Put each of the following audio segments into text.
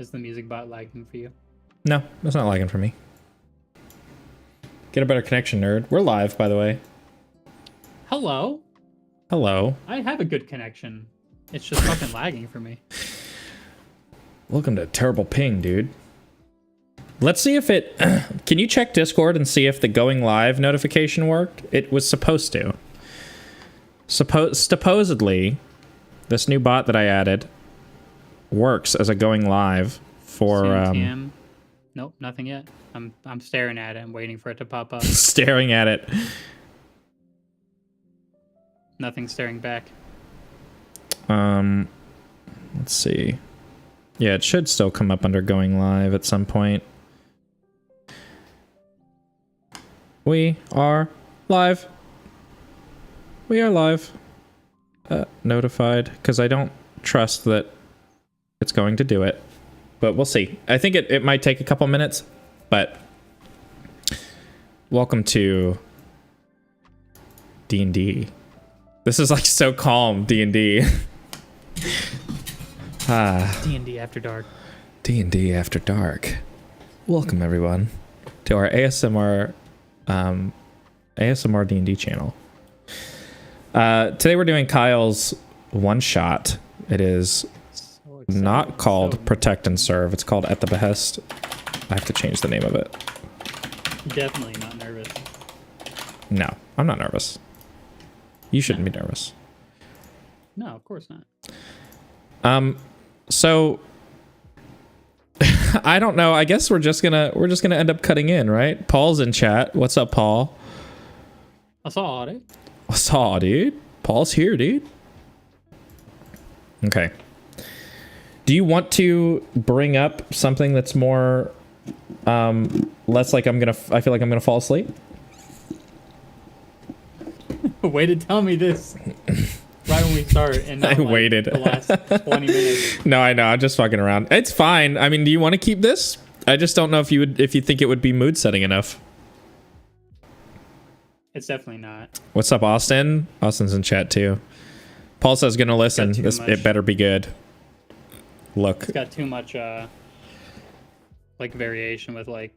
Is the music bot lagging for you? No, it's not lagging for me. Get a better connection, nerd. We're live, by the way. Hello? Hello. I have a good connection. It's just fucking lagging for me. Welcome to terrible ping, dude. Let's see if it... Can you check Discord and see if the going live notification worked? It was supposed to. Supposedly, this new bot that I added works as a going live for... CMTM. Nope, nothing yet. I'm staring at it and waiting for it to pop up. Staring at it. Nothing staring back. Let's see. Yeah, it should still come up under going live at some point. We are live. We are live. Notified, because I don't trust that it's going to do it. But we'll see. I think it might take a couple minutes, but welcome to D&D. This is like so calm, D&D. D&D After Dark. D&D After Dark. Welcome everyone to our ASMR D&D channel. Today we're doing Kyle's one shot. It is not called Protect and Serve. It's called At the Behest. I have to change the name of it. Definitely not nervous. No, I'm not nervous. You shouldn't be nervous. No, of course not. So I don't know. I guess we're just gonna end up cutting in, right? Paul's in chat. What's up, Paul? I saw it. I saw, dude. Paul's here, dude. Okay. Do you want to bring up something that's more, less like I feel like I'm gonna fall asleep? Way to tell me this right when we start, and not I waited the last 20 minutes. No, I know. I'm just fucking around. It's fine. I mean, do you want to keep this? I just don't know if you think it would be mood setting enough. It's definitely not. What's up, Austin? Austin's in chat too. Paul says gonna listen. It better be good. Look. It's got too much like variation with like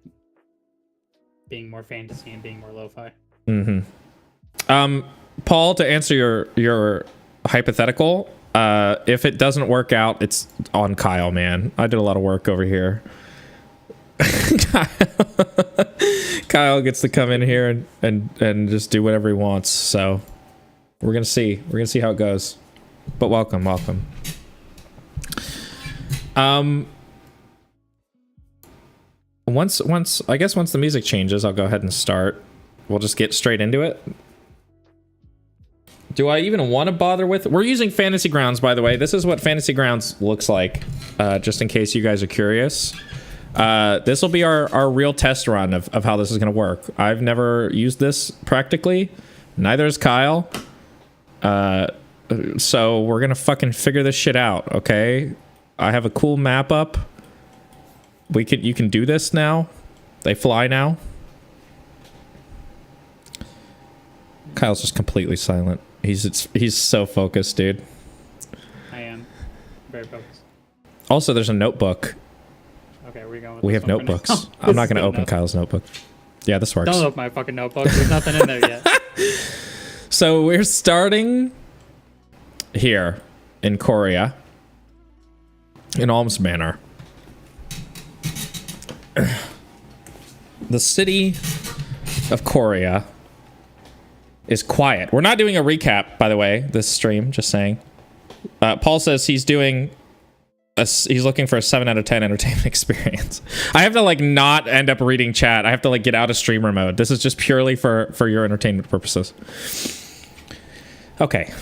being more fantasy and being more lo-fi. Paul, to answer your hypothetical, if it doesn't work out, it's on Kyle, man. I did a lot of work over here. Kyle gets to come in here and just do whatever he wants. So we're gonna see how it goes. But welcome. Once the music changes, I'll go ahead and start. We'll just get straight into it. Do I even want to bother with... We're using Fantasy Grounds, by the way. This is what Fantasy Grounds looks like, just in case you guys are curious. This will be our real test run of how this is going to work. I've never used this practically. Neither has Kyle. So we're going to fucking figure this shit out, okay? I have a cool map up. You can do this now. They fly now. Kyle's just completely silent. He's so focused, dude. I am very focused. Also, there's a notebook. Okay, where are we going? We have notebooks. I'm not going to open Kyle's notebook. Yeah, this works. Don't open my fucking notebook. There's nothing in there yet. So we're starting here in Korea, in Alms Manor. The city of Korea is quiet. We're not doing a recap, by the way, this stream, just saying. Paul says he's looking for a 7 out of 10 entertainment experience. I have to like not end up reading chat. I have to like get out of streamer mode. This is just purely for your entertainment purposes. Okay.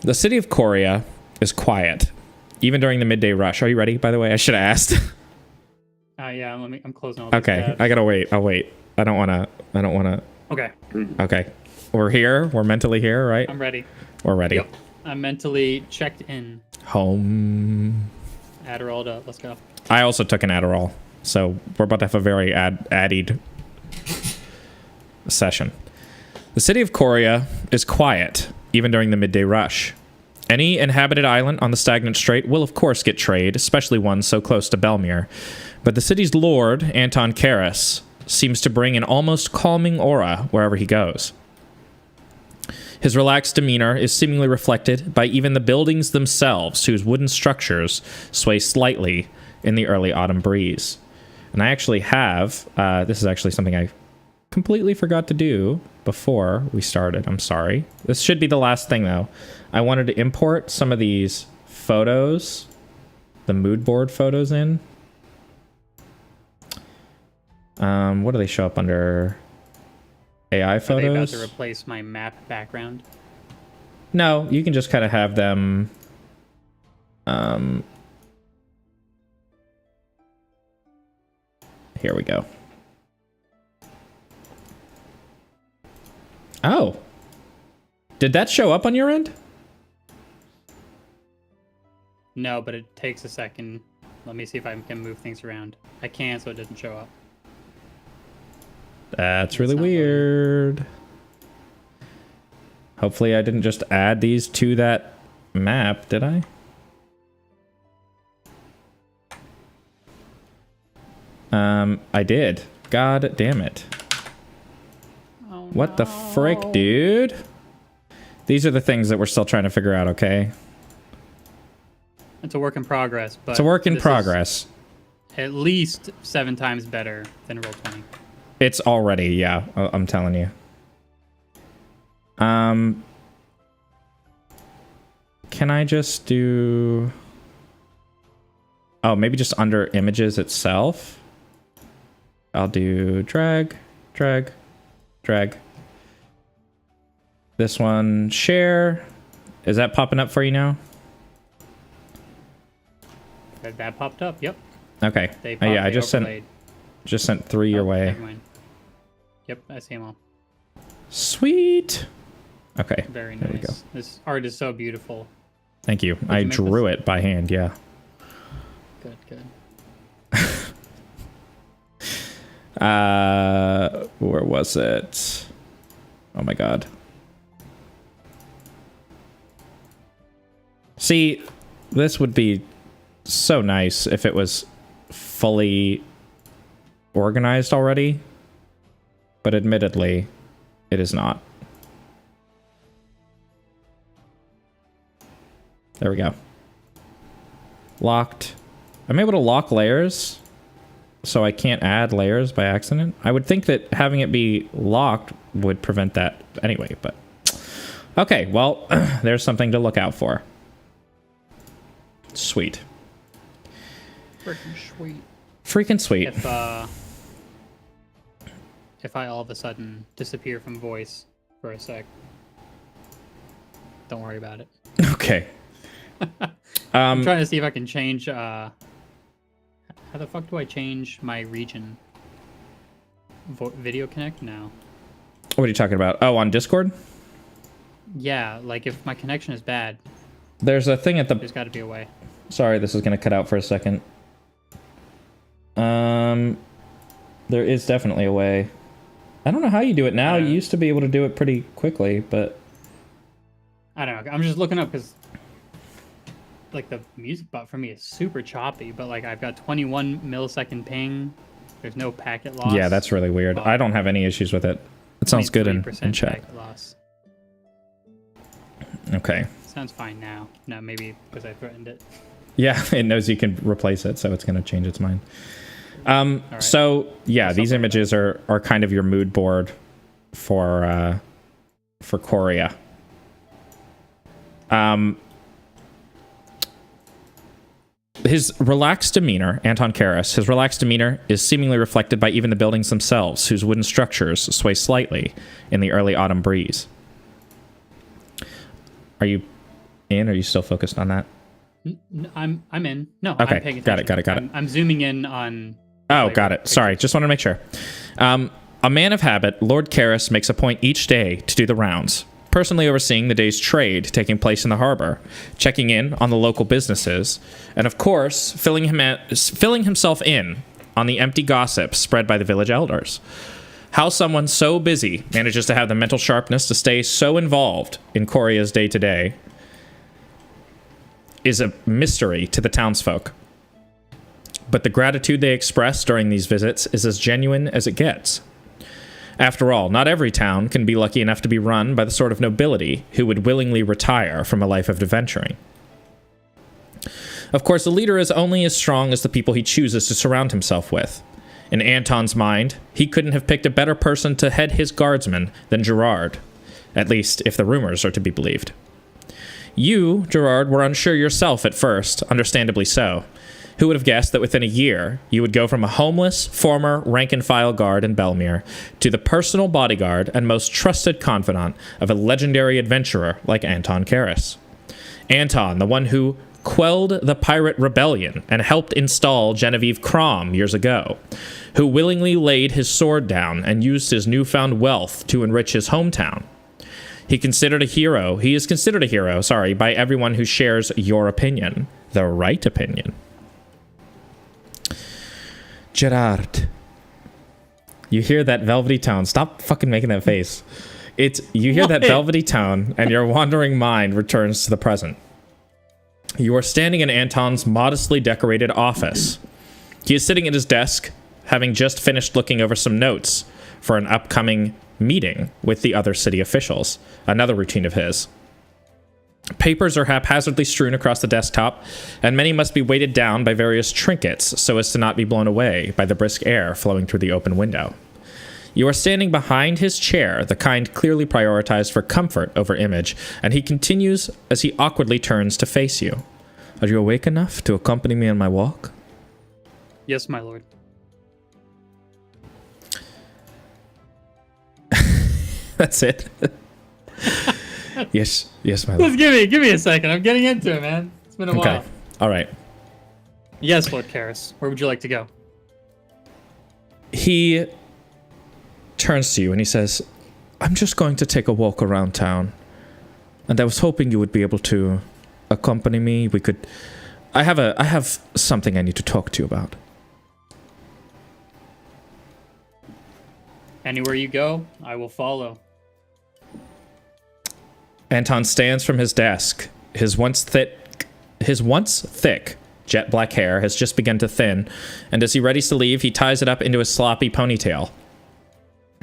The city of Korea is quiet, even during the midday rush. Are you ready, by the way? I should have asked. Yeah, I'm closing all Okay, tabs. I gotta wait. I'll wait. I don't wanna. Okay. Okay. We're here. We're mentally here, right? I'm ready. We're ready. Yep. I'm mentally checked in. Home. Adderall up. Let's go. I also took an Adderall, so we're about to have a very addied session. The city of Korea is quiet, even during the midday rush. Any inhabited island on the stagnant strait will of course get trade, especially one so close to Belmere. But the city's lord, Anton Carys, seems to bring an almost calming aura wherever he goes. His relaxed demeanor is seemingly reflected by even the buildings themselves, whose wooden structures sway slightly in the early autumn breeze. And I actually have, this is actually something I completely forgot to do before we started. I'm sorry. This should be the last thing, though. I wanted to import some of these photos, the mood board photos in. What do they show up under? AI photos? Are they about to replace my map background? No, you can just kind of have them... Here we go. Oh. Did that show up on your end? No, but it takes a second. Let me see if I can move things around. I can, so it doesn't show up. That's really weird. Hopefully I didn't just add these to that map, did I? I did. God damn it. Oh, what the frick, dude? These are the things that we're still trying to figure out, okay? It's a work in progress, but it's a work in progress. At least 7 times better than Roll20. It's already, yeah, I'm telling you. Can I just do... Oh, maybe just under images itself? I'll do drag, drag, drag. This one, share. Is that popping up for you now? That popped up, yep. Okay. Yeah, I just sent 3 your way. Never mind. Yep, I see them all. Sweet. Okay. Very there we go. nice. This art is so beautiful. Thank you. I drew it by hand, yeah. Good, good. Where was it? Oh my god. See, this would be so nice if it was fully organized already, but admittedly, it is not. There we go. Locked. I'm able to lock layers, so I can't add layers by accident. I would think that having it be locked would prevent that anyway, but... Okay, well, there's something to look out for. Sweet. Freaking sweet. Freaking sweet. If I all of a sudden disappear from voice for a sec, don't worry about it. Okay. I'm trying to see if I can change... How the fuck do I change my region? Video connect? No. What are you talking about? Oh, on Discord? Yeah, like if my connection is bad. There's a thing at the... There's got to be a way. Sorry, this is going to cut out for a second. There is definitely a way. I don't know how you do it now. You used to be able to do it pretty quickly, but... I don't know. I'm just looking up because... Like, the music bot for me is super choppy, but, like, I've got 21 millisecond ping. There's no packet loss. Yeah, that's really weird. I don't have any issues with it. It sounds good in chat. Packet loss. Okay. Sounds fine now. No, maybe because I threatened it. Yeah, it knows you can replace it, so it's going to change its mind. Right. So, yeah, these images are kind of your mood board for Coria. His relaxed demeanor, Anton Carys, his relaxed demeanor is seemingly reflected by even the buildings themselves, whose wooden structures sway slightly in the early autumn breeze. Are you in? Are you still focused on that? I'm in. No, okay, I'm paying attention. Got it. I'm zooming in on... Oh, got it. Sorry, just want to make sure. A man of habit, Lord Carys makes a point each day to do the rounds, personally overseeing the day's trade taking place in the harbor, checking in on the local businesses, and of course, filling himself in on the empty gossip spread by the village elders. How someone so busy manages to have the mental sharpness to stay so involved in Coria's day-to-day is a mystery to the townsfolk. But the gratitude they express during these visits is as genuine as it gets. After all, not every town can be lucky enough to be run by the sort of nobility who would willingly retire from a life of adventuring. Of course, a leader is only as strong as the people he chooses to surround himself with. In Anton's mind, he couldn't have picked a better person to head his guardsmen than Gerard, at least if the rumors are to be believed. You, Gerard, were unsure yourself at first, understandably so. Who would have guessed that within a year, you would go from a homeless, former rank-and-file guard in Belmere to the personal bodyguard and most trusted confidant of a legendary adventurer like Anton Carys. Anton, the one who quelled the pirate rebellion and helped install Genevieve Crom years ago, who willingly laid his sword down and used his newfound wealth to enrich his hometown. He is considered a hero, by everyone who shares your opinion, the right opinion. Gerard, you hear that velvety tone. Stop fucking making that face. You hear that velvety tone, and your wandering mind returns to the present. You are standing in Anton's modestly decorated office. He is sitting at his desk, having just finished looking over some notes for an upcoming meeting with the other city officials, another routine of his. Papers are haphazardly strewn across the desktop, and many must be weighted down by various trinkets so as to not be blown away by the brisk air flowing through the open window. You are standing behind his chair, the kind clearly prioritized for comfort over image, and he continues as he awkwardly turns to face you. Are you awake enough to accompany me on my walk? Yes, my lord. That's it. Yes, my lord. Just give me a second. I'm getting into it, man. It's been a while. All right. Yes, Lord Carys. Where would you like to go? He turns to you and he says, I'm just going to take a walk around town, and I was hoping you would be able to accompany me. I have something I need to talk to you about. Anywhere you go, I will follow. Anton stands from his desk. His once thick, jet black hair has just begun to thin, and as he readies to leave, he ties it up into a sloppy ponytail.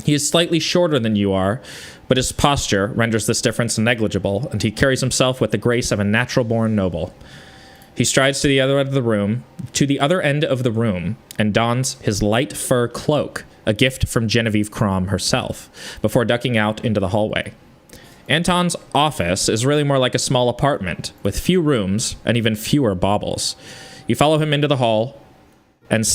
He is slightly shorter than you are, but his posture renders this difference negligible, and he carries himself with the grace of a natural-born noble. He strides to the other end of the room, and dons his light fur cloak, a gift from Genevieve Crom herself, before ducking out into the hallway. Anton's office is really more like a small apartment, with few rooms and even fewer baubles. You follow him into the hall and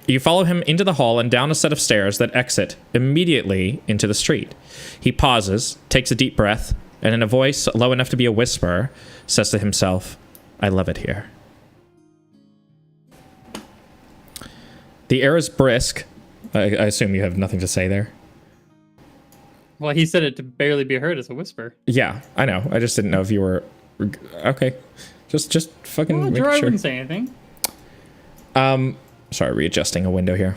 you follow him into the hall and down a set of stairs that exit immediately into the street. He pauses, takes a deep breath, and in a voice low enough to be a whisper, says to himself, I love it here. The air is brisk. I assume you have nothing to say there. Well, he said it to barely be heard as a whisper. Yeah, I know. I just didn't know if you were... Okay. Just fucking make Gerard sure. wouldn't say anything. Sorry, readjusting a window here.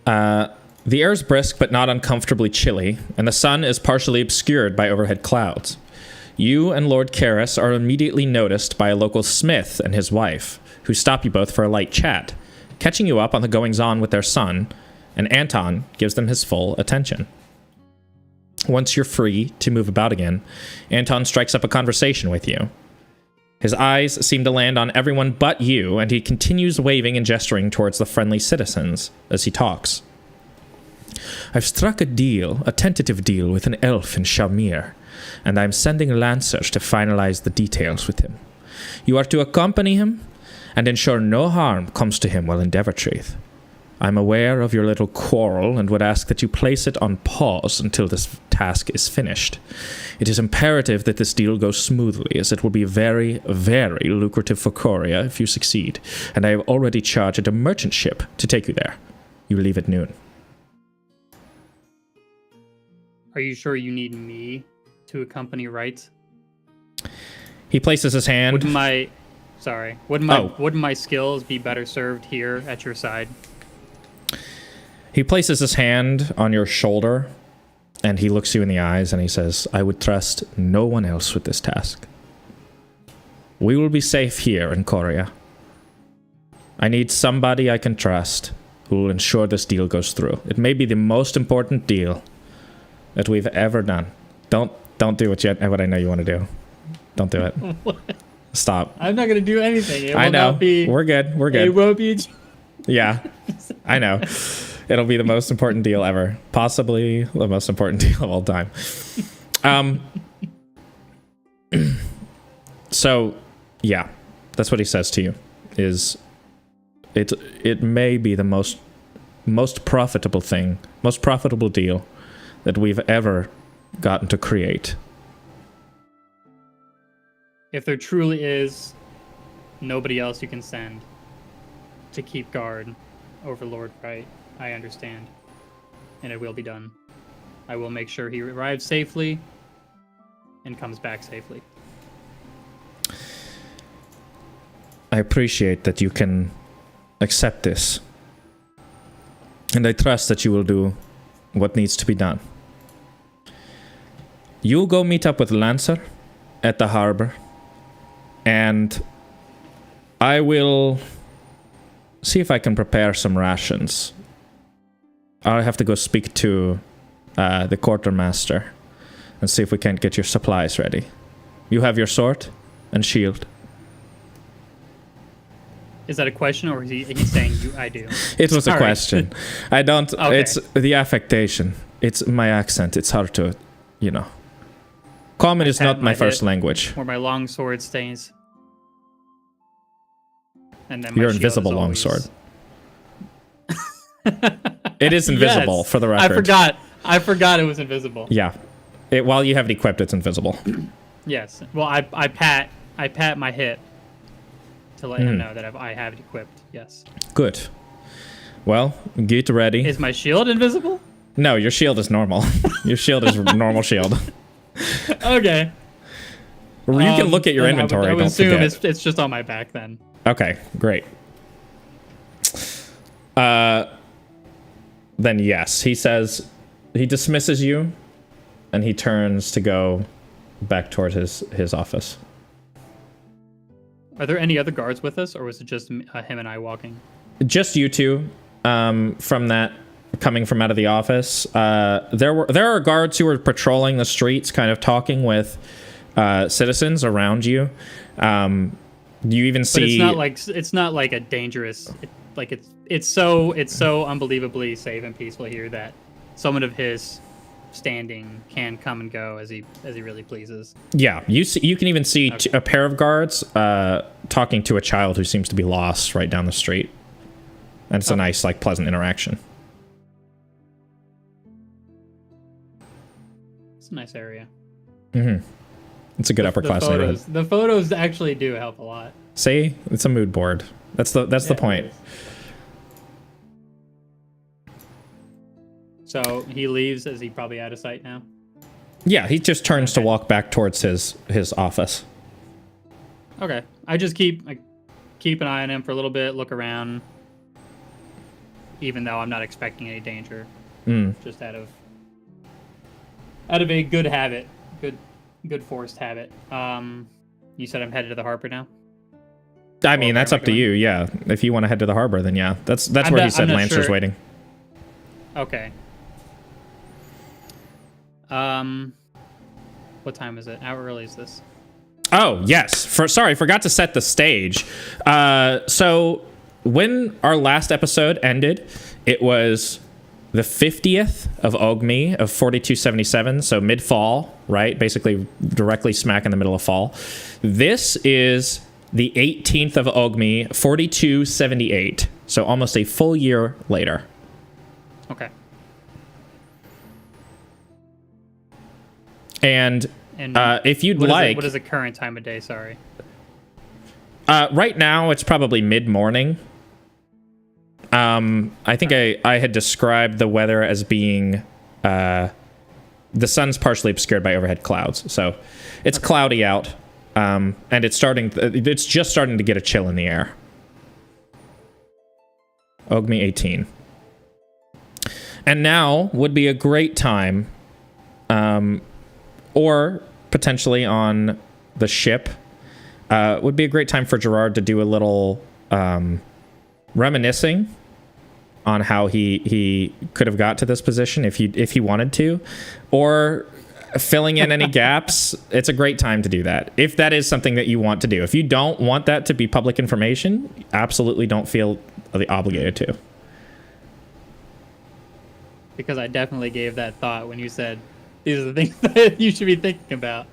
The air is brisk but not uncomfortably chilly, and the sun is partially obscured by overhead clouds. You and Lord Carys are immediately noticed by a local smith and his wife, who stop you both for a light chat, catching you up on the goings-on with their son, and Anton gives them his full attention. Once you're free to move about again, Anton strikes up a conversation with you. His eyes seem to land on everyone but you, and he continues waving and gesturing towards the friendly citizens as he talks. I've struck a tentative deal with an elf in Shalmir, and I'm sending lancers to finalize the details with him. You are to accompany him and ensure no harm comes to him while in Devertreath. I'm aware of your little quarrel and would ask that you place it on pause until this task is finished. It is imperative that this deal goes smoothly, as it will be very, very lucrative for Coria if you succeed, and I have already chartered a merchant ship to take you there. You leave at noon. Are you sure you need me to accompany Wright? He places his hand... Wouldn't my skills be better served here at your side? He places his hand on your shoulder, And he looks you in the eyes and he says, I would trust no one else with this task. We will be safe here in Coria. I need somebody I can trust who will ensure this deal goes through. It may be the most important deal that we've ever done. Don't do what I know you want to do. Don't do it. Stop. I'm not going to do anything. It will I know. Not be, We're good. We're good. It won't be... Yeah, I know. It'll be the most important deal ever. Possibly the most important deal of all time. So, yeah, that's what he says to you. Is it may be the most profitable thing, most profitable deal that we've ever gotten to create. If there truly is nobody else you can send to keep guard over Lord Wright, I understand. And it will be done. I will make sure he arrives safely and comes back safely. I appreciate that you can accept this. And I trust that you will do what needs to be done. You'll go meet up with Lancer at the harbor. And I will see if I can prepare some rations. I'll have to go speak to the quartermaster and see if we can't get your supplies ready. You have your sword and shield. Is that a question, or is he's saying I do? It was a question. I don't... Okay. It's the affectation. It's my accent. It's hard to, Common is not my first language. Where my long sword stays. And then my Your shield invisible is always... longsword. It is invisible, Yes. for the record. I forgot it was invisible. Yeah. While you have it equipped, it's invisible. Yes. Well, I pat my hip to let him know that I have it equipped. Yes. Good. Well, get ready. Is my shield invisible? No, your shield is normal. Your shield is normal shield. Okay. You can look at your inventory. I would don't assume forget. it's just on my back then. Okay, great. Then yes, he says he dismisses you, and he turns to go back toward his office. Are there any other guards with us, or was it just him and I walking? Just you two. From that, coming from out of the office, there are guards who are patrolling the streets, kind of talking with citizens around you. You even see, but it's not like a dangerous. It's so unbelievably safe and peaceful here that someone of his standing can come and go as he really pleases. Yeah, you can even see a pair of guards talking to a child who seems to be lost right down the street, and it's a nice, pleasant interaction. It's a nice area. Mm-hmm. It's a good upper class neighborhood. The photos actually do help a lot. See, it's a mood board. That's the point. So he leaves. Is he probably out of sight now? Yeah, he just turns to walk back towards his office. Okay, I just keep an eye on him for a little bit, look around, even though I'm not expecting any danger. Just out of a good habit, good forced habit. You said I'm headed to the harbor now? I mean, that's up to you. Yeah, if you want to head to the harbor, then yeah, that's where he said Lancer's waiting. Okay. What time is it? How early is this? Oh, yes. Forgot to set the stage. So when our last episode ended, it was the 50th of Ogmi of 4277, so mid-fall, right? Basically directly smack in the middle of fall. This is the 18th of Ogmi, 4278, so almost a full year later. Okay. And if you'd like... What is the current time of day, sorry? Right now, it's probably mid-morning. I think I had described the weather as being... the sun's partially obscured by overhead clouds, so it's cloudy out, and it's just starting to get a chill in the air. Ogmi 18. And now would be a great time or potentially on the ship. Would be a great time for Gerard to do a little reminiscing on how he could have got to this position if he wanted to, or filling in any gaps. It's a great time to do that if that is something that you want to do. If you don't want that to be public information, absolutely don't feel obligated to. Because I definitely gave that thought when you said these are the things that you should be thinking about.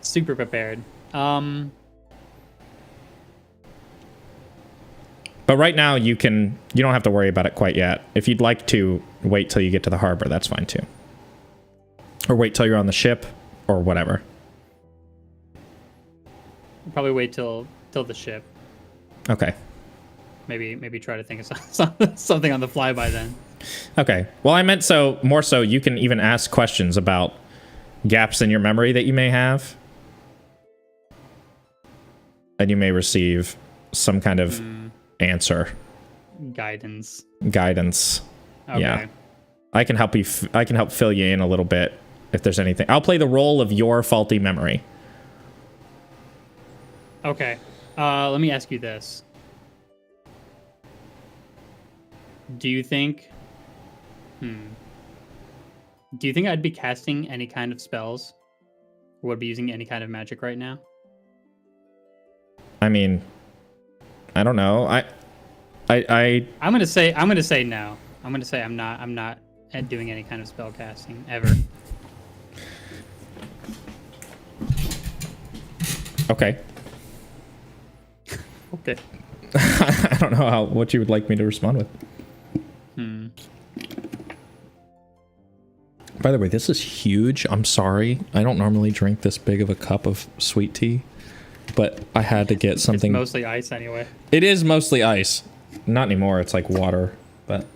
Super prepared. But right now you don't have to worry about it quite yet. If you'd like to wait till you get to the harbor, that's fine too. Or wait till you're on the ship or whatever. Probably wait till the ship. Okay. Maybe try to think of something on the fly by then. Okay. Well, I meant more so you can even ask questions about gaps in your memory that you may have. And you may receive some kind of answer. Guidance. Okay. Yeah. I can help fill you in a little bit if there's anything. I'll play the role of your faulty memory. Okay. Let me ask you this. Do you think I'd be casting any kind of spells? Or would be using any kind of magic right now? I mean, I don't know. I'm gonna say no. I'm gonna say I'm not doing any kind of spell casting ever. Okay. Okay. I don't know what you would like me to respond with. By the way, this is huge. I'm sorry. I don't normally drink this big of a cup of sweet tea, but I had to get something. It's mostly ice anyway. It is mostly ice. Not anymore. It's like water, but.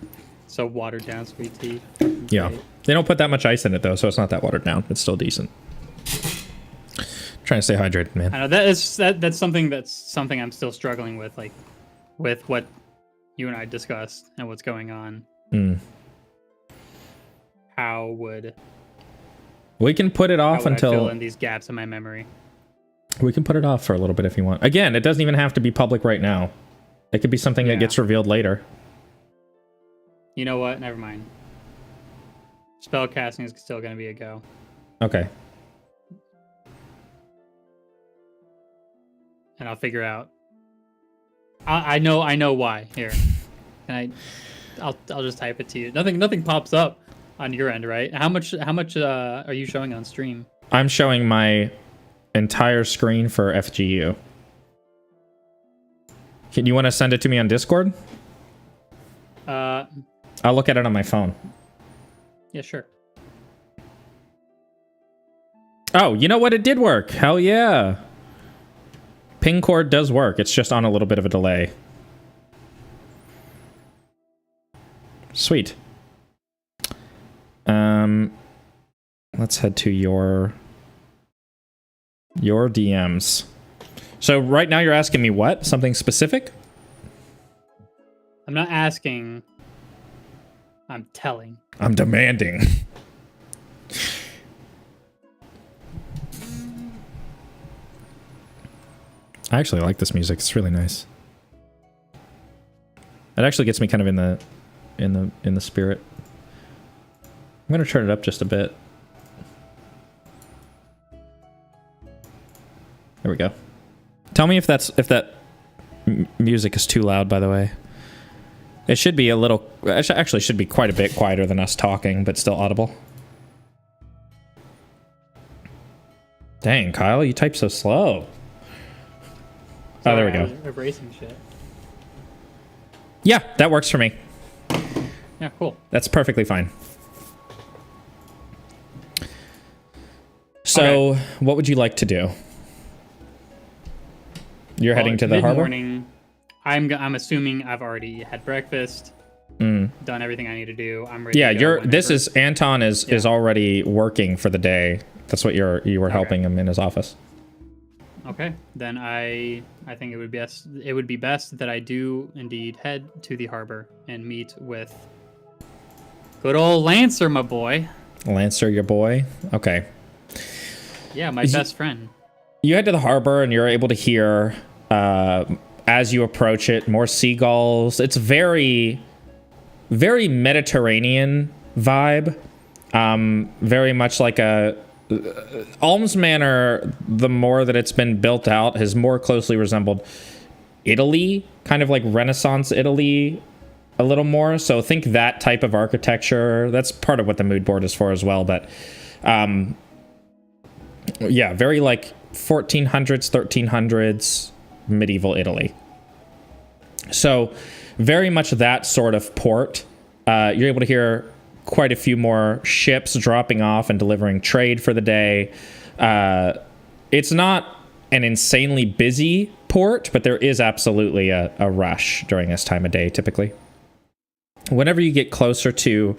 So watered down sweet tea. Yeah. They don't put that much ice in it though, so it's not that watered down. It's still decent. Trying to stay hydrated, man. I know that's something I'm still struggling with, like with what you and I discussed and what's going on. How would we can put it off until I fill in these gaps in my memory? We can put it off for a little bit if you want. Again, it doesn't even have to be public right now. It could be something that gets revealed later. You know what? Never mind. Spell casting is still going to be a go. Okay. And I'll figure out. I know why. Here, and I'll just type it to you. Nothing pops up on your end, right? How much are you showing on stream? I'm showing my entire screen for FGU. Can you want to send it to me on Discord? I'll look at it on my phone. Yeah, sure. Oh, you know what? It did work. Hell yeah. Ping cord does work. It's just on a little bit of a delay. Sweet. Let's head to your DMs. So right now you're asking me what? Something specific? I'm not asking. I'm telling. I'm demanding. I actually like this music. It's really nice. It actually gets me kind of in the spirit. I'm gonna turn it up just a bit. There we go. Tell me if that music is too loud, by the way. It should be a little... Actually, should be quite a bit quieter than us talking, but still audible. Dang, Kyle, you type so slow. Oh, there we go. Erasing shit. Yeah, that works for me. Yeah, cool. That's perfectly fine. So, what would you like to do? You're heading to the harbor? Mid-morning. I'm assuming I've already had breakfast, done everything I need to do. I'm ready. Yeah, to go Anton is already working for the day. That's what you were helping him in his office. Okay. Then I think it would be best that I do indeed head to the harbor and meet with good old Lancer, my boy. Lancer, your boy. Okay. Yeah, my best friend. You head to the harbor and you're able to hear, as you approach it, more seagulls. It's very, very Mediterranean vibe. Very much like Alms Manor, the more that it's been built out, has more closely resembled Italy, kind of like Renaissance Italy a little more. So think that type of architecture. That's part of what the mood board is for as well. But yeah, very like 1400s, 1300s, medieval Italy. So very much that sort of port. You're able to hear quite a few more ships dropping off and delivering trade for the day. It's not an insanely busy port, but there is absolutely a rush during this time of day, typically. Whenever you get closer to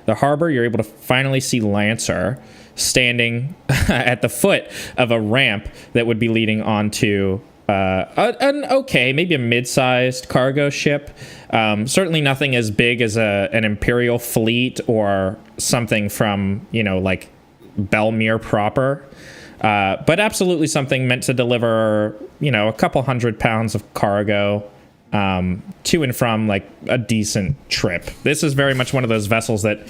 the harbor, you're able to finally see Lancer standing at the foot of a ramp that would be leading onto maybe a mid-sized cargo ship. Certainly nothing as big as an Imperial fleet or something from, like Belmere proper. But absolutely something meant to deliver, a couple 100 pounds of cargo to and from like a decent trip. This is very much one of those vessels that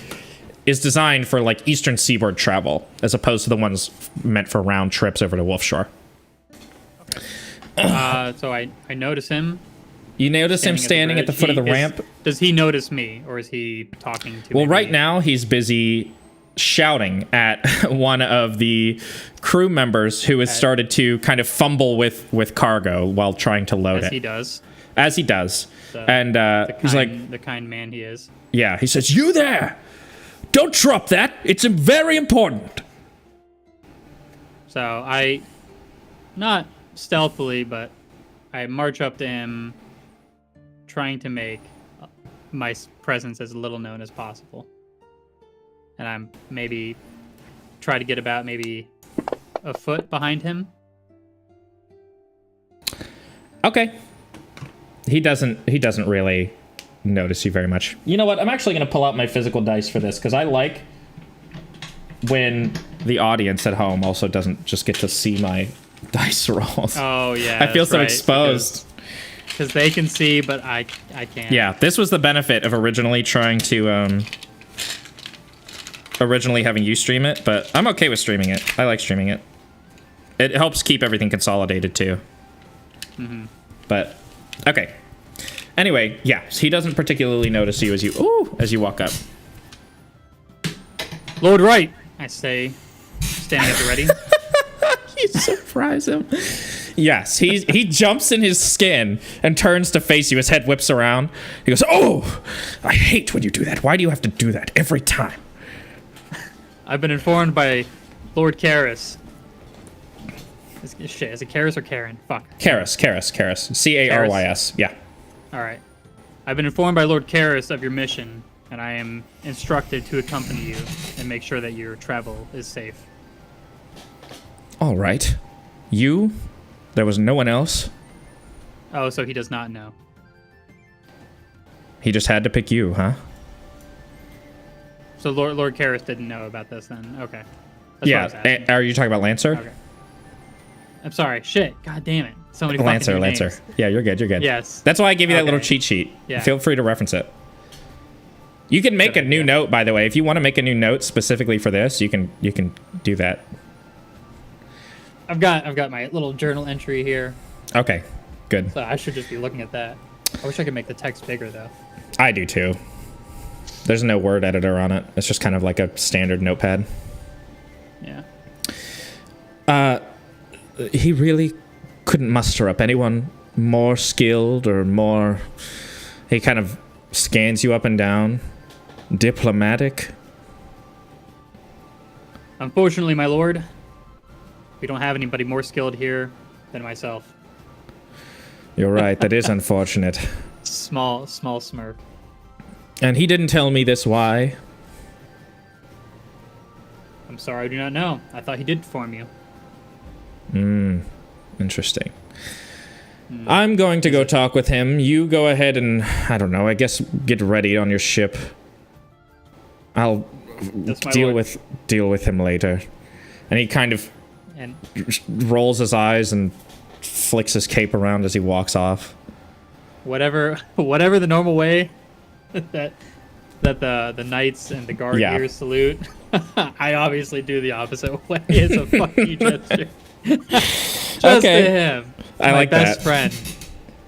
is designed for like eastern seaboard travel, as opposed to the ones meant for round trips over to Wolfshore. So I notice him. You notice him standing at the foot of the ramp. Does he notice me, or is he talking to me? Well, right now he's busy shouting at one of the crew members who has started to kind of fumble with cargo while trying to load it. As he does. And he's like... The kind man he is. Yeah, he says, "You there! Don't drop that! It's very important!" So I... Not stealthily, but I march up to him, trying to make my presence as little known as possible. And I'm maybe try to get about maybe a foot behind him. Okay. He doesn't really notice you very much. You know what? I'm actually going to pull out my physical dice for this, because I like when the audience at home also doesn't just get to see my dice rolls. Oh, yeah. I feel so exposed. Because they can see, but I can't. Yeah, this was the benefit of originally trying to... originally having you stream it, but I'm okay with streaming it. I like streaming it. It helps keep everything consolidated, too. Mm-hmm. But, okay. Anyway, yeah, he doesn't particularly notice you as you walk up. Lord Wright, I say, standing at the ready. You surprise him. Yes, he jumps in his skin and turns to face you. His head whips around. He goes, "Oh, I hate when you do that. Why do you have to do that every time?" I've been informed by Lord Carys. Is it Carys or Karen? Fuck. Carys. Carys. Yeah. All right. I've been informed by Lord Carys of your mission, and I am instructed to accompany you and make sure that your travel is safe. All right. You? There was no one else? Oh, so he does not know. He just had to pick you, huh? So Lord Carys didn't know about this then. Okay. Yeah. Are you talking about Lancer? Okay. I'm sorry. Shit. God damn it. So many Lancer. names. Yeah, you're good. Yes. That's why I gave you that little cheat sheet. Yeah. Feel free to reference it. You can make a new note, by the way. If you want to make a new note specifically for this, you can do that. I've got my little journal entry here. Okay. Good. So I should just be looking at that. I wish I could make the text bigger though. I do too. There's no word editor on it. It's just kind of like a standard notepad. Yeah. He really couldn't muster up anyone more skilled or more... He kind of scans you up and down. Diplomatic. Unfortunately, my lord, we don't have anybody more skilled here than myself. You're right. That is unfortunate. Small smirk. And he didn't tell me this why. I'm sorry, I do not know. I thought he did inform you. Interesting. I'm going to go talk with him. You go ahead and, I don't know, I guess get ready on your ship. I'll That's my deal lord. with him later. And he kind of And rolls his eyes and flicks his cape around as he walks off. whatever the normal way that the knights and the guard Yeah. here salute, I obviously do the opposite way. It's a fuck you gesture. Just Okay. to him. I my like best that. friend.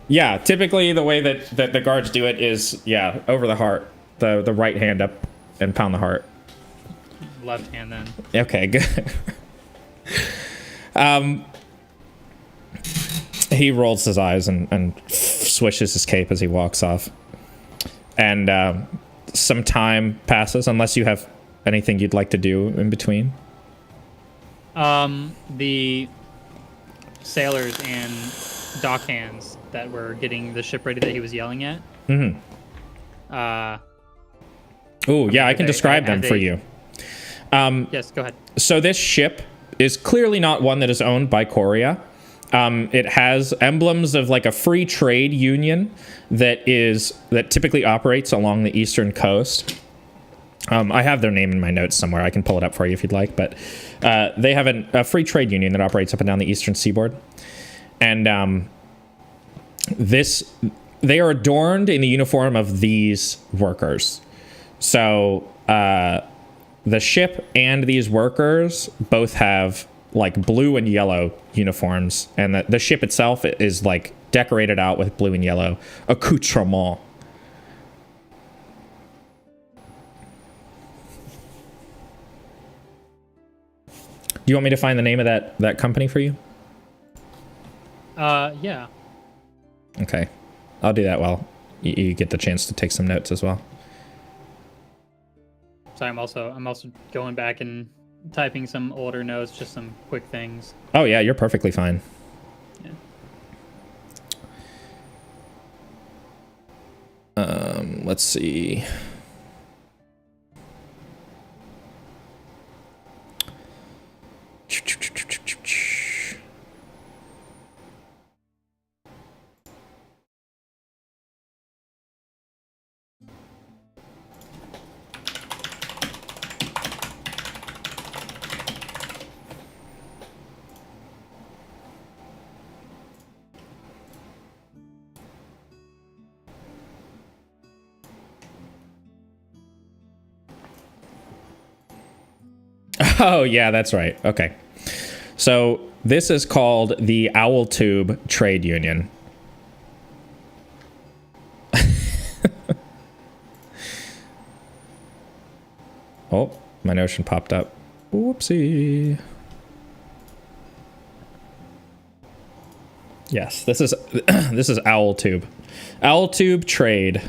Yeah, typically the way that the guards do it is, over the heart. The right hand up and pound the heart. Left hand then. Okay, good. He rolls his eyes and swishes his cape as he walks off. And some time passes, unless you have anything you'd like to do in between. The sailors and dockhands that were getting the ship ready that he was yelling at. Mm-hmm. Oh, yeah, I can describe them for you. Yes, go ahead. So this ship is clearly not one that is owned by Coria. It has emblems of like a free trade union that typically operates along the eastern coast. I have their name in my notes somewhere. I can pull it up for you if you'd like. But they have a free trade union that operates up and down the eastern seaboard. And they are adorned in the uniform of these workers. So the ship and these workers both have like blue and yellow uniforms, and the ship itself is like decorated out with blue and yellow accoutrement. Do you want me to find the name of that company for you? Yeah. Okay, I'll do that while you get the chance to take some notes as well. So I'm also going back and typing some older notes, just some quick things. Oh yeah, you're perfectly fine. Yeah. Let's see. Oh, yeah, that's right. Okay. So this is called the Owl Tube Trade Union. Oh, my notion popped up. Whoopsie. Yes, this is this is Owl Tube. Owl Tube Trade.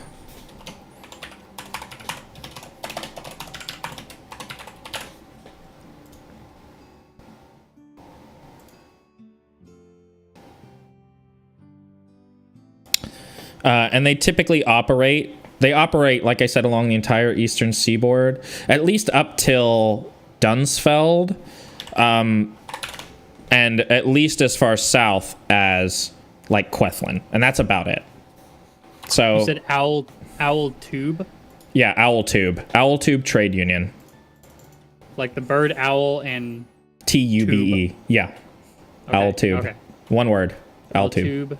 And they typically operate, like I said, along the entire eastern seaboard, at least up till Dunsfeld, and at least as far south as, like, Quethlin. And that's about it. So You said Owl Tube? Yeah, Owl Tube. Owl Tube Trade Union. Like the bird owl and... Tube. Yeah. Okay, Owl Tube. Okay. One word. Owl Owl Tube. Tube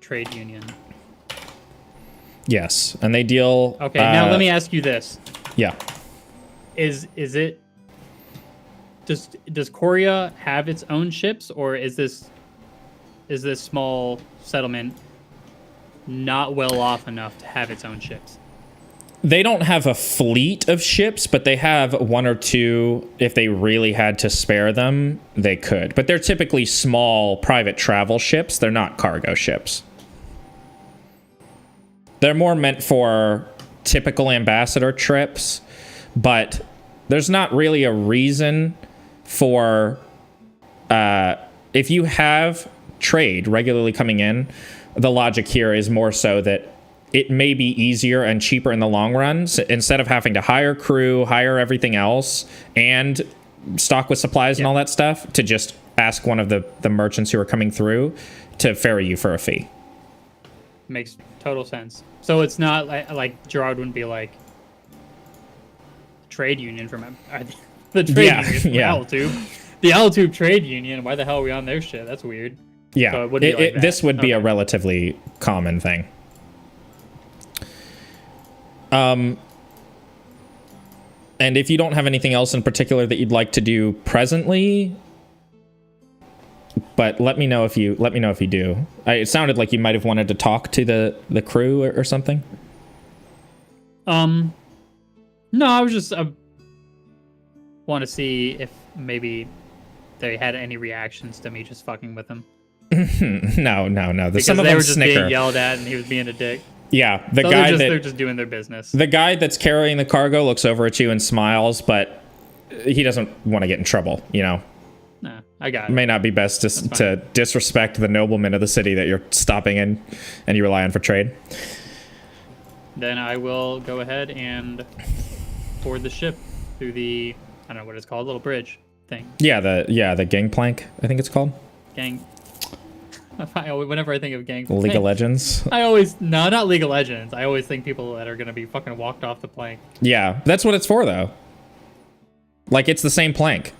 Trade Union. Yes. And they deal... Okay, now let me ask you this. Yeah. Is it... Does Coria have its own ships, or is this small settlement not well off enough to have its own ships? They don't have a fleet of ships, but they have one or two. If they really had to spare them, they could. But they're typically small private travel ships. They're not cargo ships. They're more meant for typical ambassador trips, but there's not really a reason for... if you have trade regularly coming in, the logic here is more so that it may be easier and cheaper in the long run. So instead of having to hire crew, hire everything else, and stock with supplies and all that stuff, to just ask one of the merchants who are coming through to ferry you for a fee. Makes total sense. So it's not like Gerard wouldn't be like trade union from the trade union from Owltube. The Owltube trade union. Why the hell are we on their shit? That's weird. Yeah, So it wouldn't be like that. This would be a relatively common thing. And if you don't have anything else in particular that you'd like to do presently, but let me know if you do. It sounded like you might have wanted to talk to the crew or something. No, I was just want to see if maybe they had any reactions to me just fucking with them. No. Because some of they them were just snicker. being yelled at, and he was being a dick. Yeah, they're just doing their business. The guy that's carrying the cargo looks over at you and smiles, but he doesn't want to get in trouble, you know. Nah, I got it. May not be best to disrespect the noblemen of the city that you're stopping in and you rely on for trade. Then I will go ahead and board the ship through the, I don't know what it's called, little bridge thing. Yeah, the gangplank, I think it's called. Whenever I think of gang, League of Legends. Not League of Legends. I always think people that are gonna be fucking walked off the plank. Yeah, that's what it's for though. Like, it's the same plank.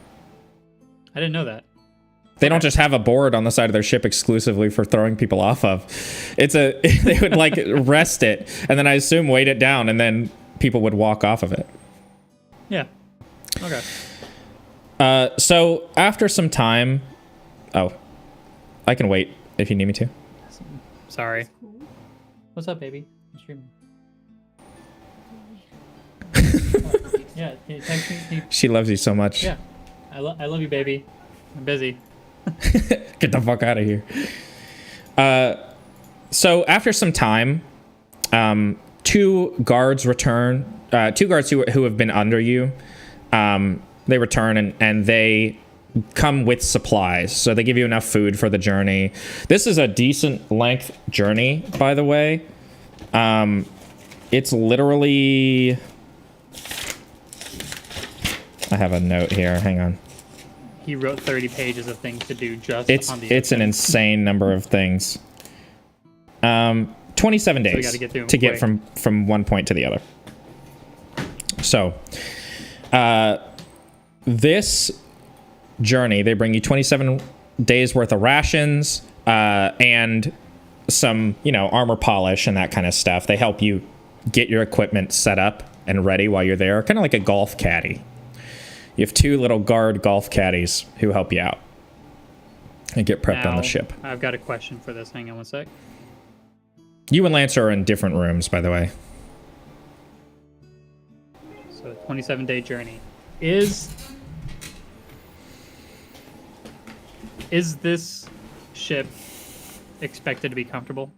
I didn't know that. They don't just have a board on the side of their ship exclusively for throwing people off of. They would like rest it and then I assume weight it down and then people would walk off of it. Yeah. Okay. So after some time, I can wait if you need me to. Sorry. What's up, baby? I'm streaming. Yeah, can you text me? She loves you so much. Yeah. I love you, baby. I'm busy. Get the fuck out of here. So after some time, two guards return. Two guards who have been under you. They return and they come with supplies. So they give you enough food for the journey. This is a decent length journey, by the way. It's literally... I have a note here. Hang on. He wrote 30 pages of things to do on the It's an insane number of things. 27 days so to get from one point to the other. So, this journey, they bring you 27 days worth of rations and some, armor polish and that kind of stuff. They help you get your equipment set up and ready while you're there, kind of like a golf caddy. You have two little guard golf caddies who help you out and get prepped on the ship. I've got a question for this. Hang on one sec. You and Lance are in different rooms, by the way. So, 27-day journey. Is this ship expected to be comfortable,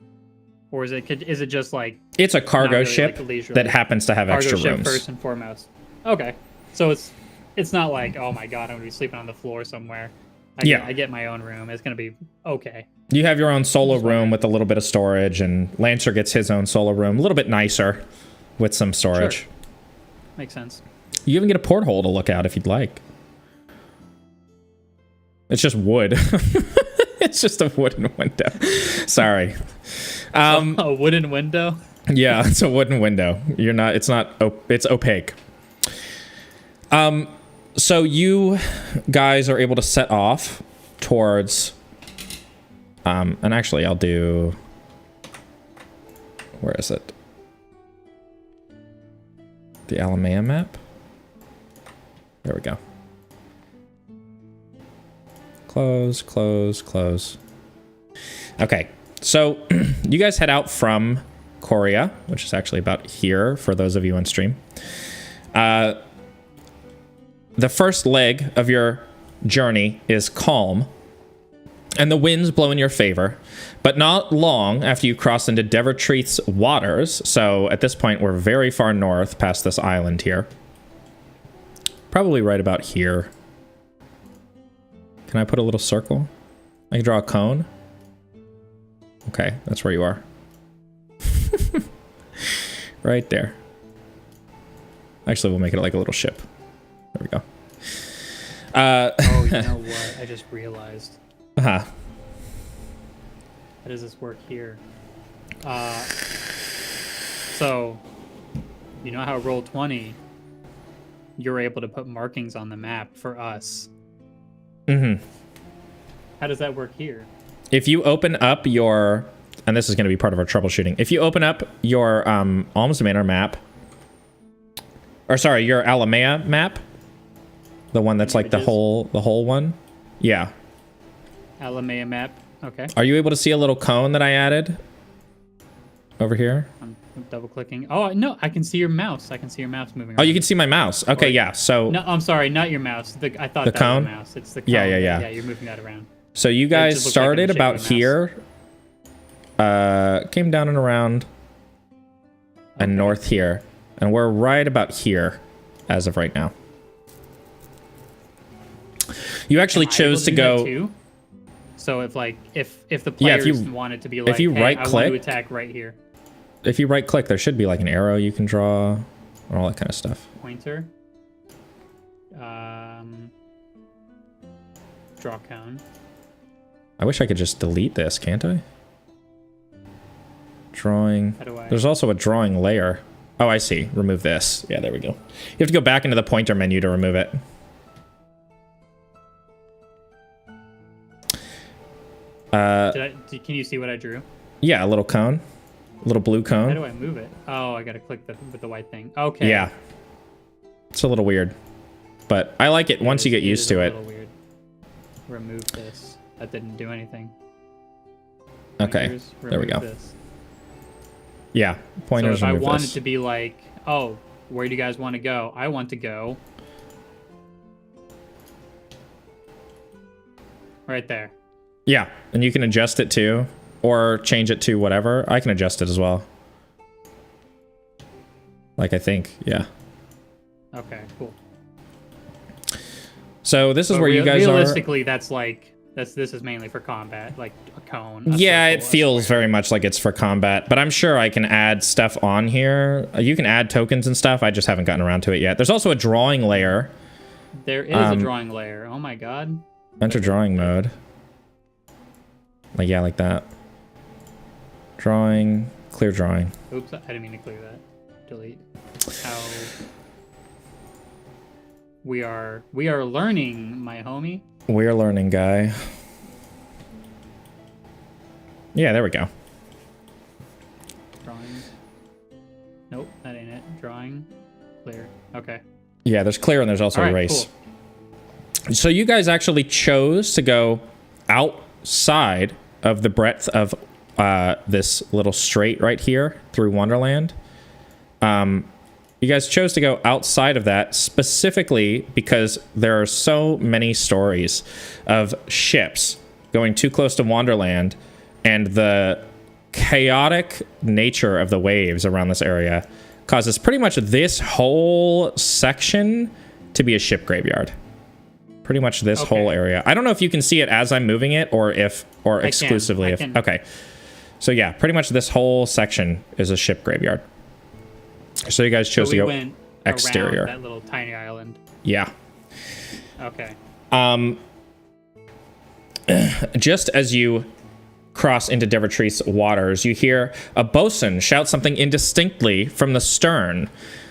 or is it just like it's a cargo ship that happens to have extra ship rooms first and foremost? Okay, so it's not like, oh my god, I'm gonna be sleeping on the floor somewhere. I get my own room. It's gonna be okay. You have your own solo room with a little bit of storage, and Lancer gets his own solo room, a little bit nicer with some storage. Sure. Makes sense. You even get a porthole to look out if you'd like. It's just wood. It's just a wooden window. Sorry. A wooden window? Yeah, it's a wooden window. It's opaque. So you guys are able to set off towards, and actually I'll do, where is it? The Alimaea map? There we go. Close, close, close. Okay, so you guys head out from Coria, which is actually about here for those of you on stream. The first leg of your journey is calm, and the winds blow in your favor, but not long after you cross into Devertreath's waters. So at this point, we're very far north past this island here. Probably right about here. Can I put a little circle? I can draw a cone. Okay, that's where you are. Right there. Actually, we'll make it like a little ship. There we go. Oh, you know what? I just realized. Uh-huh. How does this work here? So, you know how Roll20 you're able to put markings on the map for us. Mm-hmm. How does that work here? If you open up your, and this is going to be part of our troubleshooting. If you open up your Alms Manor map, or sorry, your Alimaea map, the one that's like the whole one, yeah. Alimaea map. Okay. Are you able to see a little cone that I added over here? I'm double clicking. Oh no, I can see your mouse. I can see your mouse moving around. Oh, you can see my mouse. Okay, yeah. So no, I'm sorry, not your mouse. I thought the that cone? was a mouse. It's the cone. Yeah. Yeah, you're moving that around. So you guys started about here, came down and around, and north here, and we're right about here as of right now. You actually chose to go. So if the players wanted to be like, if you right click, I want to attack right here. If you right click, there should be like an arrow you can draw, or all that kind of stuff. Pointer. Draw cone. I wish I could just delete this, can't I? Drawing. How do I? There's also a drawing layer. Oh, I see. Remove this. Yeah, there we go. You have to go back into the pointer menu to remove it. Can you see what I drew? Yeah, a little cone. A little blue cone. How do I move it? Oh, I gotta click with the white thing. Okay. Yeah. It's a little weird. But I like it once you get used to it. A little weird. Remove this. That didn't do anything. Okay. There we go. This. Yeah. Pointers. So if I wanted to be like, oh, where do you guys want to go? I want to go right there. Yeah, and you can adjust it too, or change it to whatever. I can adjust it as well. Like, I think, yeah. Okay, cool. So this is where you guys realistically, that's like, this is mainly for combat, like a cone. Yeah, it feels very much like it's for combat, but I'm sure I can add stuff on here. You can add tokens and stuff. I just haven't gotten around to it yet. There's also a drawing layer. There is a drawing layer. Oh my god. Enter drawing mode. Like, yeah, like that. Drawing, clear drawing. Oops, I didn't mean to clear that. Delete. How we are learning, my homie. We are learning, guy. Yeah, there we go. Drawing. Nope, that ain't it. Drawing. Clear. Okay. Yeah, there's clear and there's also erase. Cool. So you guys actually chose to go outside of the breadth of this little strait right here through Wonderland. You guys chose to go outside of that specifically because there are so many stories of ships going too close to Wonderland, and the chaotic nature of the waves around this area causes pretty much this whole section to be a ship graveyard. Pretty much this whole area. I don't know if you can see it as I'm moving it, or exclusively if. Okay. So yeah, pretty much this whole section is a ship graveyard. So you guys chose to go exterior. Around that little tiny island. Yeah. Okay. Just as you cross into Devertreath's waters, you hear a bosun shout something indistinctly from the stern,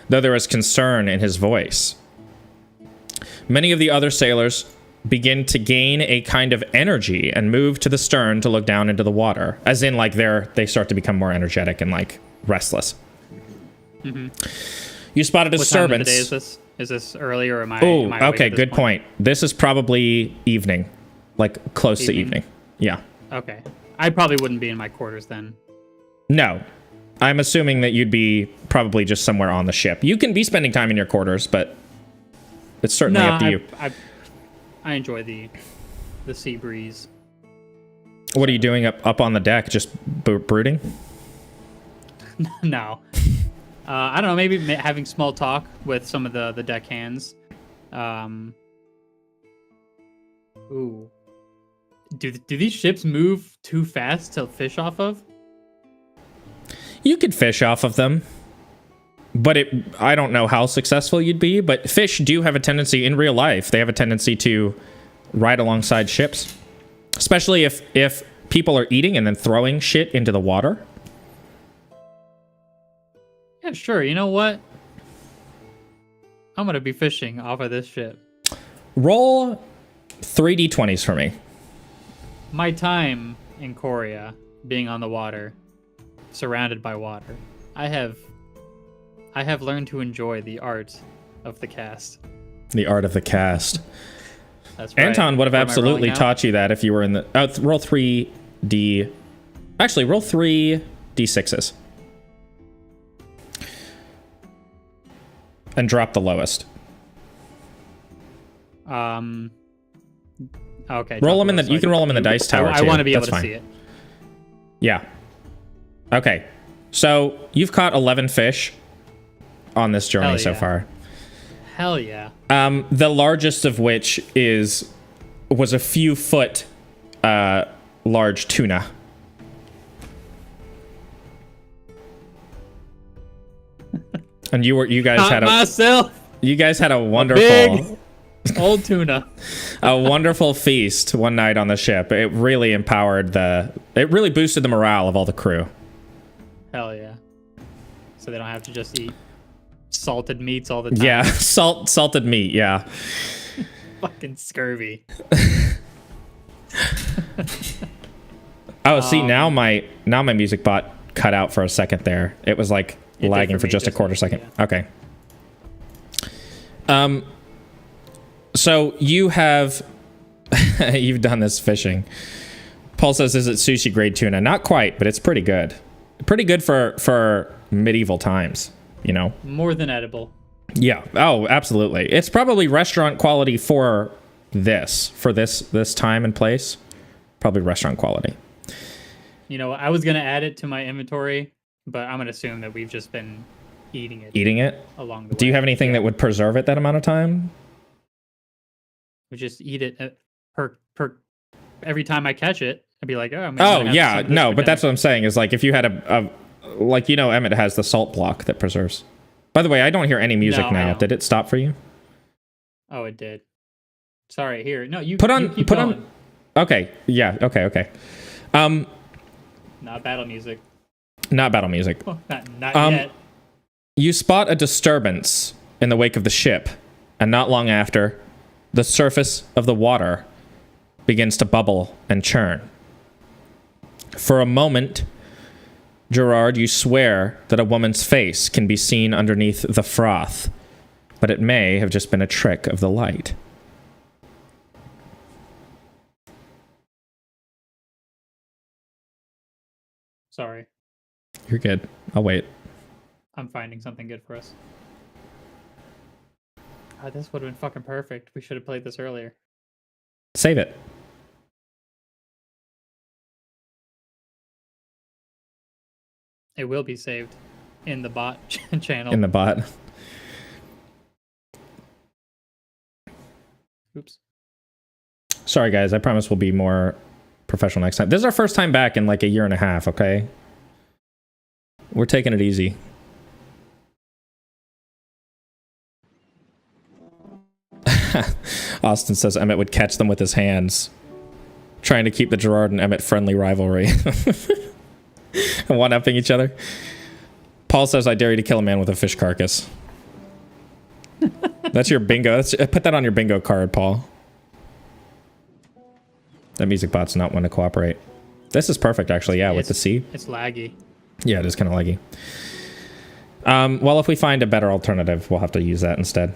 though there is concern in his voice. Many of the other sailors begin to gain a kind of energy and move to the stern to look down into the water, as in like they start to become more energetic and like restless. Mm-hmm. You spot a disturbance. What time of the day is this? Is this early, or am I? Oh, okay, good point. This is probably evening, like close to evening. Yeah. Okay. I probably wouldn't be in my quarters then. No. I'm assuming that you'd be probably just somewhere on the ship. You can be spending time in your quarters, but it's certainly up to you. I enjoy the sea breeze. What are you doing up on the deck? Just brooding? No. I don't know. Maybe having small talk with some of the deckhands. Ooh. Do these ships move too fast to fish off of? You could fish off of them, but I don't know how successful you'd be, but fish do have a tendency in real life. They have a tendency to ride alongside ships, especially if people are eating and then throwing shit into the water. Yeah, sure. You know what? I'm gonna be fishing off of this ship. Roll 3d20s for me. My time in Korea, being on the water, surrounded by water, I have learned to enjoy the art of the cast. The art of the cast. That's right. Anton would have absolutely now? taught you that if you were in the... roll 3d... Actually, roll 3d6s. And drop the lowest. Okay. Roll them in the... You can roll them in the dice tower, too. I want to be able That's to fine. see it. Yeah. Okay. So, you've caught 11 fish on this journey Hell so yeah. far. Hell yeah. The largest of which was a few foot large tuna. And you guys had a wonderful big old tuna. a wonderful feast one night on the ship. It really it really boosted the morale of all the crew. Hell yeah. So they don't have to just eat salted meats all the time. Yeah, salted meat, yeah. Fucking scurvy. Oh, see, now my music bot cut out for a second there. It was like It did lagging for for me, just a just quarter me, second. yeah. Okay. So you've done this fishing. Paul says, is it sushi grade tuna? Not quite, but it's pretty good. Pretty good for medieval times, you know? More than edible. Yeah. Oh, absolutely. It's probably restaurant quality for this time and place. Probably restaurant quality. You know, I was going to add it to my inventory, but I'm going to assume that we've just been eating it. Eating it? Along the way. Do you have anything that would preserve it that amount of time? We just eat it per every time I catch it. I'd be like, oh, I'm gonna have yeah. some of this No, for but that's dinner. what I'm saying is like if you had like, you know, Emet has the salt block that preserves. By the way, I don't hear any music No, I now. don't. Did it stop for you? Oh, it did. Sorry, here. No, you Put you keep on. going. Okay. Yeah. Okay. Not battle music. Not battle music. Not yet. You spot a disturbance in the wake of the ship, and not long after, the surface of the water begins to bubble and churn. For a moment, Gerard, you swear that a woman's face can be seen underneath the froth, but it may have just been a trick of the light. Sorry. You're good. I'll wait. I'm finding something good for us. God, this would have been fucking perfect. We should have played this earlier. Save it. It will be saved in the bot channel. In the bot. Oops. Sorry, guys. I promise we'll be more professional next time. This is our first time back in like a year and a half, okay? We're taking it easy. Austin says Emet would catch them with his hands, trying to keep the Gerard and Emet friendly rivalry. One-upping each other. Paul says, I dare you to kill a man with a fish carcass. That's your bingo. Put that on your bingo card, Paul. That music bot's not one to cooperate. This is perfect, actually, yeah, with the sea. It's laggy. Yeah, it is kind of laggy. Well, if we find a better alternative, we'll have to use that instead.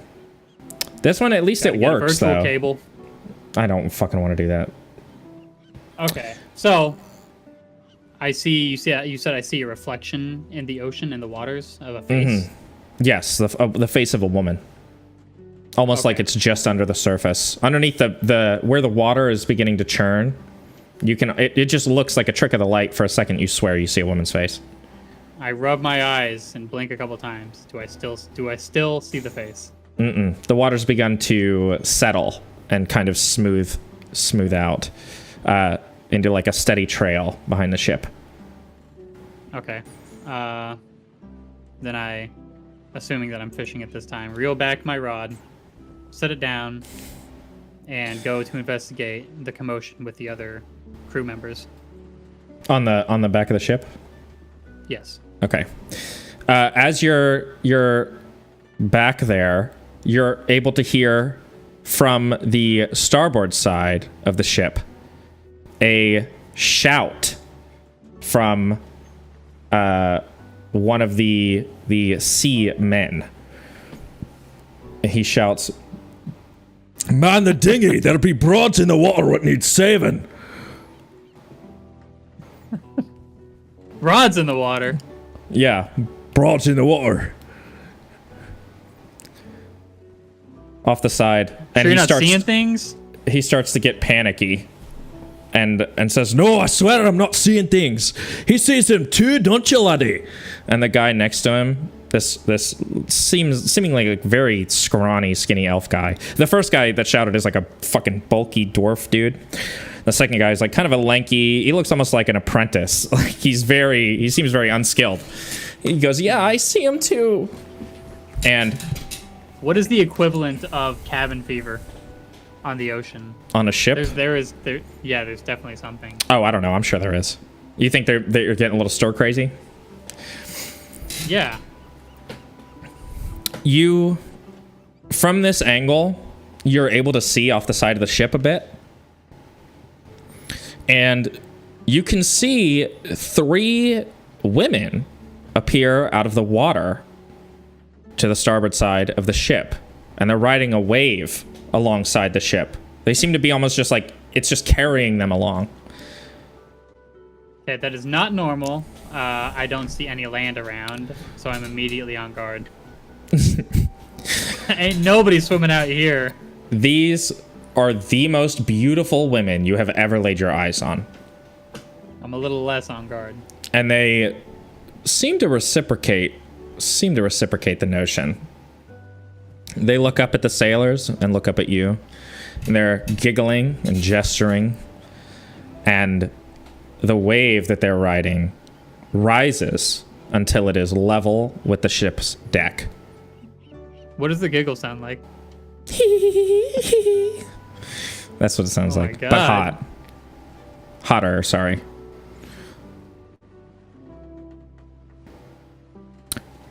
This one, at least it works, though. Cable. I don't fucking want to do that. Okay, so I see. You said I see a reflection in the ocean, in the waters of a face. Mm-hmm. Yes, the face of a woman. Almost like it's just under the surface, underneath the where the water is beginning to churn. You can. It just looks like a trick of the light for a second. You swear you see a woman's face. I rub my eyes and blink a couple times. Do I still see the face? Mm-mm. The water's begun to settle and kind of smooth out into like a steady trail behind the ship. Okay. Then I, assuming that I'm fishing at this time, reel back my rod, set it down, and go to investigate the commotion with the other crew members. On the back of the ship? Yes. Okay. As you're back there, you're able to hear from the starboard side of the ship a shout from one of the sea men. He shouts, "Man the dinghy, there'll be broads in the water what needs saving." Rods in the water. Yeah, broads in the water. Off the side. And sure you're not seeing things? He starts to get panicky and says, "No, I swear I'm not seeing things. He sees them too, don't you, laddie?" And the guy next to him, this seemingly like very scrawny, skinny elf guy. The first guy that shouted is like a fucking bulky dwarf dude. The second guy is like kind of a lanky, he looks almost like an apprentice. Like he seems very unskilled. He goes, "Yeah, I see him too." And what is the equivalent of cabin fever on the ocean? On a ship? There's definitely something. Oh, I don't know. I'm sure there is. You think they're getting a little stir crazy? Yeah. You, from this angle, you're able to see off the side of the ship a bit. And you can see 3 women appear out of the water to the starboard side of the ship. And they're riding a wave alongside the ship. They seem to be almost just like, it's just carrying them along. Okay, that is not normal. I don't see any land around, so I'm immediately on guard. Ain't nobody swimming out here. These are the most beautiful women you have ever laid your eyes on. I'm a little less on guard. And they seem to reciprocate the notion. They look up at the sailors and look up at you. And they're giggling and gesturing. And the wave that they're riding rises until it is level with the ship's deck. What does the giggle sound like? That's what it sounds Oh my like. God. But hot. Hotter, sorry.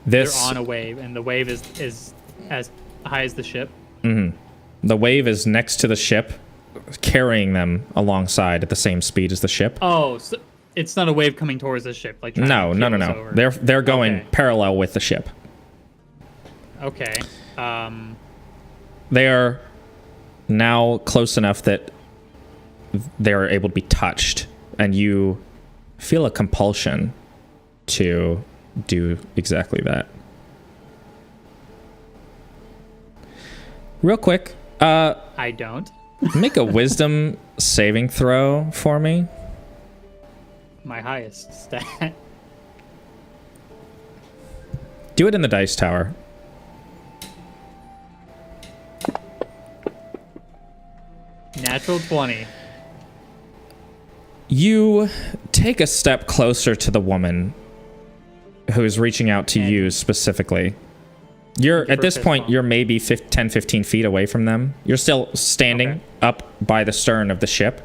They're on a wave, and the wave is as high as the ship. Mm-hmm. The wave is next to the ship, carrying them alongside at the same speed as the ship. Oh, so it's not a wave coming towards the ship, like trying No. to kill us over. They're going Okay. parallel with the ship. Okay. They are now close enough that they are able to be touched, and you feel a compulsion to do exactly that. Real quick, I don't. make a wisdom saving throw for me. My highest stat. Do it in the dice tower. Natural 20. You take a step closer to the woman who is reaching out to you specifically. You're at this point, you're maybe 10, 15 feet away from them. You're still standing up by the stern of the ship.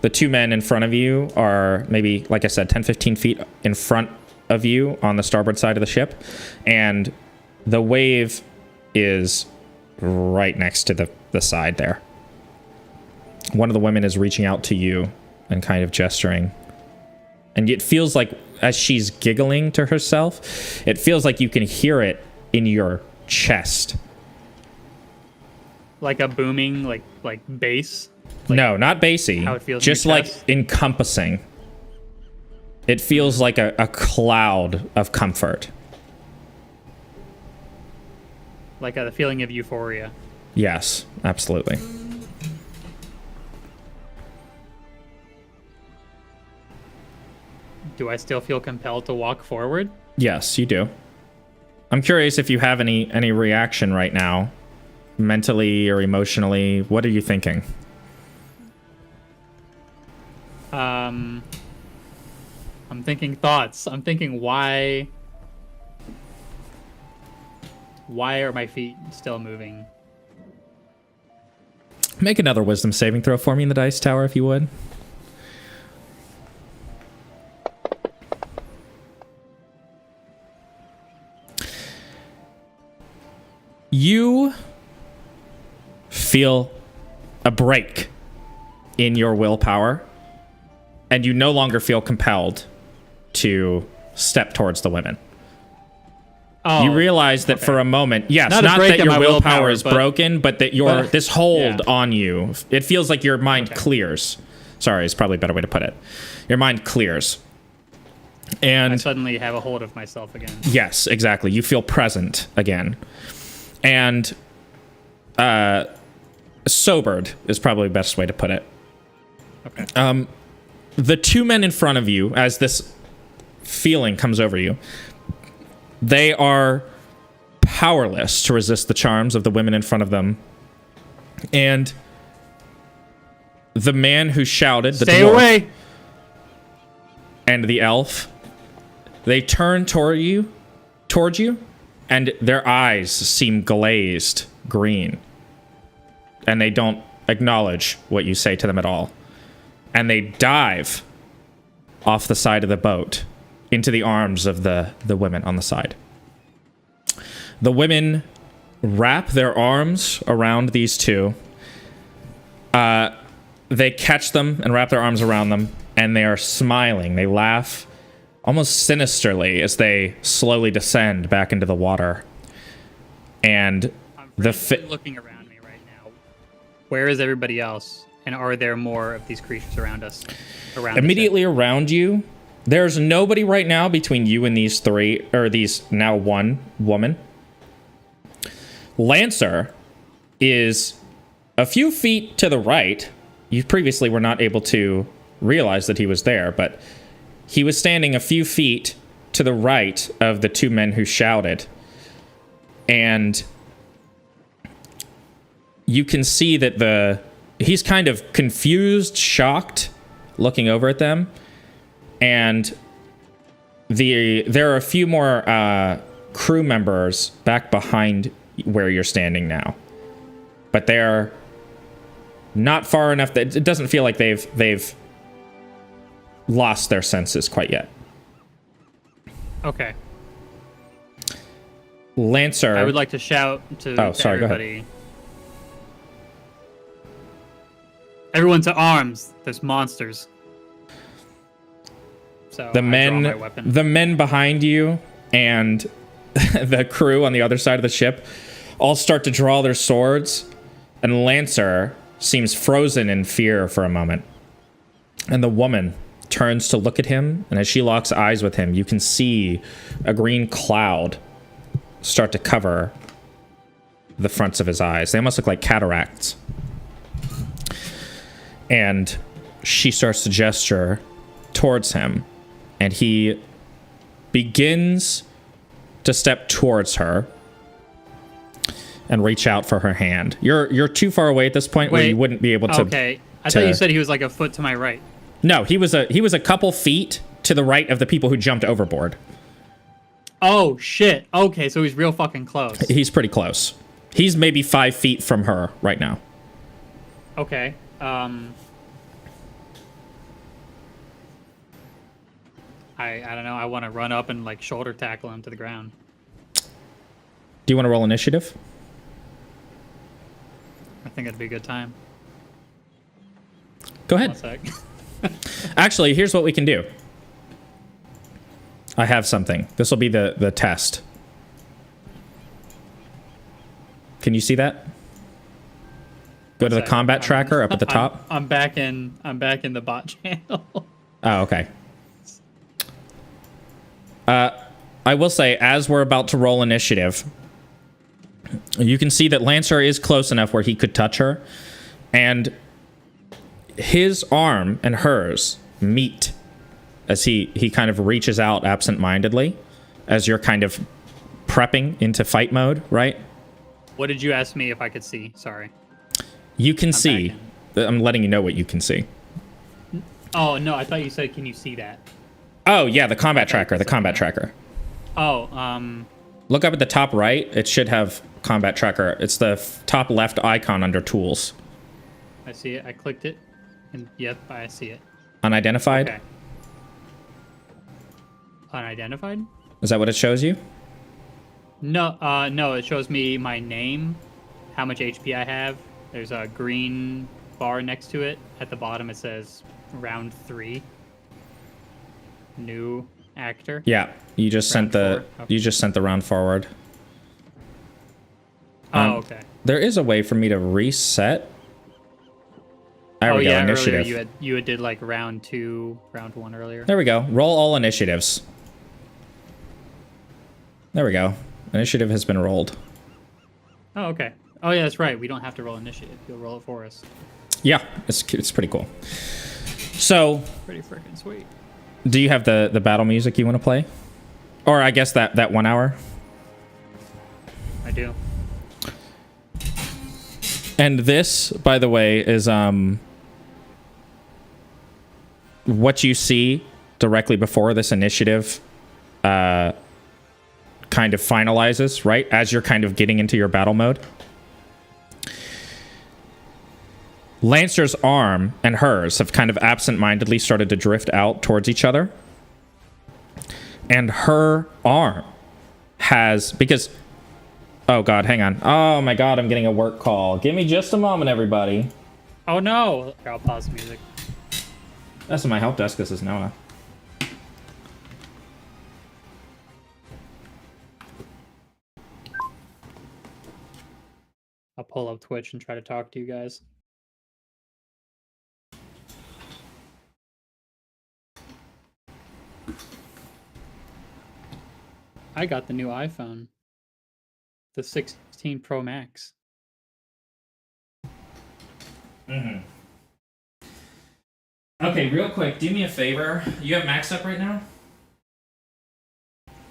The 2 men in front of you are maybe, like I said, 10, 15 feet in front of you on the starboard side of the ship. And the wave is right next to the side there. One of the women is reaching out to you and kind of gesturing. And it feels like, as she's giggling to herself, it feels like you can hear it in your chest. Like a booming, like bass? Like no, not bassy. How it feels just in your like chest? encompassing. It feels like a cloud of comfort. Like the feeling of euphoria. Yes, absolutely. Do I still feel compelled to walk forward? Yes, you do. I'm curious if you have any reaction right now, mentally or emotionally. What are you thinking? I'm thinking thoughts. I'm thinking why are my feet still moving? Make another wisdom saving throw for me in the dice tower, if you would. You feel a break in your willpower, and you no longer feel compelled to step towards the women. Oh, you realize that for a moment, yes, not that your willpower is but, broken, but that this hold on you, it feels like your mind clears. Sorry, it's probably a better way to put it. Your mind clears. And I suddenly have a hold of myself again. Yes, exactly. You feel present again. And sobered is probably the best way to put it. Okay. The two men in front of you, as this feeling comes over you, they are powerless to resist the charms of the women in front of them. And the man who shouted, the Stay dwarf, away! And the elf, they turn towards you, and their eyes seem glazed green. And they don't acknowledge what you say to them at all. And they dive off the side of the boat into the arms of the women on the side. The women wrap their arms around these two. They catch them and wrap their arms around them, and they are smiling. They laugh almost sinisterly as they slowly descend back into the water. And I'm looking around me right now. Where is everybody else? And are there more of these creatures around us? Immediately around you, there's nobody right now between you and these three, or these now one woman. Lancer is a few feet to the right. You previously were not able to realize that he was there, but he was standing a few feet to the right of the two men who shouted. And you can see that he's kind of confused, shocked, looking over at them. And there are a few more crew members back behind where you're standing now. But they're not far enough that it doesn't feel like they've lost their senses quite yet. Okay. Lancer, I would like to shout to sorry, everybody. go ahead. Everyone to arms. There's monsters. So the men behind you and the crew on the other side of the ship all start to draw their swords, and Lancer seems frozen in fear for a moment. And the woman turns to look at him, and as she locks eyes with him, you can see a green cloud start to cover the fronts of his eyes. They almost look like cataracts. And she starts to gesture towards him, and he begins to step towards her and reach out for her hand. You're too far away at this point where you wouldn't be able to. Okay, I thought you said he was like a foot to my right. No, he was a couple feet to the right of the people who jumped overboard. Oh shit! Okay, so he's real fucking close. He's pretty close. He's maybe 5 feet from her right now. Okay. I don't know. I want to run up and like shoulder tackle him to the ground. Do you want to roll initiative? I think it'd be a good time. Go ahead. 1 sec. Actually, here's what we can do. I have something. This will be the test. Can you see that? Go to the combat tracker up at the top. I'm back in the bot channel. Oh, okay. I will say, as we're about to roll initiative, you can see that Lancer is close enough where he could touch her, and his arm and hers meet as he kind of reaches out absent-mindedly as you're kind of prepping into fight mode, right? What did you ask me if I could see? Sorry. You can see. I'm letting you know what you can see. Oh, no, I thought you said, can you see that? Oh, yeah, the combat tracker, the combat tracker. Oh, Look up at the top right. It should have combat tracker. It's the top left icon under tools. I see it. I clicked it. And yep, I see it. Unidentified? Okay. Unidentified? Is that what it shows you? No, no, it shows me my name, how much HP I have, There's a green bar next to it. At the bottom, it says round 3. New actor. Yeah, you just sent the Okay. you just sent the round forward. Oh, okay. There is a way for me to reset. There we go. Initiative. Earlier you had did like round 2, round 1 earlier. There we go. Roll all initiatives. There we go. Initiative has been rolled. Oh, okay. Oh yeah, that's right. We don't have to roll initiative. You'll roll it for us. Yeah, it's pretty cool. So, Pretty freaking sweet. do you have the battle music you want to play? Or I guess that 1 hour? I do. And this, by the way, is what you see directly before this initiative kind of finalizes, right? As you're kind of getting into your battle mode. Lancer's arm and hers have kind of absent-mindedly started to drift out towards each other. And her arm has, because, oh God, hang on. Oh my God, I'm getting a work call. Give me just a moment, everybody. Oh no! Here, I'll pause the music. That's my help desk. This is Noah. I'll pull up Twitch and try to talk to you guys. I got the new iPhone. The 16 Pro Max. Mm-hmm. Okay, real quick, do me a favor. You have Max up right now?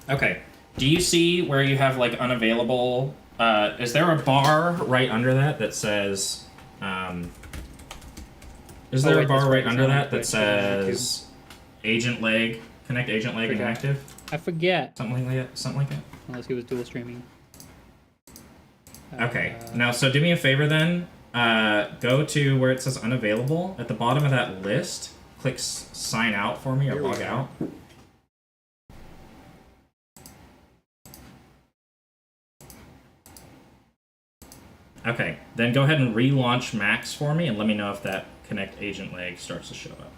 Okay. Do you see where you have, like, unavailable... is there a bar right under that says... is there a bar right under that says... Agent leg, connect agent leg inactive? I forget. Something like that? Unless he was dual streaming. Okay, now, so do me a favor then. Go to where it says unavailable. At the bottom of that list, click sign out for me or log out. Okay, then go ahead and relaunch Max for me and let me know if that connect agent leg starts to show up.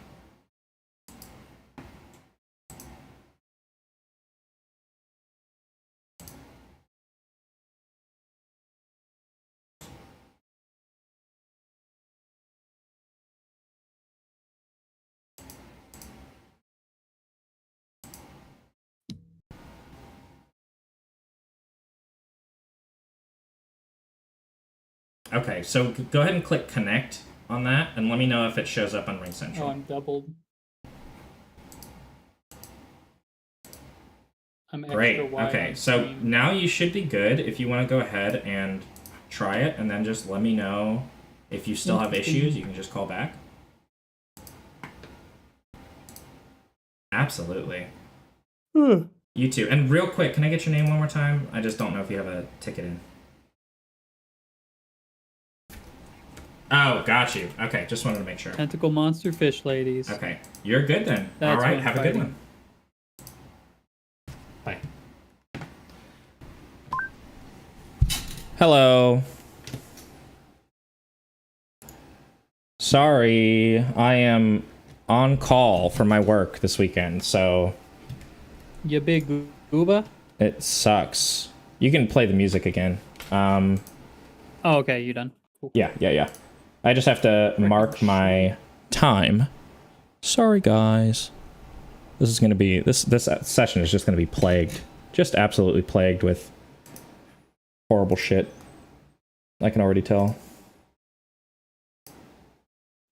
Okay, so go ahead and click connect on that, and let me know if it shows up on Ring Central. Oh, I'm doubled. I'm extra Great. wide Okay, so now you should be good. If you want to go ahead and try it, and then just let me know if you still have issues. You can just call back. Absolutely. You too. And real quick, can I get your name one more time? I just don't know if you have a ticket in. Oh, got you. Okay, just wanted to make sure. Tentacle monster fish ladies. Okay, you're good then. That's all right, have a good one. Bye. Hello. Sorry, I am on call for my work this weekend, so... You big gooba? It sucks. You can play the music again. Oh, okay, you done? Cool. Yeah. I just have to mark my time. Sorry, guys. This is gonna be this session is just gonna be plagued, just absolutely plagued with horrible shit. I can already tell.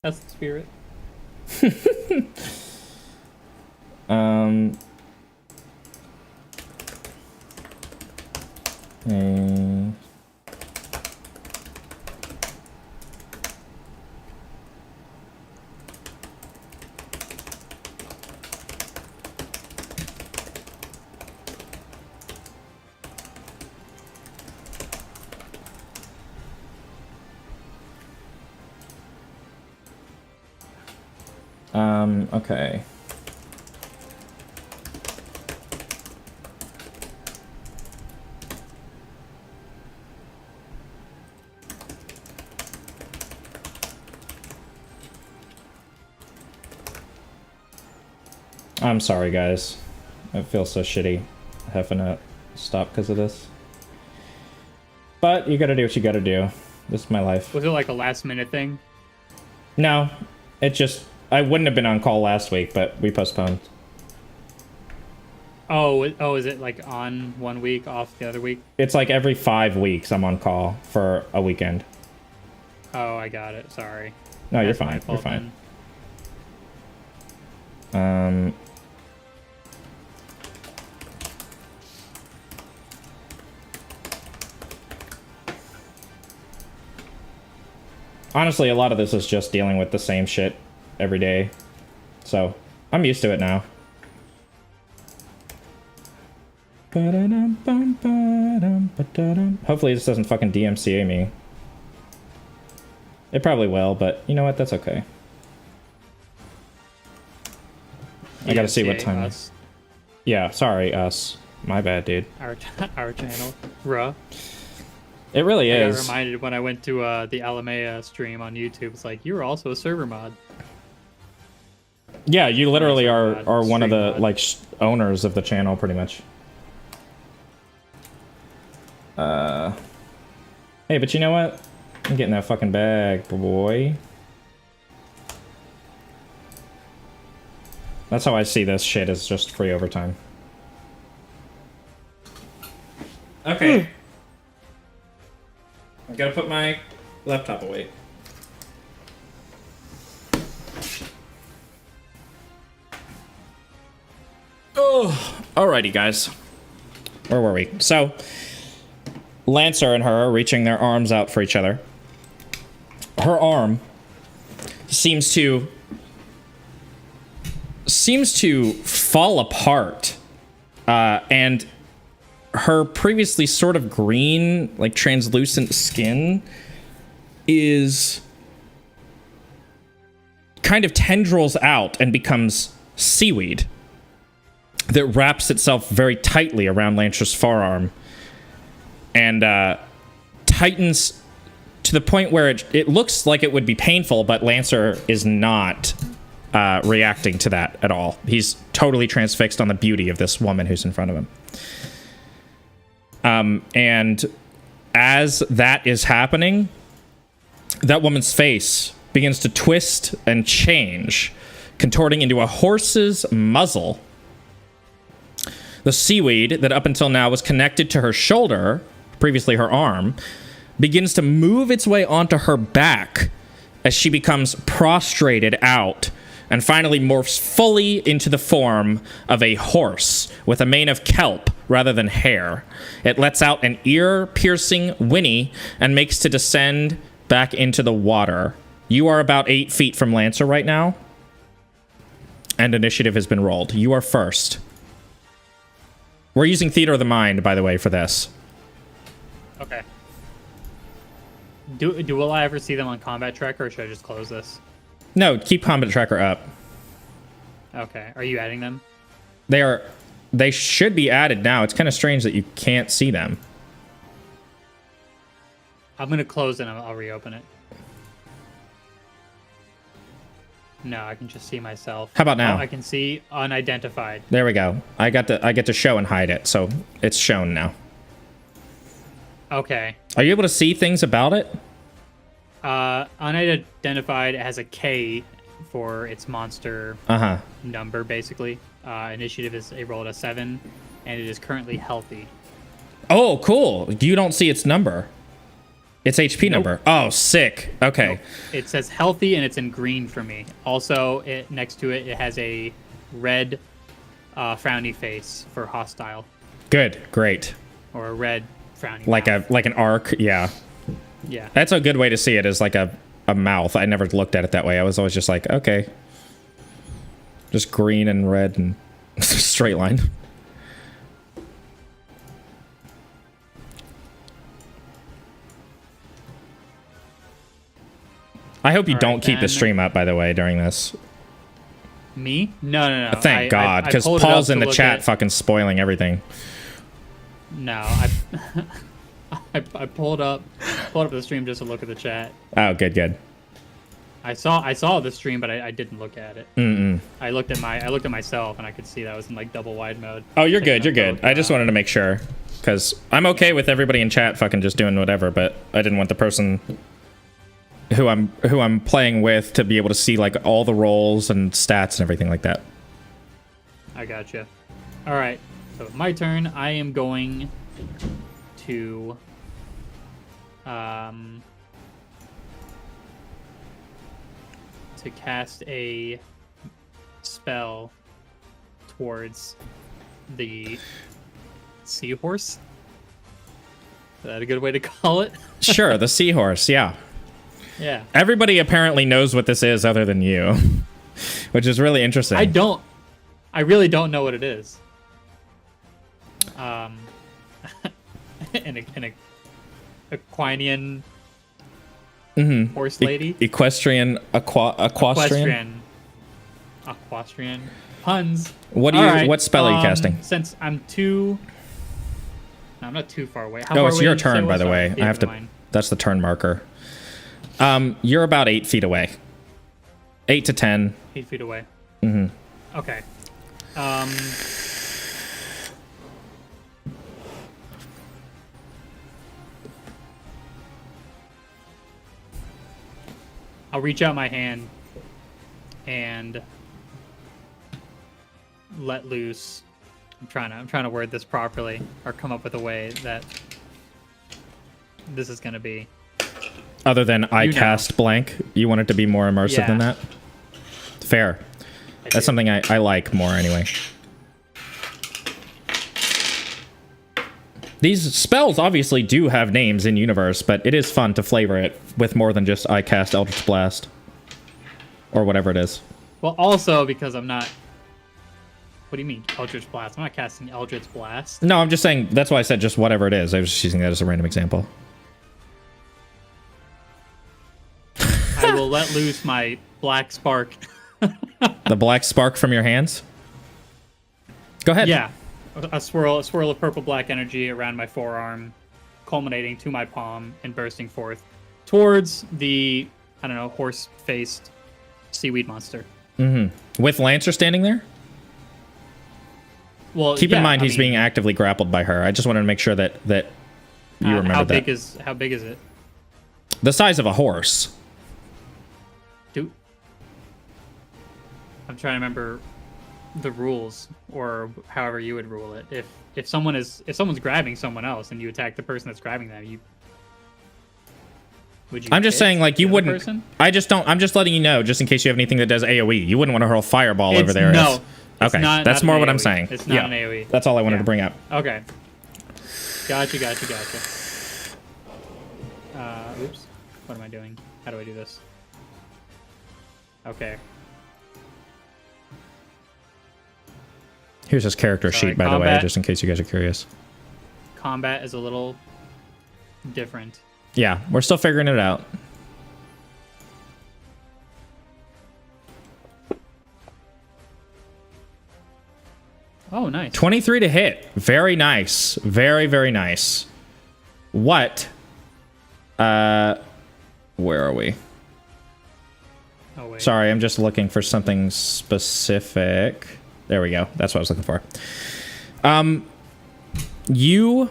That's the spirit. Okay. I'm sorry, guys. I feel so shitty having to stop because of this. But you gotta do what you gotta do. This is my life. Was it like a last minute thing? No, it just... I wouldn't have been on call last week, but we postponed. Oh, is it like on 1 week, off the other week? It's like every 5 weeks I'm on call for a weekend. Oh, I got it. Sorry. No, you're That's my fine. You're fault fine. then. Honestly, a lot of this is just dealing with the same shit every day. So, I'm used to it now. Hopefully this doesn't fucking DMCA me. It probably will, but you know what? That's okay. I gotta see what time. Us. Yeah, sorry, us. My bad, dude. Our channel. Ruh. It really I got is. reminded when I went to the Alimaea stream on YouTube. It's like, you were also a server mod. Yeah, you literally are one of the mod. like owners of the channel, pretty much. Hey, but you know what? I'm getting that fucking bag, boy. That's how I see this shit, is just free overtime. Okay. I gotta put my laptop away. Oh, alrighty, guys. Where were we? So, Lancer and her are reaching their arms out for each other. Her arm seems to fall apart, and her previously sort of green, like translucent skin is kind of tendrils out and becomes seaweed that wraps itself very tightly around Lancer's forearm and tightens to the point where it looks like it would be painful, but Lancer is not reacting to that at all. He's totally transfixed on the beauty of this woman who's in front of him. And as that is happening, that woman's face begins to twist and change, contorting into a horse's muzzle. The seaweed that up until now was connected to her shoulder, previously her arm, begins to move its way onto her back as she becomes prostrated out and finally morphs fully into the form of a horse with a mane of kelp rather than hair. It lets out an ear-piercing whinny and makes to descend back into the water. You are about 8 feet from Lancer right now, and initiative has been rolled. You are first. We're using Theater of the Mind, by the way, for this. Okay. Will I ever see them on Combat Tracker, or should I just close this? No, keep Combat Tracker up. Okay. Are you adding them? They should be added now. It's kind of strange that you can't see them. I'm going to close it and I'll reopen it. No, I can just see myself. How about now? Oh, I can see unidentified. There we go. I get to show and hide it, so it's shown now. Okay. Are you able to see things about it? Unidentified has a K for its monster number, basically. Initiative is a roll at a 7, and it is currently healthy. Oh, cool. You don't see its number. Its HP Nope. number. Oh, sick. Okay. Nope. It says healthy, and it's in green for me. Also, next to it, it has a red frowny face for hostile. Good. Great. Or a red frowny Like mouth. an arc. Yeah. Yeah. That's a good way to see it, is like a mouth. I never looked at it that way. I was always just like, okay. Just green and red and straight line. I hope you don't keep the stream up, by the way, during this. Me? No. Thank God, because pulled it up Paul's in to the look chat at- fucking spoiling everything. No, I pulled up the stream just to look at the chat. Oh, good. I saw the stream, but I didn't look at it. I looked at myself, and I could see that I was in like double wide mode. Oh, you're good. You're good. I just wanted to make sure, because I'm okay with everybody in chat fucking just doing whatever, but I didn't want the person who I'm playing with to be able to see like all the rolls and stats and everything like that. I gotcha. All right, so my turn. I am going to cast a spell towards the seahorse. Is that a good way to call it? Sure, the seahorse, yeah. Yeah. Everybody apparently knows what this is other than you, which is really interesting. I really don't know what it is. An equinian horse lady. Equestrian, equestrian. Equestrian. Puns. What spell are you casting? Since I'm I'm not too far away. How Oh, far it's away your did you say turn, it by was? the way. Sorry. I have to. Mine. That's the turn marker. You're about 8 feet away. 8 to 10. 8 feet away. Mm-hmm. Okay. I'll reach out my hand and let loose. I'm trying to word this properly, or come up with a way that this is going to be. Other than I cast blank, you want it to be more immersive than that? Fair. That's something I like more anyway. These spells obviously do have names in universe, but it is fun to flavor it with more than just I cast Eldritch Blast. Or whatever it is. Well, also because I'm not... What do you mean, Eldritch Blast? I'm not casting Eldritch Blast. No, I'm just saying, that's why I said just whatever it is. I was just using that as a random example. I will let loose my black spark. The black spark from your hands? Go ahead. Yeah. A swirl of purple-black energy around my forearm, culminating to my palm and bursting forth towards the, I don't know, horse-faced seaweed monster. Mm-hmm. With Lancer standing there? Well, keep in mind he's being actively grappled by her. I just wanted to make sure that you remember how that. How big is it? The size of a horse. I'm trying to remember the rules, or however you would rule it. If someone's grabbing someone else and you attack the person that's grabbing them, would you? I'm just saying, like, you wouldn't. Person? I'm just letting you know, just in case you have anything that does AOE. You wouldn't want to hurl fireball over there. No. Okay, that's more what I'm saying. It's not an AOE. That's all I wanted to bring up. Okay. Gotcha. Oops. What am I doing? How do I do this? Okay. Here's his character sheet, by the way, just in case you guys are curious. Combat is a little different. Yeah, we're still figuring it out. Oh, nice. 23 to hit. Very nice. Very, very nice. What? Where are we? Oh, wait. Sorry, I'm just looking for something specific. There we go. That's what I was looking for. You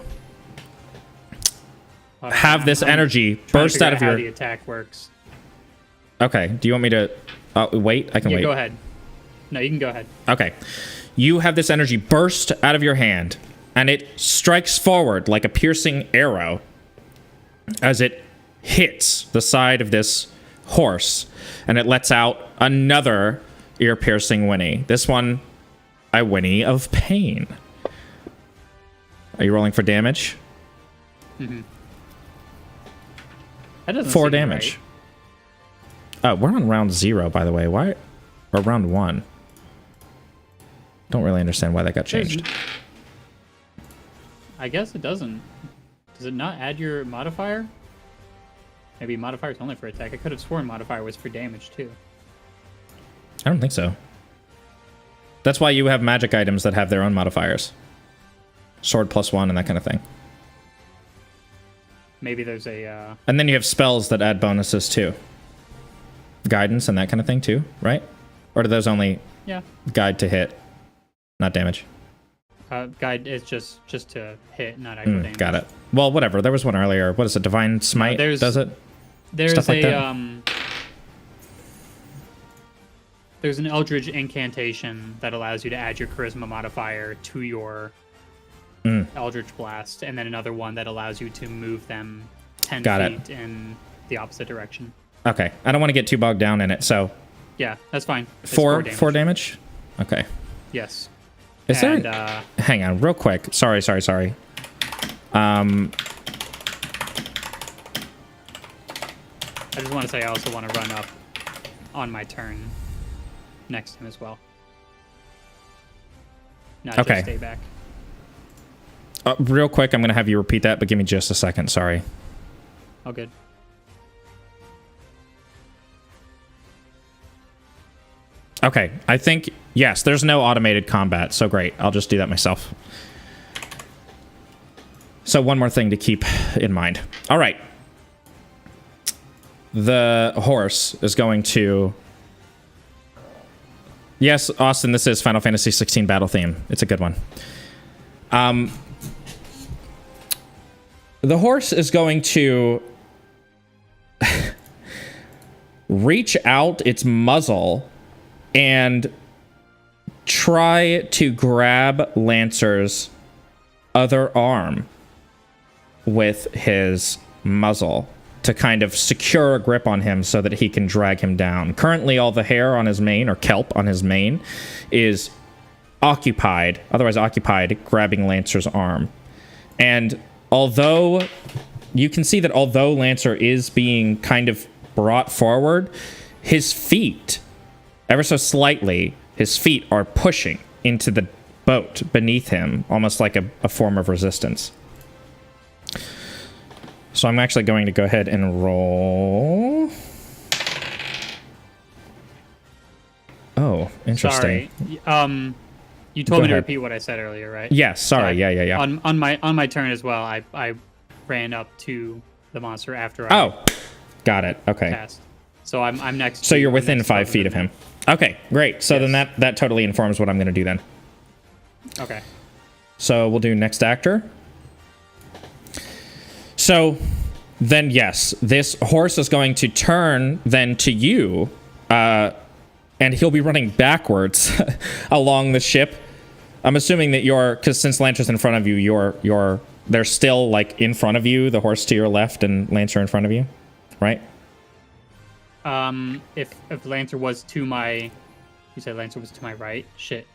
have this energy burst out of your... How the attack works. Okay. Do you want me to... wait? I can wait. Go ahead. No, you can go ahead. Okay. You have this energy burst out of your hand, and it strikes forward like a piercing arrow as it hits the side of this horse, and it lets out another ear-piercing whinny. This one, a whinny of pain. Are you rolling for damage? Mm-hmm. That doesn't 4 seem damage. Right. We're on round 0, by the way. Why? Or round 1. Don't really understand why that got changed. I guess it doesn't. Does it not add your modifier? Maybe modifier is only for attack. I could have sworn modifier was for damage too. I don't think so. That's why you have magic items that have their own modifiers. Sword +1 and that kind of thing. Maybe there's a... And then you have spells that add bonuses too. guidance and that kind of thing too, right? Or do those only guide to hit, not damage? Guide is just to hit, not actual damage. Got it. Well, whatever. There was one earlier. What is it? Divine Smite? Does it? There's Stuff like that? There's an Eldritch incantation that allows you to add your Charisma modifier to your Eldritch Blast, and then another one that allows you to move them 10 feet in the opposite direction. Okay. I don't want to get too bogged down in it, so... Yeah, that's fine. It's 4 damage? Okay. Yes. Is there... hang on, real quick. Sorry. I just want to say I also want to run up on my turn next to him as well. Not just stay back. Real quick, I'm going to have you repeat that, but give me just a second. Sorry. Oh, good. Okay, I think, yes, there's no automated combat, so great. I'll just do that myself. So one more thing to keep in mind. All right. The horse is going to... Yes, Austin, this is Final Fantasy 16 battle theme. It's a good one. The horse is going to reach out its muzzle and try to grab Lancer's other arm with his muzzle to kind of secure a grip on him so that he can drag him down. Currently, all the hair on his mane, or kelp on his mane, is otherwise occupied, grabbing Lancer's arm. And although you can see that although Lancer is being kind of brought forward, his feet, ever so slightly, his feet are pushing into the boat beneath him, almost like a form of resistance. So I'm actually going to go ahead and roll. Oh, interesting. Sorry. You told me to repeat what I said earlier, right? Yes, sorry. Yeah. On my turn as well, I ran up to the monster after got it. Okay. Cast. So I'm next. So you're within 5 feet of him. Okay, great. So then that totally informs what I'm going to do then. Okay. So we'll do next actor. So then, yes, this horse is going to turn then to you, and he'll be running backwards along the ship. I'm assuming that because since Lancer's in front of you, they're still like in front of you, the horse to your left and Lancer in front of you, right? If Lancer was to my, you said Lancer was to my right? Shit.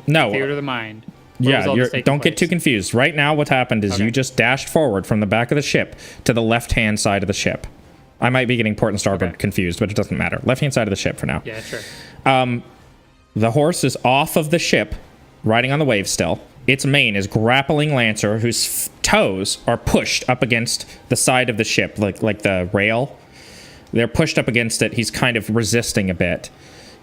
No. Theater of the mind. Don't get too confused. Right now, what happened is you just dashed forward from the back of the ship to the left-hand side of the ship. I might be getting port and starboard confused, but it doesn't matter. Left-hand side of the ship for now. Yeah, sure. The horse is off of the ship, riding on the wave still. Its mane is grappling Lancer, whose toes are pushed up against the side of the ship, like the rail. They're pushed up against it. He's kind of resisting a bit.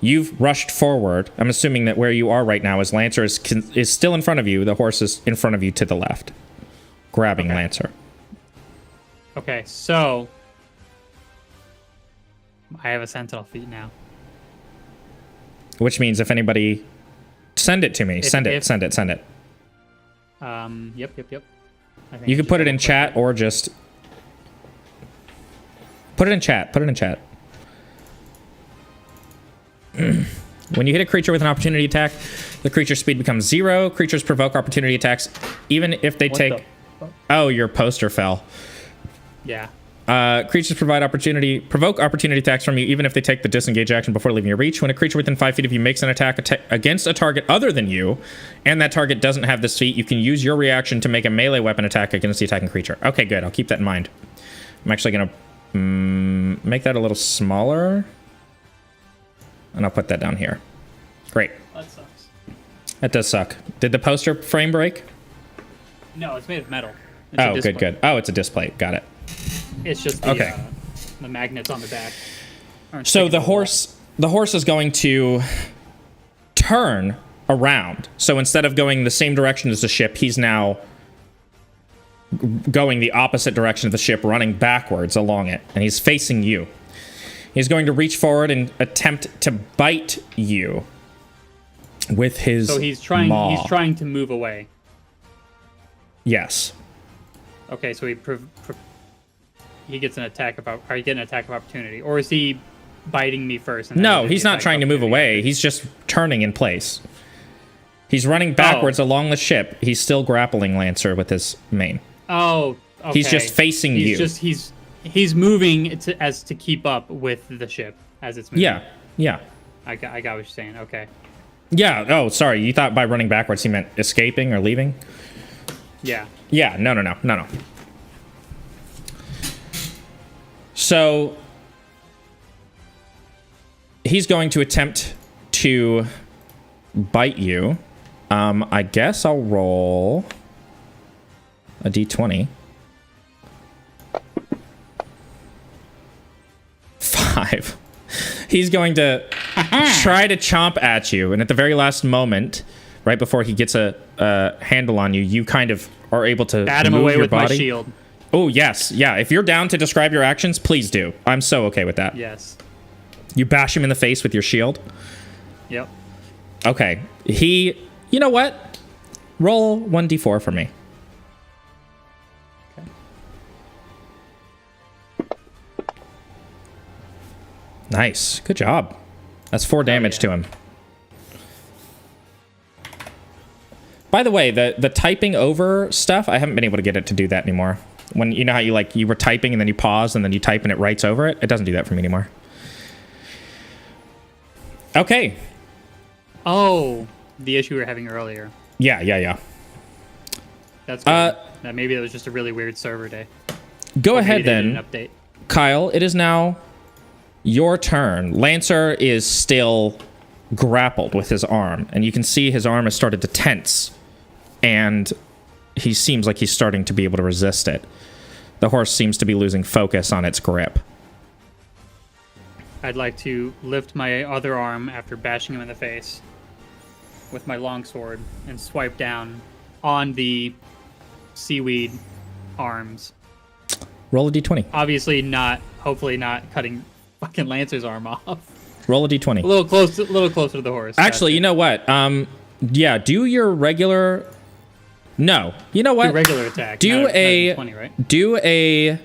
You've rushed forward. I'm assuming that where you are right now is Lancer is still in front of you. The horse is in front of you to the left, grabbing Lancer. Okay, so I have a sentinel feat now. Which means if anybody... Send it to me. Send it. Yep. You can put it in chat or just... Put it in chat. When you hit a creature with an opportunity attack, the creature's speed becomes 0. Creatures provoke opportunity attacks, even if they take... Oh, your poster fell. Yeah. Creatures provoke opportunity attacks from you, even if they take the disengage action before leaving your reach. When a creature within 5 feet of you makes an attack against a target other than you, and that target doesn't have this feat, you can use your reaction to make a melee weapon attack against the attacking creature. Okay, good. I'll keep that in mind. I'm actually going to make that a little smaller. And I'll put that down here. Great. That sucks. That does suck. Did the poster frame break? No, it's made of metal. Good. Oh, it's a display. Got it. It's just the magnets on the back. So the horse is going to turn around. So instead of going the same direction as the ship, he's now going the opposite direction of the ship, running backwards along it, and he's facing you. He's going to reach forward and attempt to bite you with his So he's trying. maw. He's trying to move away. Yes. Okay, so he gets an attack of are you getting an attack of opportunity, or is he biting me first? And then No, we do he's the not attack trying to of move opportunity? away. He's just turning in place. He's running backwards along the ship. He's still grappling Lancer with his mane. Oh, okay. He's just facing you. He's moving to keep up with the ship as it's moving. Yeah. I got what you're saying. Okay. Yeah. Oh, sorry. You thought by running backwards he meant escaping or leaving? Yeah. Yeah. No. So he's going to attempt to bite you. I guess I'll roll a d20. 5. He's going to try to chomp at you, and at the very last moment, right before he gets a handle on you, you kind of are able to Bat him move away your with body. my shield. Oh, yes. Yeah, if you're down to describe your actions, please do. I'm so okay with that. Yes. You bash him in the face with your shield. Yep. Okay. You know what? Roll 1d4 for me. Okay. Nice. Good job. That's 4 damage to him. By the way, the typing over stuff, I haven't been able to get it to do that anymore. When you know how you were typing and then you pause and then you type and it writes over it? It doesn't do that for me anymore. Okay. Oh, the issue we were having earlier. Yeah. That's good. Maybe it was just a really weird server day. Go Or ahead maybe they then. didn't update. Kyle, it is now your turn. Lancer is still grappled with his arm, and you can see his arm has started to tense, and he seems like he's starting to be able to resist it. The horse seems to be losing focus on its grip. I'd like to lift my other arm after bashing him in the face with my longsword and swipe down on the seaweed arms. Roll a d20. Obviously not, hopefully not cutting fucking Lancer's arm off. Roll a d20. A little closer to the horse. Actually, you know what? Yeah, do your regular... No. You know what? Do regular attack. Do not a 20, right? Do a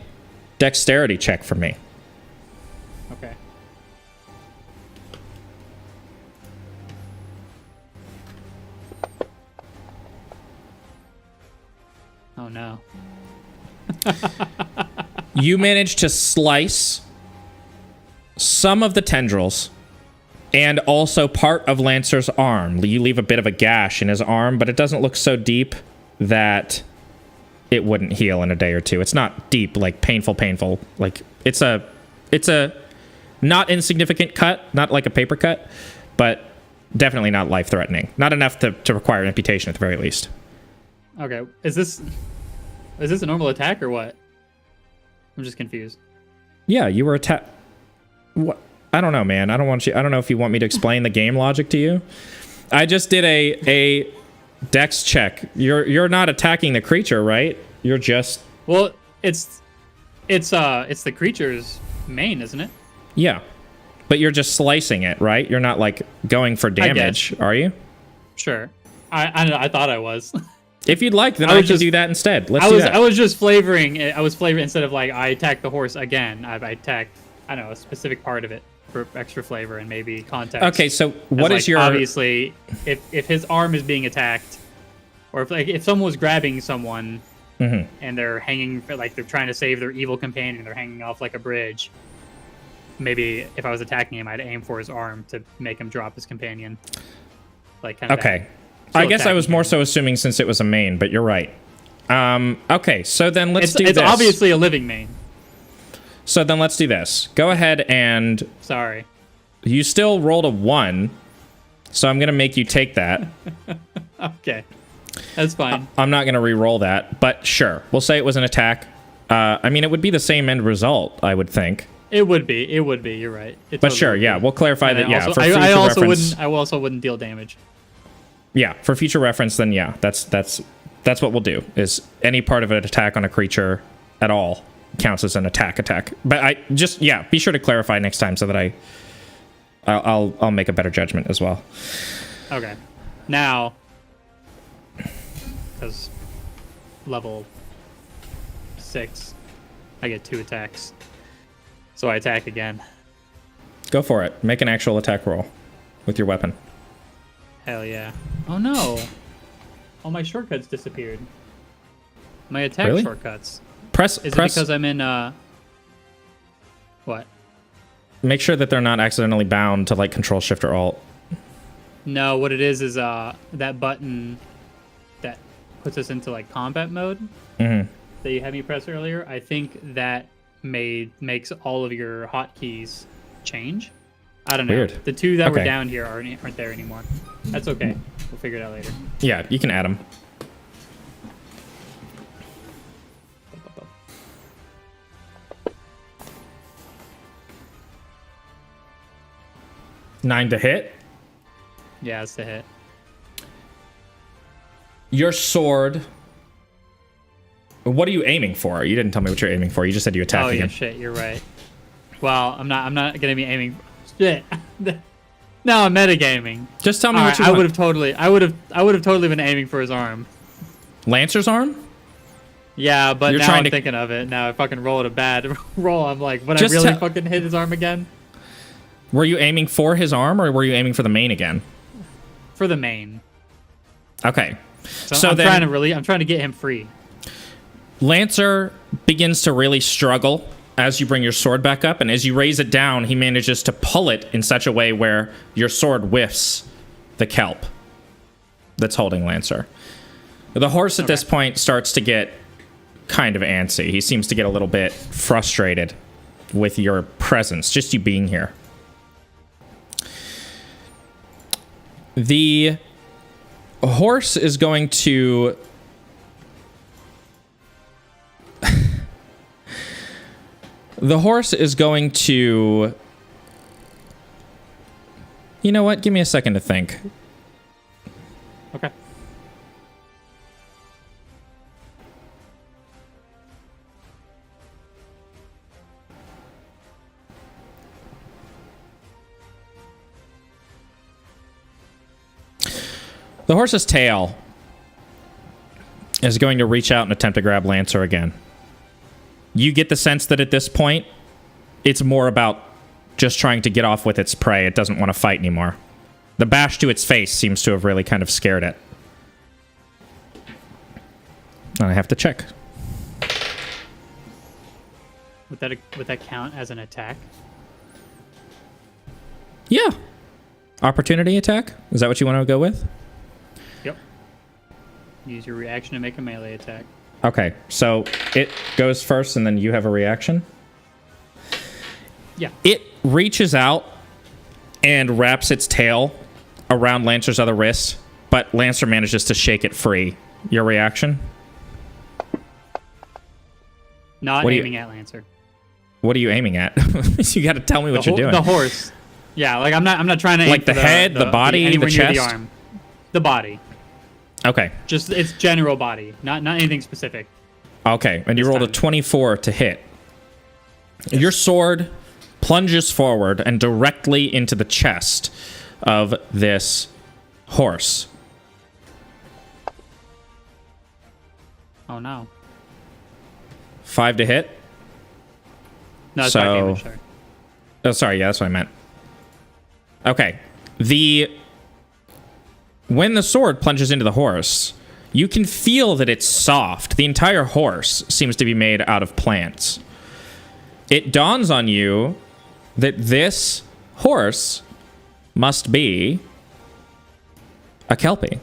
dexterity check for me. Okay. Oh no. You manage to slice some of the tendrils and also part of Lancer's arm. You leave a bit of a gash in his arm, but it doesn't look so deep that it wouldn't heal in a day or two. It's not deep, like painful. Like it's a not insignificant cut, not like a paper cut, but definitely not life-threatening. Not enough to require amputation at the very least. Okay. Is this a normal attack or what? I'm just confused. Yeah, you were attacked. What? I don't know, man. I don't know if you want me to explain the game logic to you. I just did a dex check. You're not attacking the creature, right? You're just... Well, it's the creature's main, isn't it? Yeah. But you're just slicing it, right? You're not like going for damage, are you? Sure. I thought I was. If you'd like, then I can do that instead. Let's do that. I was just flavoring. I was flavoring instead of like I attacked the horse again. I attacked a specific part of it for extra flavor and maybe context. Okay, so what is your... Obviously, if his arm is being attacked, or if someone was grabbing someone and they're hanging, like they're trying to save their evil companion, they're hanging off like a bridge. Maybe if I was attacking him, I'd aim for his arm to make him drop his companion. Like kind of. Okay. I guess I was more so assuming since it was a main, but you're right. Okay, so then let's do this. It's obviously a living main. So then let's do this. Go ahead and... Sorry. You still rolled a 1, so I'm going to make you take that. Okay. That's fine. I'm not going to re-roll that, but sure. We'll say it was an attack. I mean, it would be the same end result, I would think. It would be. You're right. But sure, yeah. We'll clarify that, yeah. Also, For future reference, I also wouldn't deal damage. Yeah, for future reference, then yeah, that's what we'll do. Is any part of an attack on a creature at all counts as an attack. But I just, yeah, be sure to clarify next time so that I'll make a better judgment as well. Okay. Now, because level 6, I get 2 attacks. So I attack again. Go for it. Make an actual attack roll with your weapon. Hell yeah. Oh no. All my shortcuts disappeared. My attack shortcuts. Is it because I'm in, what? Make sure that they're not accidentally bound to, like, Control, Shift, or Alt. No, what it is that button that puts us into, like, combat mode that you had me press earlier. I think that makes all of your hotkeys change. I don't know. Weird. The 2 that were down here aren't there anymore. That's okay. We'll figure it out later. Yeah, you can add them. Nine to hit. Yeah, it's the hit. Your sword. What are you aiming for? You didn't tell me what you're aiming for. You just said you attack again. Oh yeah, shit. You're right. Well, I'm not gonna be aiming. Shit. No, I'm metagaming. Just tell me what you want. I would have totally been aiming for his arm. Lancer's arm? Yeah, but now I'm thinking of it. Now I fucking rolled a bad roll. I'm like, would I really fucking hit his arm again? Were you aiming for his arm, or were you aiming for the main again? For the main. Okay. So I'm trying to get him free. Lancer begins to really struggle as you bring your sword back up, and as you raise it down, he manages to pull it in such a way where your sword whiffs the kelp that's holding Lancer. The horse at this point starts to get kind of antsy. He seems to get a little bit frustrated with your presence, just you being here. The horse is going to... The horse is going to... You know what? Give me a second to think. Okay. The horse's tail is going to reach out and attempt to grab Lancer again. You get the sense that at this point, it's more about just trying to get off with its prey. It doesn't want to fight anymore. The bash to its face seems to have really kind of scared it. I have to check. Would that count as an attack? Yeah. Opportunity attack? Is that what you want to go with? Yep. Use your reaction to make a melee attack. Okay, so it goes first and then you have a reaction? Yeah. It reaches out and wraps its tail around Lancer's other wrist, but Lancer manages to shake it free. Your reaction? Not aiming at Lancer. What are you aiming at? You got to tell me what you're doing. The horse. Yeah, like I'm not trying to aim like the head, the body, the chest, the arm. The body. Okay. Just its general body, not anything specific. Okay, and you rolled a 24 to hit. Yes. Your sword plunges forward and directly into the chest of this horse. Oh no. 5 to hit. No, it's not damage, sorry. Oh, sorry, yeah, that's what I meant. Okay. When the sword plunges into the horse, you can feel that it's soft. The entire horse seems to be made out of plants. It dawns on you that this horse must be a Kelpie.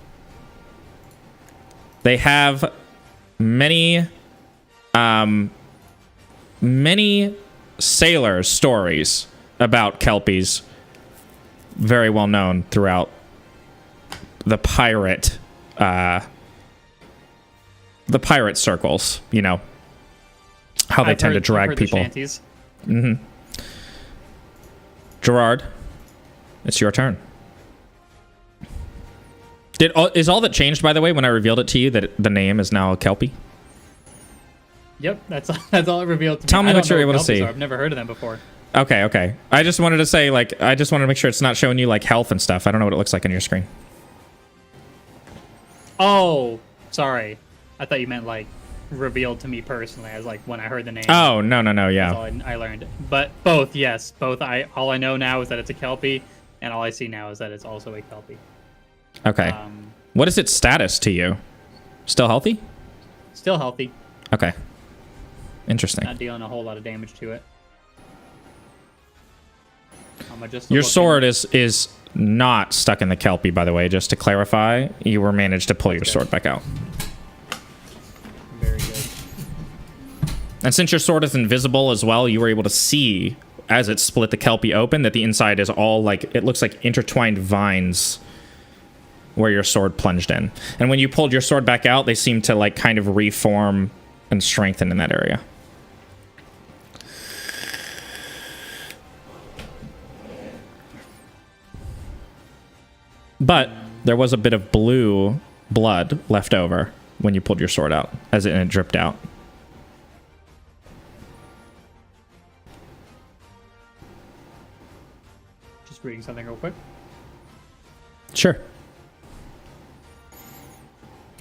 They have many sailors' stories about Kelpies, very well known throughout the pirate circles, you know, how they tend to drag people. Mm-hmm. Gerard, it's your turn. Is all that changed, by the way, when I revealed it to you, that the name is now a Kelpie? Yep, that's all it revealed to me. Tell me I what don't know you're able to Kelpies see. are. I've never heard of them before. Okay. I just wanted to say, like, I just wanted to make sure it's not showing you, like, health and stuff. I don't know what it looks like on your screen. Oh, sorry. I thought you meant, like, revealed to me personally, as, like, when I heard the name. Oh, no, yeah. That's all I learned. But both, yes. Both. All I know now is that it's a Kelpie, and all I see now is that it's also a Kelpie. Okay. What is its status to you? Still healthy? Still healthy. Okay. Interesting. Not dealing a whole lot of damage to it. Your sword is not stuck in the Kelpie, by the way. Just to clarify, you were managed to pull your sword back out. Very good. And since your sword is invisible as well, you were able to see, as it split the Kelpie open, that the inside is all, like, it looks like intertwined vines where your sword plunged in. And when you pulled your sword back out, they seem to, like, kind of reform and strengthen in that area. But there was a bit of blue blood left over when you pulled your sword out, as it dripped out. Just reading something real quick. Sure.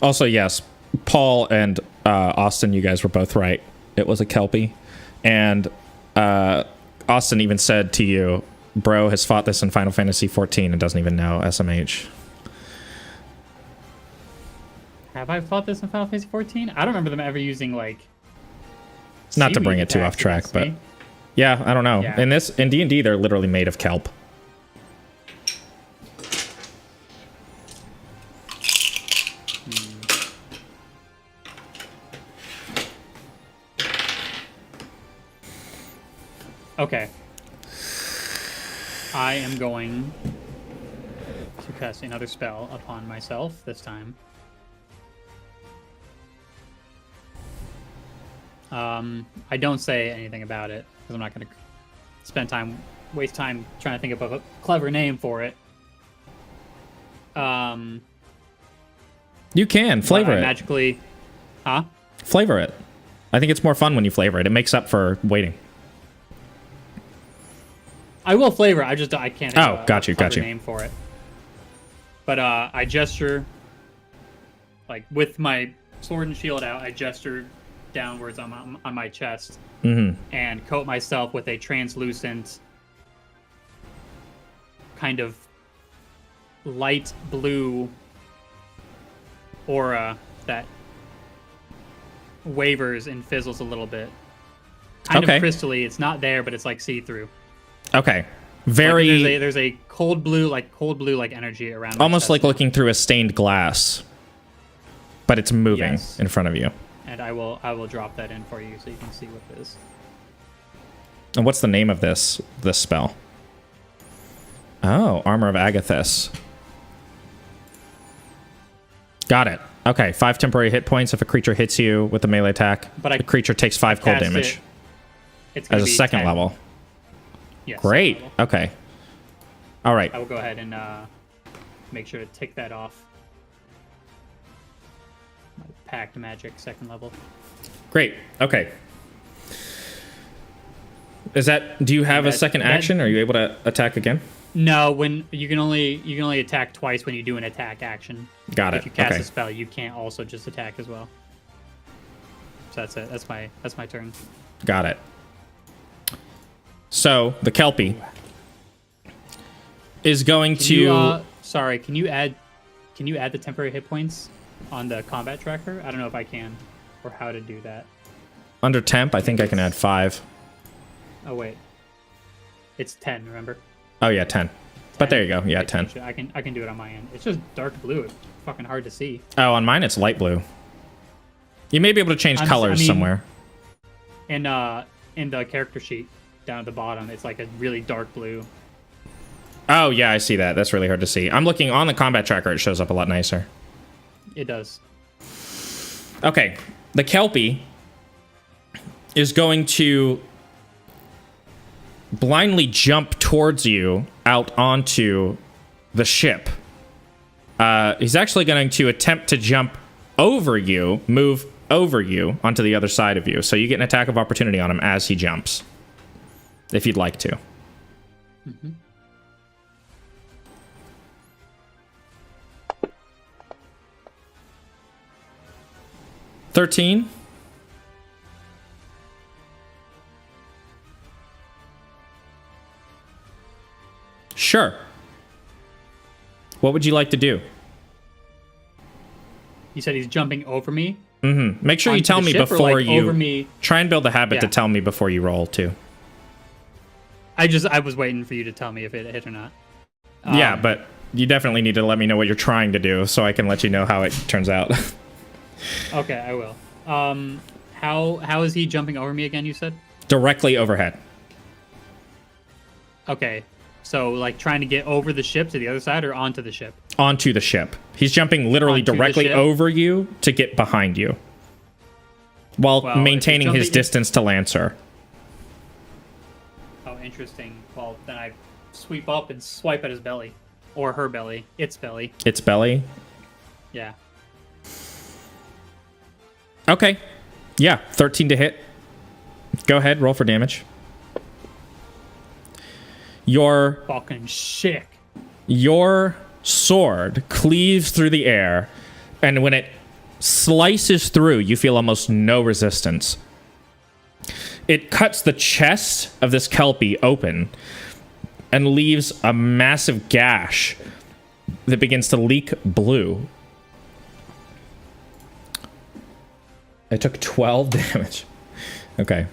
Also, yes, Paul and Austin, you guys were both right. It was a Kelpie. And Austin even said to you, bro has fought this in Final Fantasy 14 and doesn't even know SMH. Have I fought this in Final Fantasy 14? I don't remember them ever using, like... Not to bring it too off track, but... Yeah, I don't know. Yeah. In D&D, they're literally made of kelp. Okay. I am going to cast another spell upon myself this time. I don't say anything about it because I'm not going to waste time trying to think of a clever name for it. You can flavor it. Magically, huh? Flavor it. I think it's more fun when you flavor it. It makes up for waiting. I will flavor it. I can't think of got you. name for it. But I gesture, like with my sword and shield out, I gesture downwards on my chest and coat myself with a translucent kind of light blue aura that wavers and fizzles a little bit. Kind of crystally. It's not there, but it's like see-through. Okay. Very... Like there's a cold blue energy around. Almost like looking through a stained glass. But it's moving in front of you. And I will drop that in for you so you can see what it is. And what's the name of this spell? Oh, Armor of Agathis. Got it. Okay, 5 temporary hit points if a creature hits you with a melee attack. But the creature takes 5 cold damage. It's as a second 10. level. Yes. Great. Level. Okay. All right. I will go ahead and make sure to tick that off. My Pact Magic, second level. Great. Okay. Do you have a second action? Are you able to attack again? No, when you can only attack twice when you do an attack action. Got it. If you cast a spell, you can't also just attack as well. So that's it. That's my turn. Got it. So the Kelpie is going to. Sorry, can you add the temporary hit points on the combat tracker? I don't know if I can, or how to do that. Under temp, I think I can add 5. Oh wait, it's 10. Remember? Oh yeah, 10. But there you go. Yeah, 10. I can do it on my end. It's just dark blue. It's fucking hard to see. Oh, on mine it's light blue. You may be able to change colors somewhere. In the character sheet down at the bottom, it's like a really dark blue. Oh yeah, I see that. That's really hard to see. I'm looking on the combat tracker. It shows up a lot nicer. It does. Okay, the Kelpie is going to blindly jump towards you out onto the ship. He's actually going to attempt to jump over you, move over you onto the other side of you. So you get an attack of opportunity on him as he jumps, if you'd like to. Mm-hmm. $13. Sure. What would you like to do? You said he's jumping over me? Mm-hmm. Make sure you Onto tell the me ship, or, before like, you... over me? Try and build a habit to Yeah. tell me before you roll, too. I was waiting for you to tell me if it hit or not. Yeah, but you definitely need to let me know what you're trying to do so I can let you know how it turns out. Okay, I will. How is he jumping over me again, you said? Directly overhead. Okay. So, like, trying to get over the ship to the other side or onto the ship? Onto the ship. He's jumping literally Onto the directly ship? over you to get behind you. While Well, if maintaining he's his jumping- distance to Lancer. Oh, interesting. Well, then I sweep up and swipe at his belly. Or her belly. Its belly. Its belly. Yeah. Okay. Yeah, 13 to hit. Go ahead, roll for damage. Your Fucking sick. Your sword cleaves through the air, and when it slices through, you feel almost no resistance. It cuts the chest of this Kelpie open and leaves a massive gash that begins to leak blue. I took 12 damage. Okay.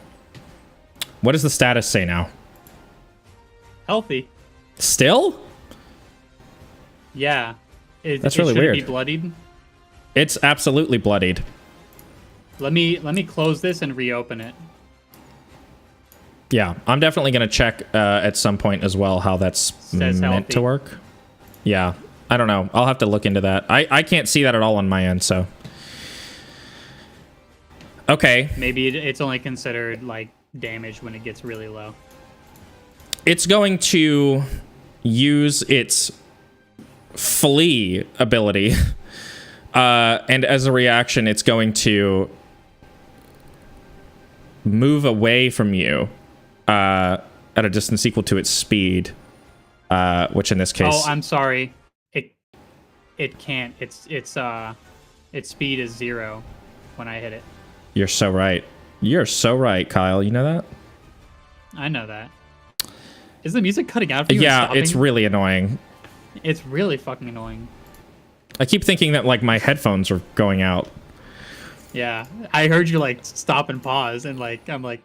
What does the status say now? Healthy. Still? Yeah. That's really weird. It be bloodied. It's absolutely bloodied. Let me close this and reopen it. Yeah, I'm definitely going to check at some point as well how that's Says meant healthy. to work. Yeah, I don't know. I'll have to look into that. I can't see that at all on my end, so. Okay. Maybe it's only considered, like, damage when it gets really low. It's going to use its flee ability. And as a reaction, it's going to move away from you at a distance equal to its speed, which in this case... Oh, I'm sorry. It can't. Its speed is 0 when I hit it. You're so right. You're so right, Kyle. You know that? I know that. Is the music cutting out for you? and Yeah, stopping? it's really annoying. It's really fucking annoying. I keep thinking that, like, my headphones are going out. Yeah, I heard you, like, stop and pause, and, like, I'm like,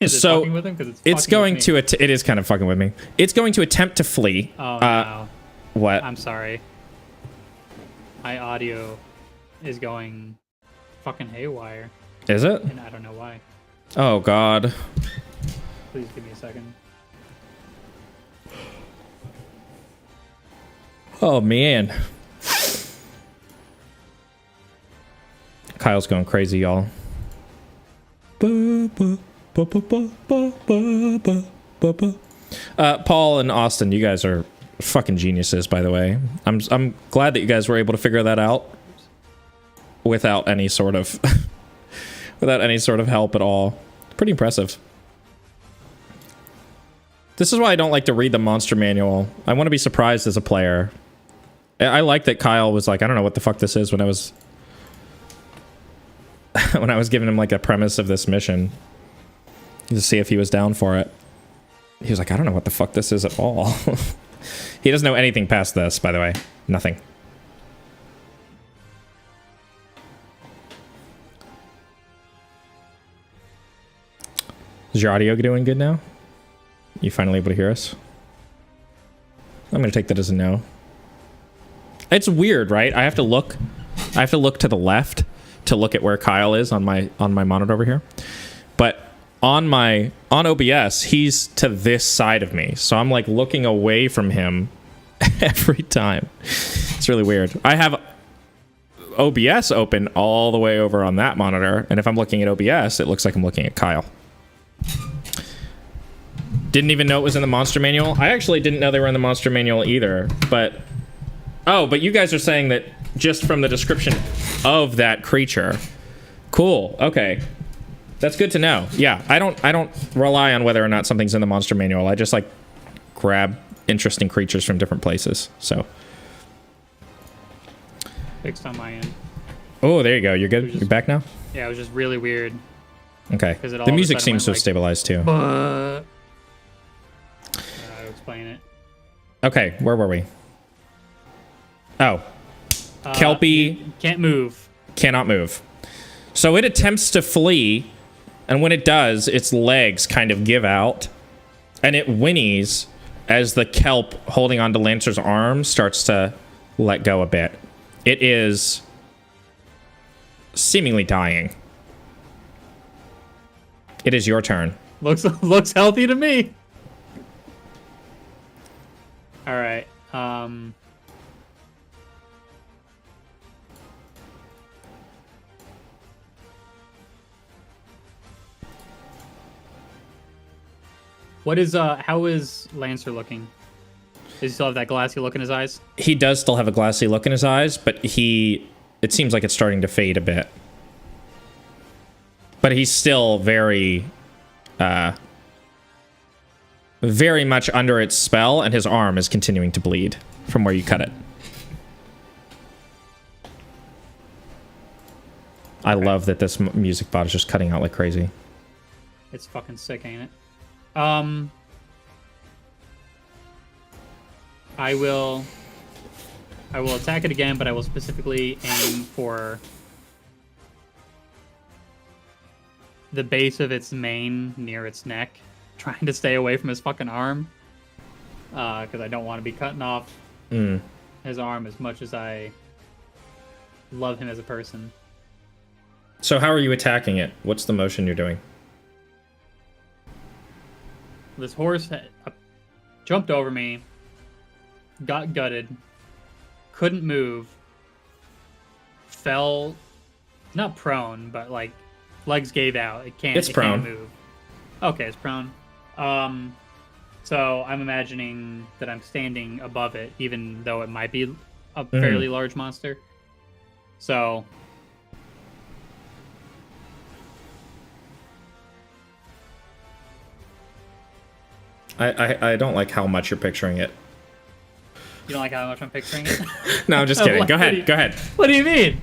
is it So, fucking with him? Because it's going to... it is kind of fucking with me. It's going to attempt to flee. Oh, no. What? I'm sorry. My audio is going fucking haywire, Is it? and I don't know why. Oh, God. Please give me a second. Oh, man. Kyle's going crazy, y'all. Paul and Austin, you guys are fucking geniuses, by the way. I'm glad that you guys were able to figure that out without any sort of without any sort of help at all. Pretty impressive. This is why I don't like to read the monster manual. I want to be surprised as a player. I like that Kyle was like, I don't know what the fuck this is when I was when I was giving him like a premise of this mission to see if he was down for it. He was like, I don't know what the fuck this is at all. He doesn't know anything past this, by the way. Nothing. Is your audio doing good now? You finally able to hear us? I'm gonna take that as a no. It's weird, right? I have to look to the left to look at where Kyle is on my monitor over here. But on OBS, he's to this side of me. So I'm like looking away from him every time. It's really weird. I have OBS open all the way over on that monitor, and if I'm looking at OBS, it looks like I'm looking at Kyle. Didn't even know it was in the monster manual. I actually didn't know they were in the monster manual either, but you guys are saying that just from the description of that creature, Cool. Okay. That's good to know. Yeah, I don't rely on whether or not something's in the monster manual. I just like grab interesting creatures from different places. So. Fixed on my end. Oh, there you go. You're good? You're back now? Yeah, it was just really weird. Okay. The music seems to have stabilized too. I'll explain it. Okay, where were we? Oh. Kelpie can't move. Cannot move. So it attempts to flee, and when it does, its legs kind of give out, and it whinnies as the kelp holding onto Lancer's arm starts to let go a bit. It is seemingly dying. It is your turn. Looks healthy to me. All right. What is how is Lancer looking? Does he still have that glassy look in his eyes? He does still have a glassy look in his eyes, but it seems like it's starting to fade a bit. But he's still very much under its spell, and his arm is continuing to bleed from where you cut it. I love that this music bot is just cutting out like crazy. It's fucking sick, ain't it? I will attack it again, but I will specifically aim for the base of its mane near its neck, trying to stay away from his fucking arm, because I don't want to be cutting off his arm as much as I love him as a person. So how are you attacking it? What's the motion you're doing? This horse jumped over me, got gutted, couldn't move, fell, not prone, but like legs gave out. It can't move. Okay, it's prone. So I'm imagining that I'm standing above it, even though it might be a fairly large monster. So I don't like how much you're picturing it. You don't like how much I'm picturing it? No, I'm just kidding. Go ahead. What do you mean?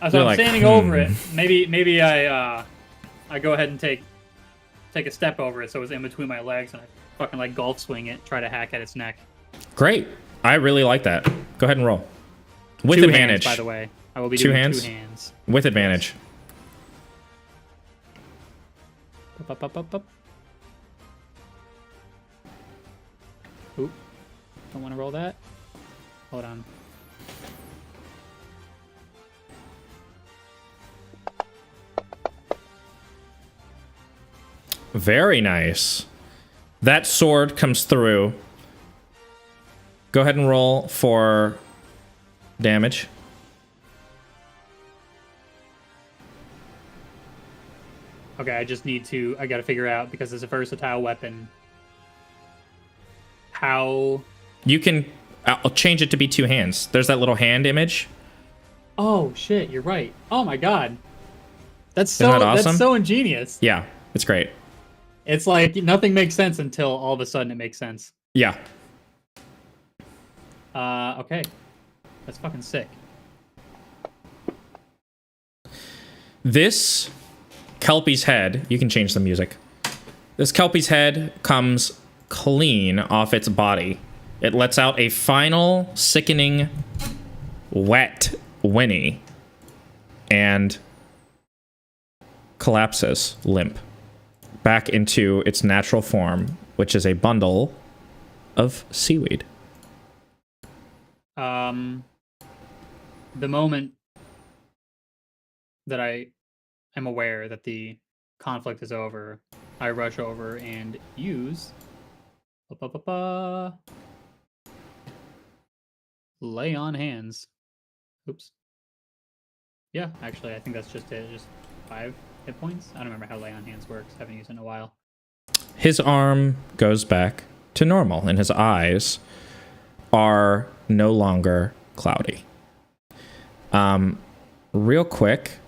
So I'm standing over it. Maybe I go ahead and take a step over it so it's in between my legs, and I fucking like golf swing it, try to hack at its neck. Great. I really like that. Go ahead and roll. With two advantage. Hands, by the way. I will be doing 2 hands. With advantage. Up. Oop. Don't want to roll that. Hold on. Very nice. That sword comes through. Go ahead and roll for damage. Okay, I gotta figure out, because it's a versatile weapon, how... I'll change it to be 2 hands. There's that little hand image. Oh, shit, you're right. Oh my god. Isn't that awesome? That's so ingenious. Yeah, it's great. It's like nothing makes sense until all of a sudden it makes sense. Yeah. Okay. That's fucking sick. This Kelpie's head, you can change the music. This Kelpie's head comes clean off its body. It lets out a final, sickening, wet whinny and collapses limp back into its natural form, which is a bundle of seaweed. The moment that I am aware that the conflict is over, I rush over and use lay on hands. Oops. Yeah, actually, I think that's just it. Just 5 hit points. I don't remember how lay on hands works. Haven't used it in a while. His arm goes back to normal, and his eyes are no longer cloudy. Real quick,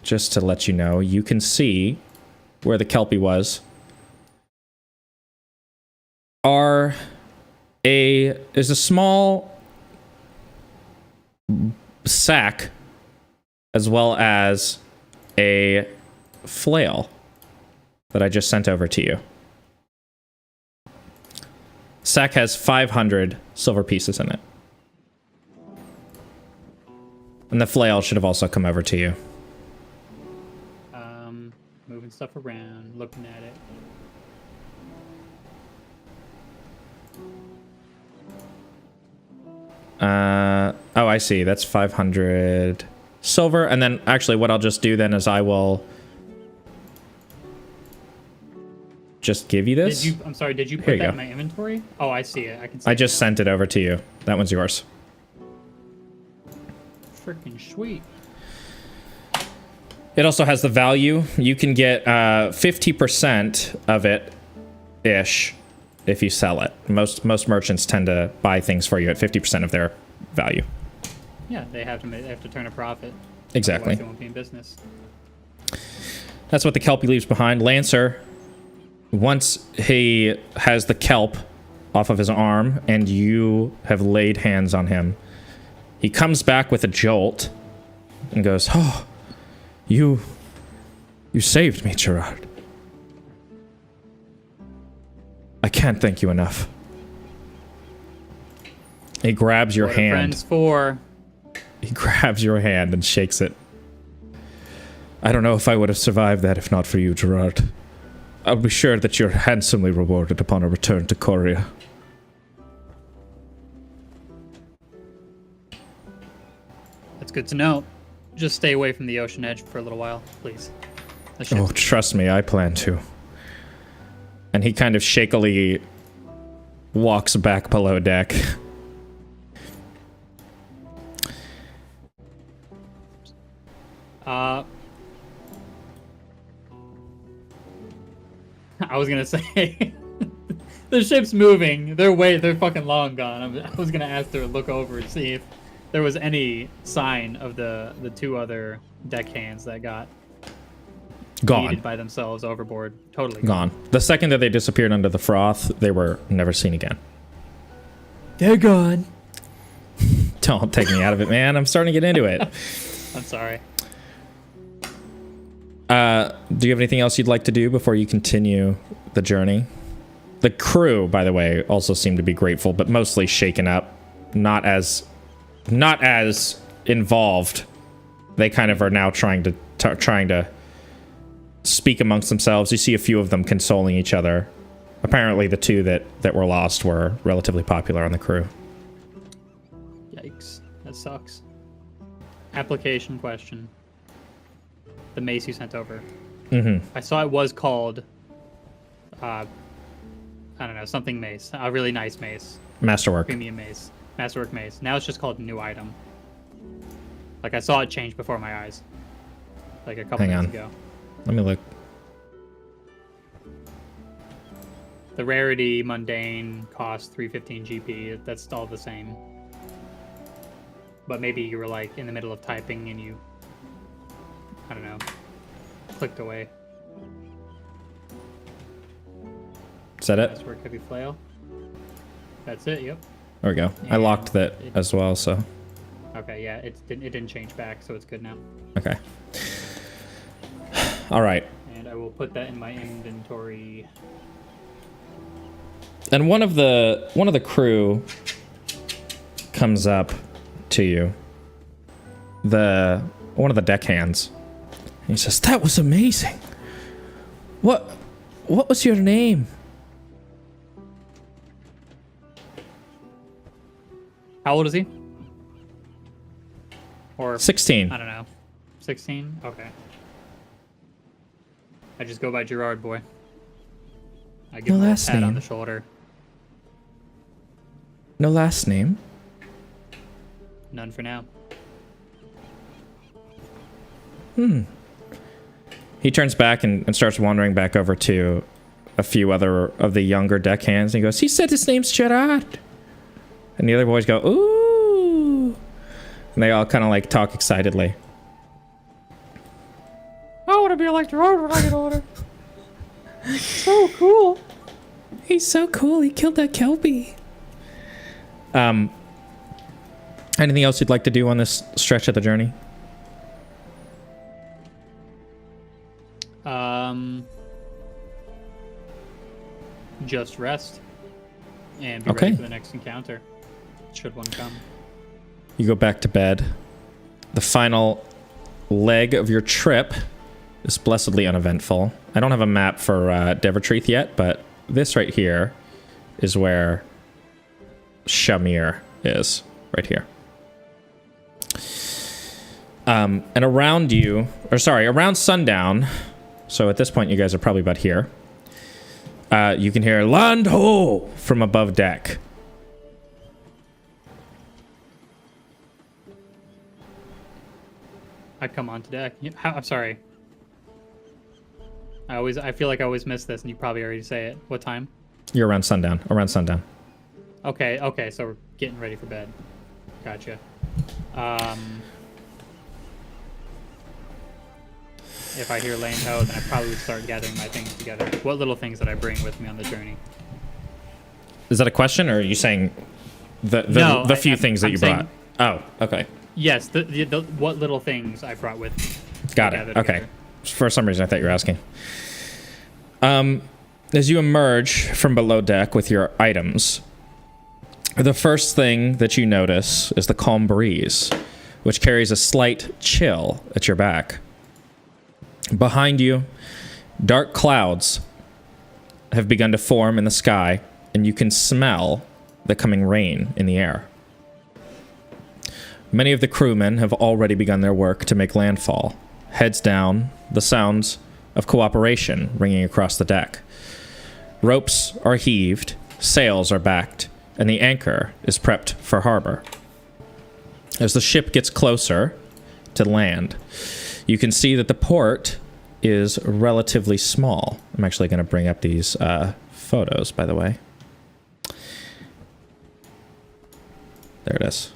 just to let you know, you can see where the Kelpie was. Is a small sack as well as a flail that I just sent over to you. Sack has 500 silver pieces in it. And the flail should have also come over to you. Moving stuff around, looking at it. Oh, I see. That's 500 silver. And then actually what I'll just do then is I will just give you this. I'm sorry, did you put Here you that go. in my inventory? Oh, I see it. I can see I it just now. sent it over to you. That one's yours. Freaking sweet. It also has the value. You can get 50% of it ish if you sell it. Most merchants tend to buy things for you at 50% of their value. Yeah, they have to turn a profit. Exactly. Otherwise they won't be in business. That's what the Kelpie leaves behind. Lancer, once he has the kelp off of his arm and you have laid hands on him, he comes back with a jolt and goes, "Oh, you saved me, Gerard. I can't thank you enough." He grabs your What are hand. friends for? He grabs your hand and shakes it. "I don't know if I would have survived that if not for you, Gerard. I'll be sure that you're handsomely rewarded upon a return to Coria." That's good to know. Just stay away from the ocean edge for a little while, please. The ship- "Oh, trust me, I plan to." And he kind of shakily walks back below deck. I was gonna say, the ship's moving. They're fucking long gone. I was gonna ask her to look over and see if there was any sign of the two other deckhands that got Gone. yeeted by themselves overboard. Totally Gone. The second that they disappeared under the froth, they were never seen again. They're gone. Don't take me out of it, man. I'm starting to get into it. I'm sorry. Do you have anything else you'd like to do before you continue the journey? The crew, by the way, also seemed to be grateful, but mostly shaken up. Not as involved. They kind of are now trying to speak amongst themselves. You see a few of them consoling each other. Apparently the two that were lost were relatively popular on the crew. Yikes. That sucks. Application question. The mace you sent over. Mm-hmm. I saw it was called, I don't know, something mace. A really nice mace. Masterwork. Premium mace. Masterwork mace. Now it's just called new item. Like, I saw it change before my eyes. Like a couple minutes ago. Let me look. The rarity, mundane, cost 315 GP. That's all the same. But maybe you were like in the middle of typing and you, I don't know, clicked away. Is that it? Masterwork heavy flail. That's it. Yep. There we go. I locked that as well, so. Okay, yeah, it didn't change back, so it's good now. Okay. All right. And I will put that in my inventory. And one of the crew comes up to you. One of the deckhands. He says, "That was amazing. What was your name?" How old is he? Or 16. I don't know. 16? Okay. I just go by Gerard, boy. I give No him a last pat on name. the shoulder. No last name? None for now. He turns back and starts wandering back over to a few other of the younger deckhands. And he goes, "He said his name's Gerard." And the other boys go, "Ooh." And they all kind of like talk excitedly. want to be like Gerard when I get older. So cool. He's so cool. He killed that Kelpie. Anything else you'd like to do on this stretch of the journey? Just rest and be ready for the next encounter, should one come. You go back to bed. The final leg of your trip is blessedly uneventful. I don't have a map for Devertreath yet, but this right here is where Shamir is, right here. And around you, around sundown, so at this point you guys are probably about here, you can hear "Land ho!" from above deck. I come onto deck. I'm sorry. I feel like I always miss this, and you probably already say it. What time? You're around sundown. Around sundown. Okay, so we're getting ready for bed. Gotcha. If I hear land ho, then I probably would start gathering my things together. What little things that I bring with me on the journey? Is that a question, or are you saying the few things that you brought? Oh, okay. Yes, the what little things I brought with me. Got it. Okay. For some reason, I thought you were asking. As you emerge from below deck with your items, the first thing that you notice is the calm breeze, which carries a slight chill at your back. Behind you, dark clouds have begun to form in the sky, and you can smell the coming rain in the air. Many of the crewmen have already begun their work to make landfall. Heads down, the sounds of cooperation ringing across the deck. Ropes are heaved, sails are backed, and the anchor is prepped for harbor. As the ship gets closer to land, you can see that the port is relatively small. I'm actually going to bring up these photos, by the way. There it is.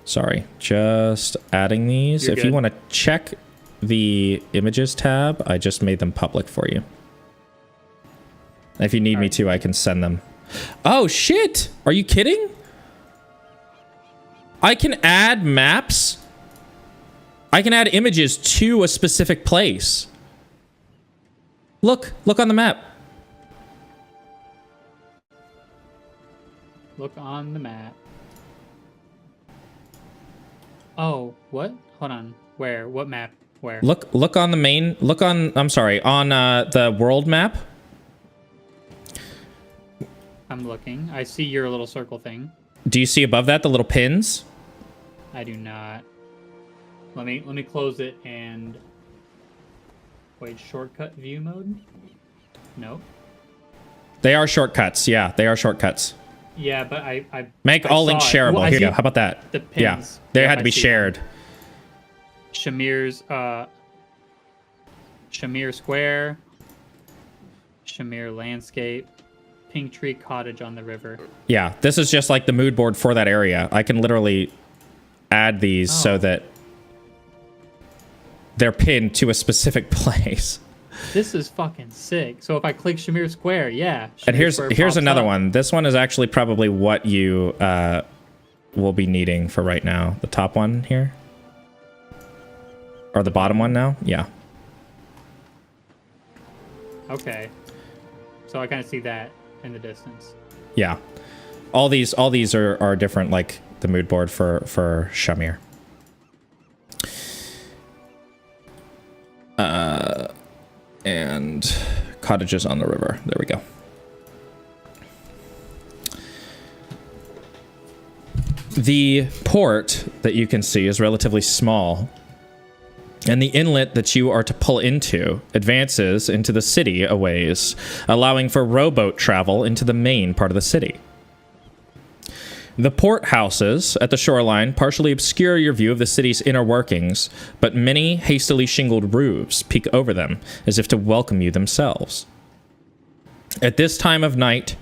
Sorry, just adding these. If you want to check the images tab, I just made them public for you. If you need me to, I can send them. Oh, shit! Are you kidding? I can add maps. I can add images to a specific place. Look on the map. Look on the map. Oh, what? Hold on. Where? What map? Where? Look on the main. I'm sorry. On the world map. I'm looking. I see your little circle thing. Do you see above that the little pins? I do not. Let me close it and wait. Shortcut view mode? No. They are shortcuts. Yeah, they are shortcuts. Yeah, but I make all links shareable. Well, here you go. How about that? The pins. Yeah, they had to be shared. Shamir's Shamir Square, Shamir Landscape, Pink Tree Cottage on the river. Yeah, this is just like the mood board for that area. I can literally add these so that they're pinned to a specific place. This is fucking sick. So if I click Shamir Square, yeah. Shamir and here's another up. one. This one is actually probably what you will be needing for right now. The top one here. Or the bottom one now? Yeah. Okay. So I kind of see that in the distance. Yeah. All these are different, like the mood board for Shamir. And cottages on the river. There we go. The port that you can see is relatively small, and the inlet that you are to pull into advances into the city a ways, allowing for rowboat travel into the main part of the city. The port houses at the shoreline partially obscure your view of the city's inner workings, but many hastily shingled roofs peek over them as if to welcome you themselves. At this time of night,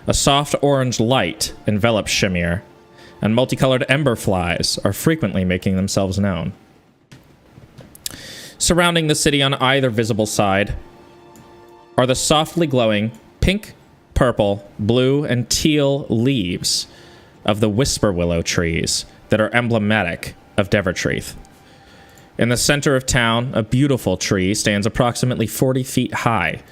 A soft orange light envelops Shamir, and multicolored ember flies are frequently making themselves known. Surrounding the city on either visible side are the softly glowing pink, purple, blue, and teal leaves of the whisper willow trees that are emblematic of Devertreath. In the center of town, a beautiful tree stands approximately 40 feet high,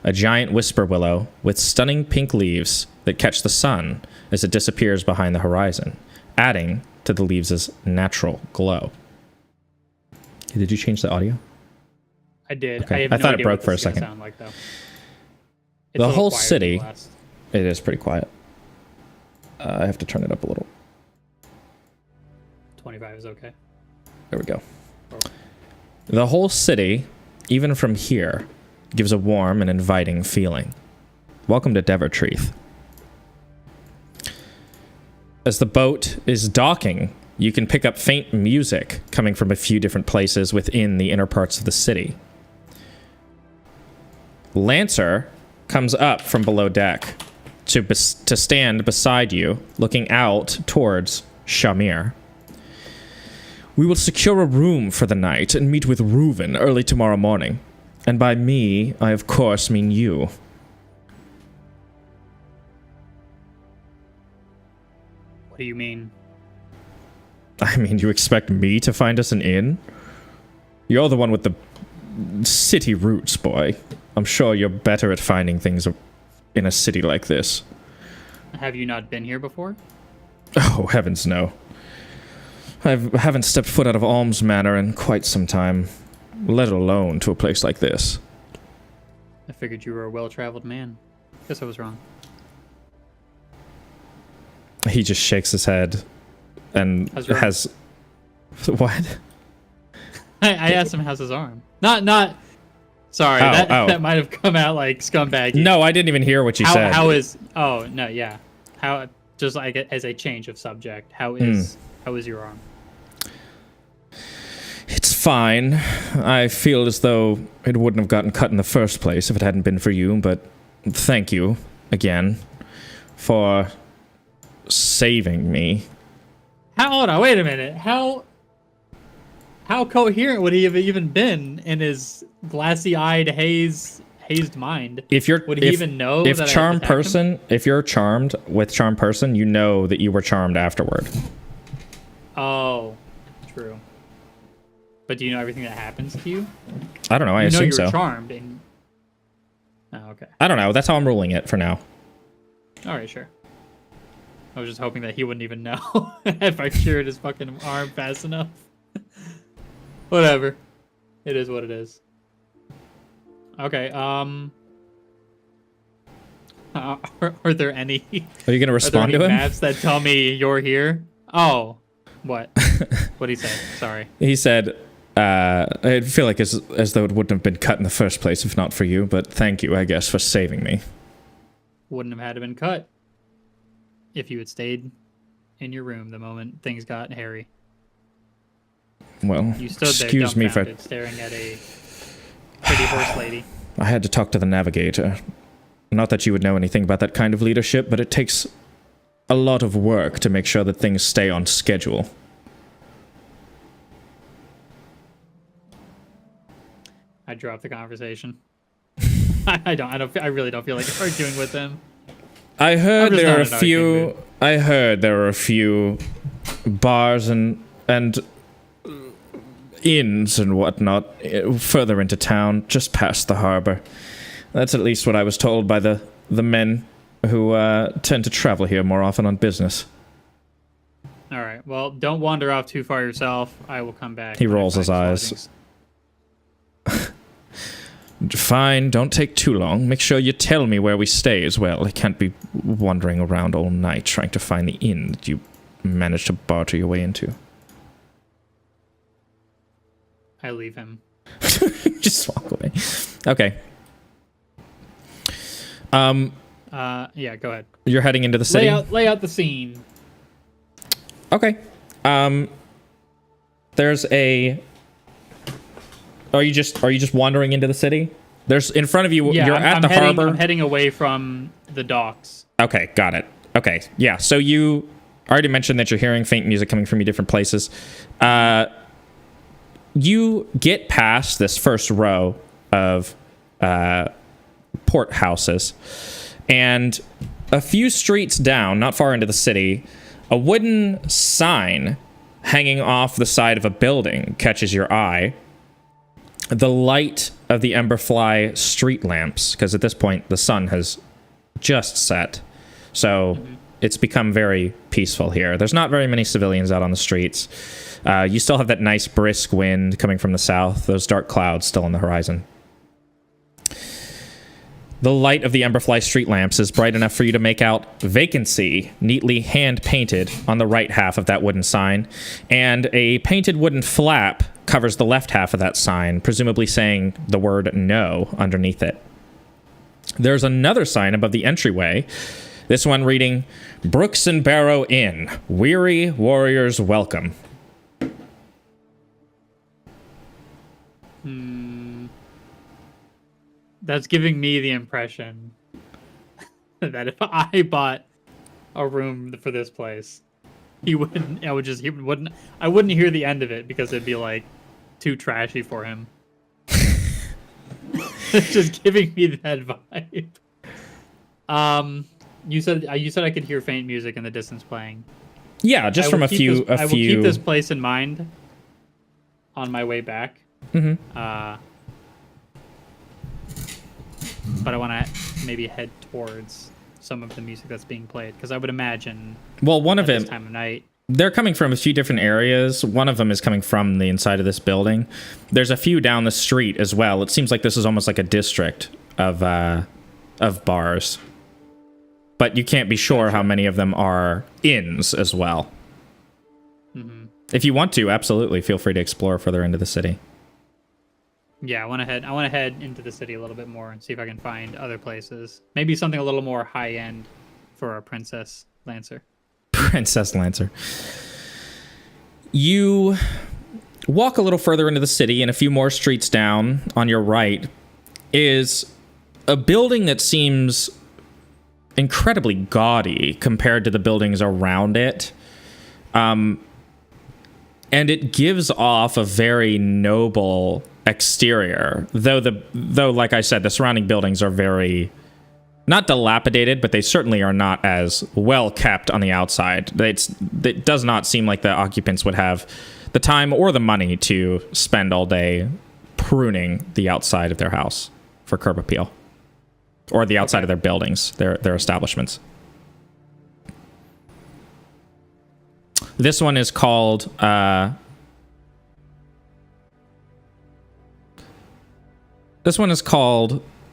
a giant whisper willow with stunning pink leaves that catch the sun as it disappears behind the horizon, adding to the leaves' natural glow. Did you change the audio? I did. Okay. I thought no it idea broke what for a this is gonna second. sound like, though. It's a The little whole quieter city, than the last. it is pretty quiet. I have to turn it up a little. 25 is okay. There we go. The whole city, even from here, gives a warm and inviting feeling. Welcome to Devertreath. As the boat is docking, you can pick up faint music coming from a few different places within the inner parts of the city. Lancer comes up from below deck to stand beside you, looking out towards Shamir. We will secure a room for the night and meet with Reuven early tomorrow morning. And by me, I of course mean you. What do you mean? I mean, you expect me to find us an inn? You're the one with the city roots, boy. I'm sure you're better at finding things in a city like this. Have you not been here before? Oh, heavens no. I haven't stepped foot out of Alms Manor in quite some time, let alone to a place like this. I figured you were a well-traveled man. Guess I was wrong. He just shakes his head and has... What? I asked him how's his arm. Not. Sorry, that might have come out like scumbag. No, I didn't even hear what you said. How is? Oh no, yeah. How? Just like as a change of subject. How is your arm? It's fine. I feel as though it wouldn't have gotten cut in the first place if it hadn't been for you, but thank you again for saving me. Hold on, wait a minute. How coherent would he have even been in his glassy-eyed, hazed mind? If you're, would he even know? If that charmed person, if you're charmed with charmed person, you know that you were charmed afterward. Oh, true. But do you know everything that happens to you? I don't know. I assume so. You're charmed. And... Oh, okay. I don't know. That's how I'm ruling it for now. All right, sure. I was just hoping that he wouldn't even know if I cured his fucking arm fast enough. Whatever. It is what it is. Okay, are there any... Are you going to respond to him? maps that tell me you're here? Oh, what? What'd he say? Sorry. He said, I feel like as though it wouldn't have been cut in the first place if not for you, but thank you, I guess, for saving me. Wouldn't have had to been cut if you had stayed in your room the moment things got hairy. Well, you stood excuse there me for staring at a pretty horse lady. I had to talk to the navigator. Not that you would know anything about that kind of leadership, but it takes a lot of work to make sure that things stay on schedule. I dropped the conversation. I really don't feel like arguing with them. I heard there were a few bars and inns and whatnot further into town, just past the harbor. That's at least what I was told by the men who tend to travel here more often on business. All right. Well, don't wander off too far yourself. I will come back. He rolls his eyes. Fine, don't take too long. Make sure you tell me where we stay as well. I can't be wandering around all night trying to find the inn that you managed to barter your way into. I leave him. Just walk away. Okay. Yeah, go ahead. You're heading into the city? Lay out the scene. Okay. There's a... Are you just wandering into the city? There's in front of you. Yeah, you're at the harbor. I'm heading away from the docks. Okay, got it. Okay, yeah. So you already mentioned that you're hearing faint music coming from you different places. You get past this first row of port houses, and a few streets down, not far into the city, a wooden sign hanging off the side of a building catches your eye. The light of the Emberfly street lamps, because at this point the sun has just set, so it's become very peaceful here. There's not very many civilians out on the streets. You still have that nice brisk wind coming from the south, those dark clouds still on the horizon. The light of the Emberfly street lamps is bright enough for you to make out vacancy, neatly hand-painted on the right half of that wooden sign, and a painted wooden flap covers the left half of that sign, presumably saying the word no underneath it. There's another sign above the entryway, this one reading, Brooks and Barrow Inn, weary warriors welcome. That's giving me the impression that if I bought a room for this place, I wouldn't hear the end of it because it'd be like too trashy for him. It's just giving me that vibe. You said I could hear faint music in the distance playing. Yeah, just from a few. I will keep this place in mind on my way back. Mm-hmm. But I want to maybe head towards some of the music that's being played, because I would imagine. Well, one of them. This time of night. They're coming from a few different areas. One of them is coming from the inside of this building. There's a few down the street as well. It seems like this is almost like a district of bars. But you can't be sure how many of them are inns as well. Mm-hmm. If you want to, absolutely, feel free to explore further into the city. Yeah, I want to head into the city a little bit more and see if I can find other places. Maybe something a little more high end for a Princess Lancer. Princess Lancer. You walk a little further into the city, and a few more streets down on your right is a building that seems incredibly gaudy compared to the buildings around it. And it gives off a very noble exterior, though like I said, the surrounding buildings are very not dilapidated, but they certainly are not as well kept on the outside. It does not seem like the occupants would have the time or the money to spend all day pruning the outside of their house for curb appeal, or the outside of their buildings, their establishments. This one is called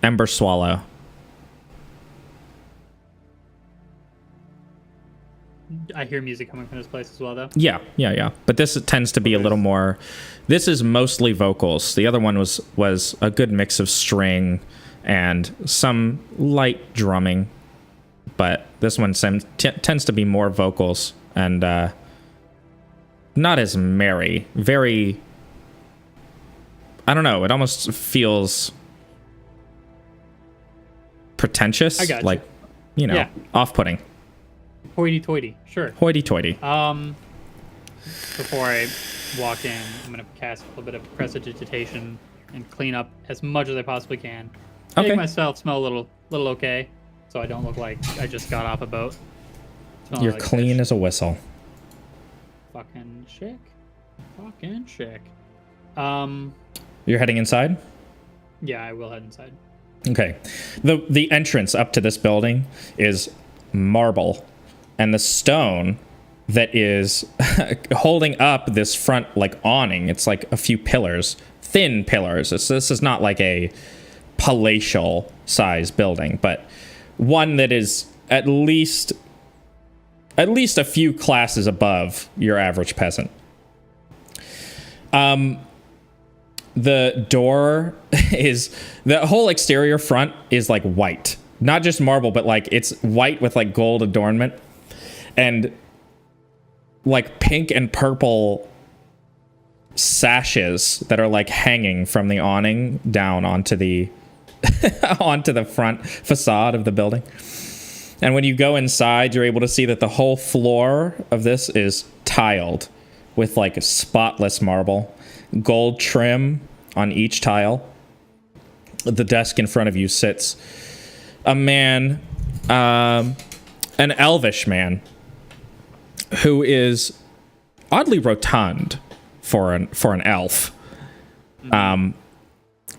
Ember Swallow. I hear music coming from this place as well, though. Yeah. But this tends to be a little more. This is mostly vocals. The other one was a good mix of string and some light drumming, but this one tends to be more vocals and not as merry. Very. I don't know. It almost feels pretentious. I got like, you know, yeah. Off-putting. Hoity-toity, sure. Hoity-toity. Before I walk in, I'm gonna cast a little bit of prestidigitation and clean up as much as I possibly can. Okay. Make myself smell a little okay, so I don't look like I just got off a boat. You're like clean as a whistle. Fucking chick. You're heading inside? Yeah, I will head inside. Okay. The entrance up to this building is marble, and the stone that is holding up this front like awning, it's like a few pillars, thin pillars. This is not like a palatial size building, but one that is at least a few classes above your average peasant. The door is, the whole exterior front is like white, not just marble, but like it's white with like gold adornment and like pink and purple sashes that are like hanging from the awning down onto the onto the front facade of the building. And when you go inside, you're able to see that the whole floor of this is tiled with like a spotless marble, gold trim on each tile. The desk in front of you sits a man, an elvish man, who is oddly rotund for an elf. And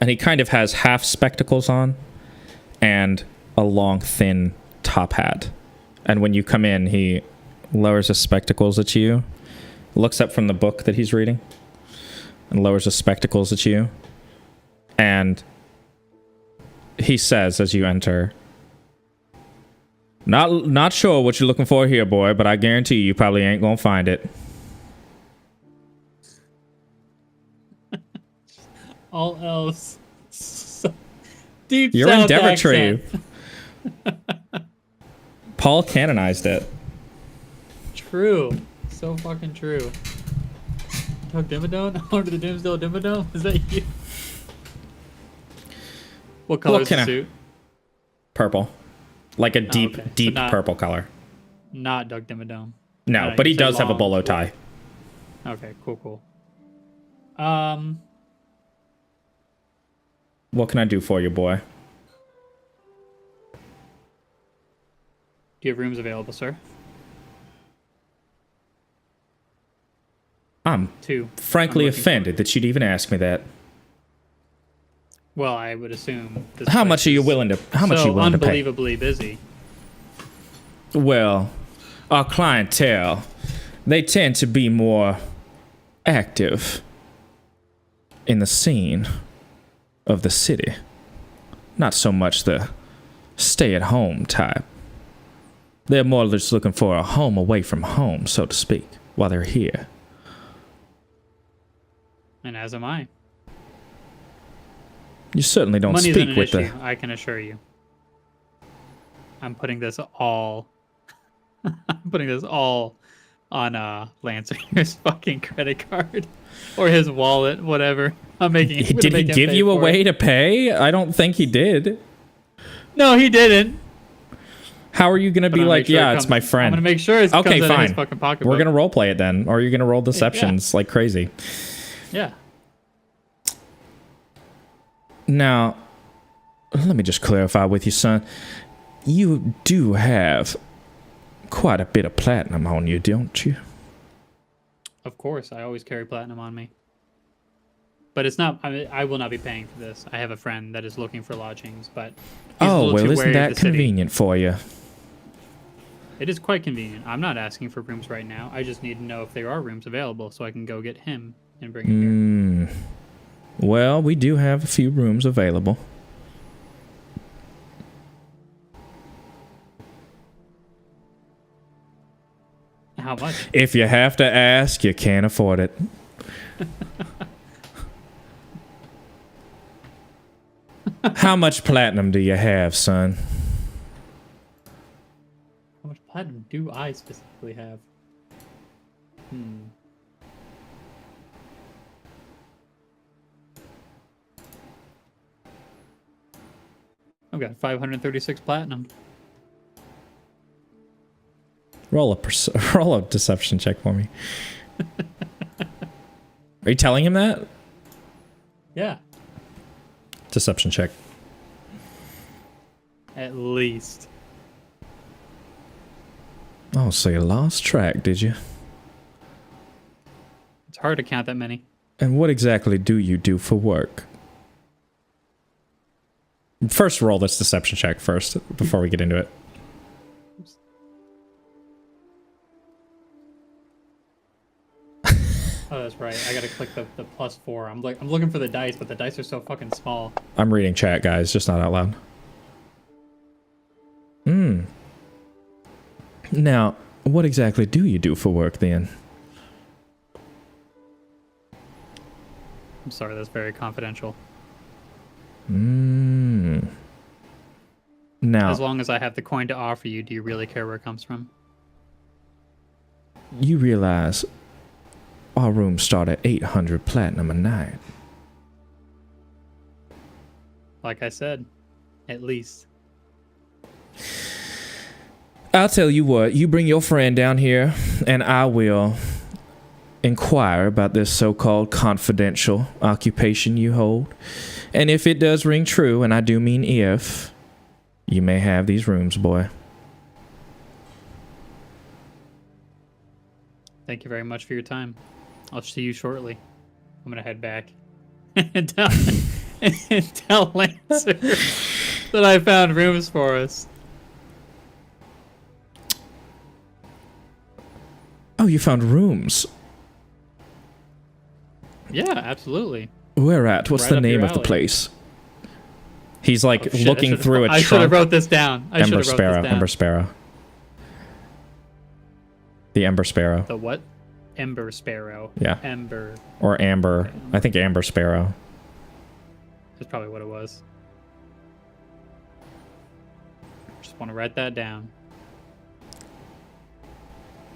he kind of has half spectacles on and a long, thin top hat. And when you come in, he lowers his spectacles at you, looks up from the book that he's reading, and lowers his spectacles at you. And he says as you enter, Not sure what you're looking for here, boy, but I guarantee you probably ain't gonna find it. All else. So deep You're in South Devertreath. accent. Paul canonized it. True. So fucking true. Doug Dimmadome? Under the Doomsdale Dimmadome? Is that you? What color is the suit? Purple. Like a deep, okay. deep So purple color. Not Doug Dimmadome. No, but he does have a bolo tie. Okay, cool. What can I do for you, boy? Do you have rooms available, sir? I'm 2. frankly offended that you'd even ask me that. Well, I would assume. How much are you willing to? How much are you willing to pay? Unbelievably busy. Well, our clientele, they tend to be more active in the scene of the city. Not so much the stay-at-home type. They're more just looking for a home away from home, so to speak, while they're here. And as am I. You certainly don't Money's speak an with issue, I can assure you. I'm putting this all on Lancer's fucking credit card or his wallet, whatever. I'm making. Did he give you a way to pay? I don't think he did. No, he didn't. How are you gonna be like, yeah, it's my friend? I'm gonna make sure it comes okay, out of fine. his fucking pocketbook. We're gonna roleplay it then, or you're gonna roll deceptions like crazy. Yeah. Now, let me just clarify with you, son. You do have quite a bit of platinum on you, don't you? Of course, I always carry platinum on me. But it's not. I will not be paying for this. I have a friend that is looking for lodgings, but he's a little too isn't wary of that the city. convenient for you? It is quite convenient. I'm not asking for rooms right now. I just need to know if there are rooms available so I can go get him and bring him here. Well, we do have a few rooms available. How much? If you have to ask, you can't afford it. How much platinum do you have, son? How much platinum do I specifically have? I've got 536 platinum. Roll a deception check for me. Are you telling him that? Yeah. Deception check. At least. Oh, so you lost track, did you? It's hard to count that many. And what exactly do you do for work? First, roll this deception check first, before we get into it. Oops. Oh, that's right. I gotta click the +4. I'm looking for the dice, but the dice are so fucking small. I'm reading chat, guys, just not out loud. Now, what exactly do you do for work, then? I'm sorry, that's very confidential. Now, As long as I have the coin to offer you, do you really care where it comes from? You realize our rooms start at 800 platinum a night. Like I said, at least. I'll tell you what, you bring your friend down here, and I will inquire about this so-called confidential occupation you hold. And if it does ring true, and I do mean if, you may have these rooms, boy. Thank you very much for your time. I'll see you shortly. I'm gonna head back and tell Lancer that I found rooms for us. Oh, you found rooms? Yeah, absolutely. Where at? What's Right the up name your of the alley. place? He's like Oh, shit, looking through a I should have trunk. wrote this down. Ember Sparrow. Ember Sparrow. The Ember Sparrow. The what? Ember Sparrow. Yeah. Ember. Or Amber. Okay. I think Amber Sparrow. That's probably what it was. Just want to write that down.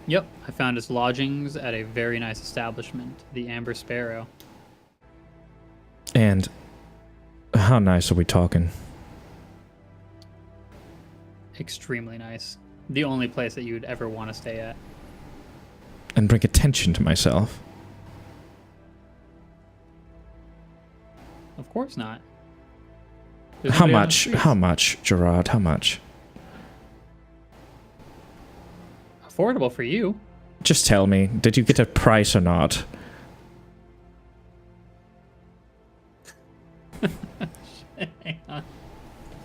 Yep, I found his lodgings at a very nice establishment, the Amber Sparrow. And how nice are we talking? Extremely nice. The only place that you would ever want to stay at. And bring attention to myself. Of course not. There's How nobody on the much? streets. How much, Gerard? How much? Affordable for you. Just tell me, did you get a price or not? Hang on.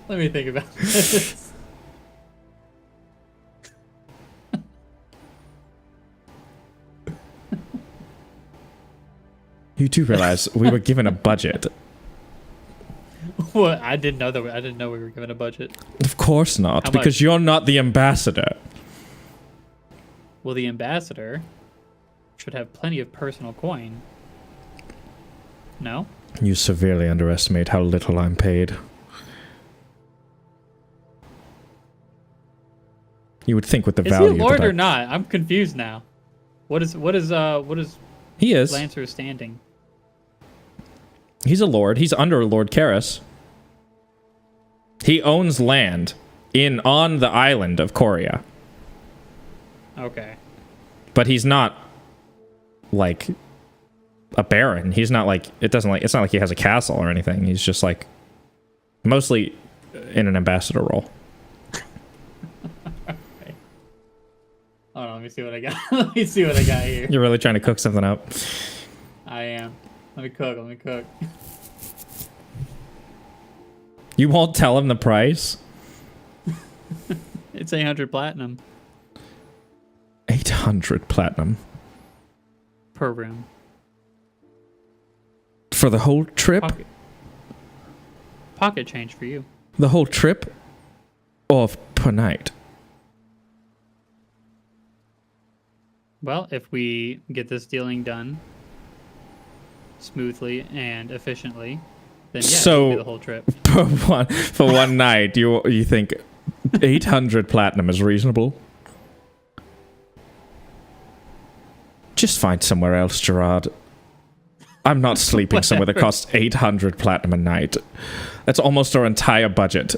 Let me think about this. You do realize we were given a budget. What? I didn't know we were given a budget. Of course not, How because much? you're not the ambassador. Well, the ambassador should have plenty of personal coin. No? You severely underestimate how little I'm paid. You would think with the Is value he a lord that or not? I'm confused now. What is He is. Lancer's standing? He's a lord. He's under Lord Carys. He owns land on the island of Coria. Okay. But he's not like a baron. He's not like it's not like he has a castle or anything. He's just like mostly in an ambassador role. Okay. Hold on, let me see what I got. Let me see what I got here. You're really trying to cook something up. I am. Let me cook. You won't tell him the price? It's 800 platinum 800 platinum. per room. For the whole trip? Pocket change for you. The whole trip? Or per night? Well, if we get this dealing done smoothly and efficiently, then yeah, So- it'll be the whole trip. For one night, you think 800 platinum is reasonable? Just find somewhere else, Gerard. I'm not sleeping somewhere that Whatever. costs 800 platinum a night. That's almost our entire budget.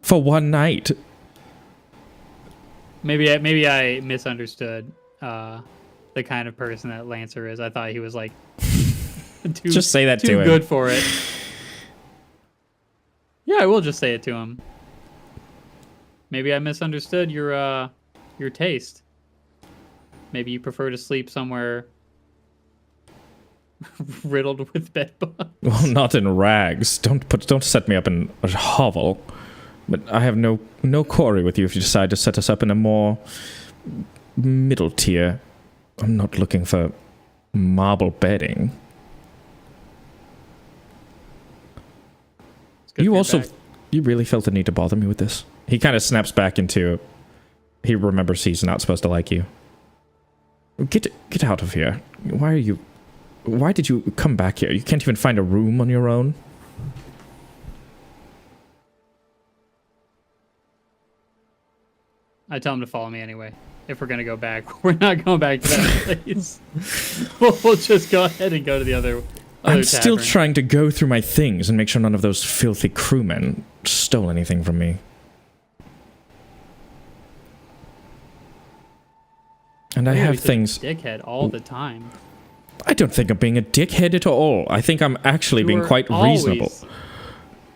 For one night. Maybe I misunderstood the kind of person that Lancer is. I thought he was like too, Just say that to too him. good for it. Yeah, I will just say it to him. Maybe I misunderstood your taste. Maybe you prefer to sleep somewhere riddled with bedbugs. Well, not in rags. Don't set me up in a hovel. But I have no quarry with you if you decide to set us up in a more middle tier. I'm not looking for marble bedding. It's good You for your also, back. you really felt the need to bother me with this? He kind of snaps back into, he remembers he's not supposed to like you. Get out of here. Why did you come back here? You can't even find a room on your own? I tell him to follow me anyway. If we're gonna go back, we're not going back to that place. We'll just go ahead and go to the other I'm still tavern. trying to go through my things and make sure none of those filthy crewmen stole anything from me. And I You're have such a things. dickhead all the time. I don't think I'm being a dickhead at all. I think I'm actually being quite reasonable.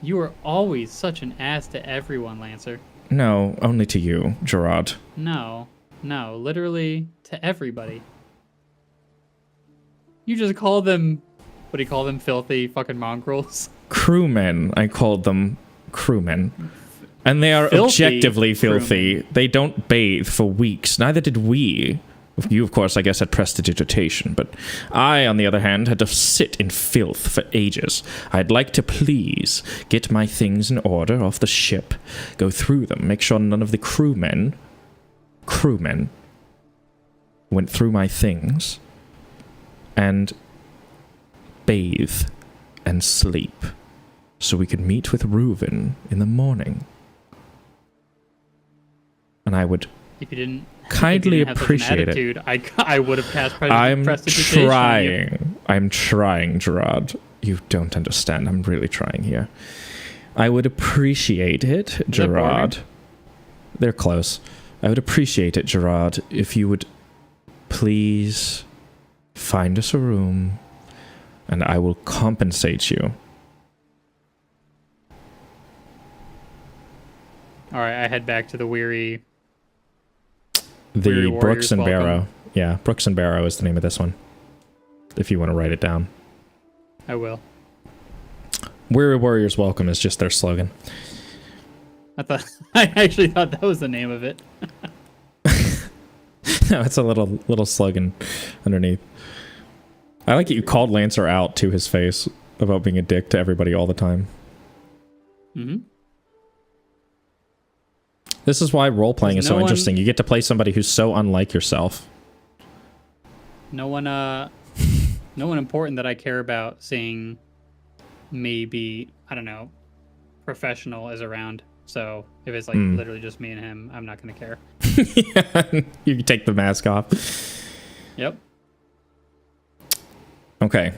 You are always such an ass to everyone, Lancer. No, only to you, Gerard. No, literally to everybody. You just call them, what do you call them, filthy fucking mongrels? Crewmen, I called them crewmen. And they are Filthy objectively filthy. crewmen. They don't bathe for weeks. Neither did we. You, of course, I guess, had prestidigitation, but I, on the other hand, had to sit in filth for ages. I'd like to please get my things in order off the ship, go through them, make sure none of the crewmen went through my things, and bathe and sleep, so we could meet with Reuven in the morning. And I would If you didn't kindly have such an appreciate it. attitude, I would have cast I'm prestidigitation on you. trying. I'm trying, Gerard. You don't understand. I'm really trying here. I would appreciate it, Gerard. They're close. I would appreciate it, Gerard, if you would please find us a room, and I will compensate you. All right, I head back to the weary. The Warriors Brooks and welcome. Barrow. Yeah, Brooks and Barrow is the name of this one. If you want to write it down. I will. Weary Warriors Welcome is just their slogan. I actually thought that was the name of it. No, it's a little slogan underneath. I like that you called Lancer out to his face about being a dick to everybody all the time. Mm-hmm. This is why role-playing is so No interesting. You get to play somebody who's so unlike yourself. No one important that I care about seeing me be, I don't know, professional is around. So if it's like literally just me and him, I'm not gonna care. Yeah, you can take the mask off. Yep. Okay.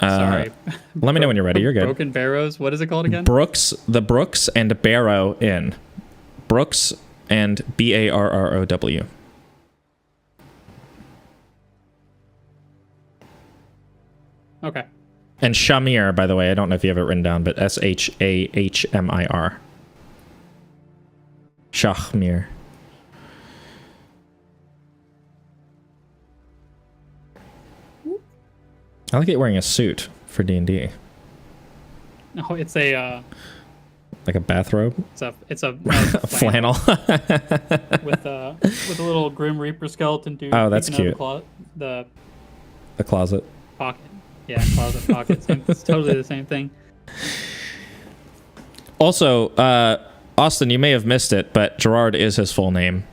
Sorry. Let me know when you're ready. You're good. Broken Barrows. What is it called again? The Brooks and Barrow Inn. Brooks and Barrow. Okay. And Shamir, by the way, I don't know if you have it written down, but Shahmir. Shahmir. I like it wearing a suit for D&D. No, it's a Like a bathrobe? it's a A flannel. with a little Grim Reaper skeleton dude. Oh, that's peeking out cute. The The closet. pocket. Yeah, closet pocket. It's totally the same thing. Also, Austin, you may have missed it, but Gerard is his full name.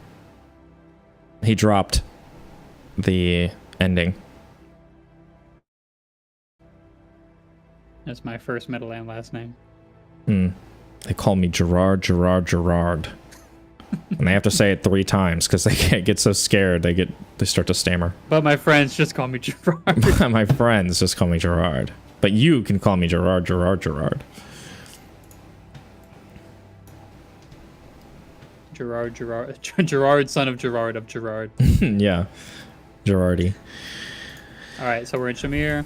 He dropped the ending. That's my first middle and last name. They call me Gerard. And they have to say it 3 times because they get so scared they start to stammer. But my friends just call me Gerard. My friends just call me Gerard. But you can call me Gerard. Gerard, son of Gerard. Yeah. Gerardy. All right, so we're in Shamir.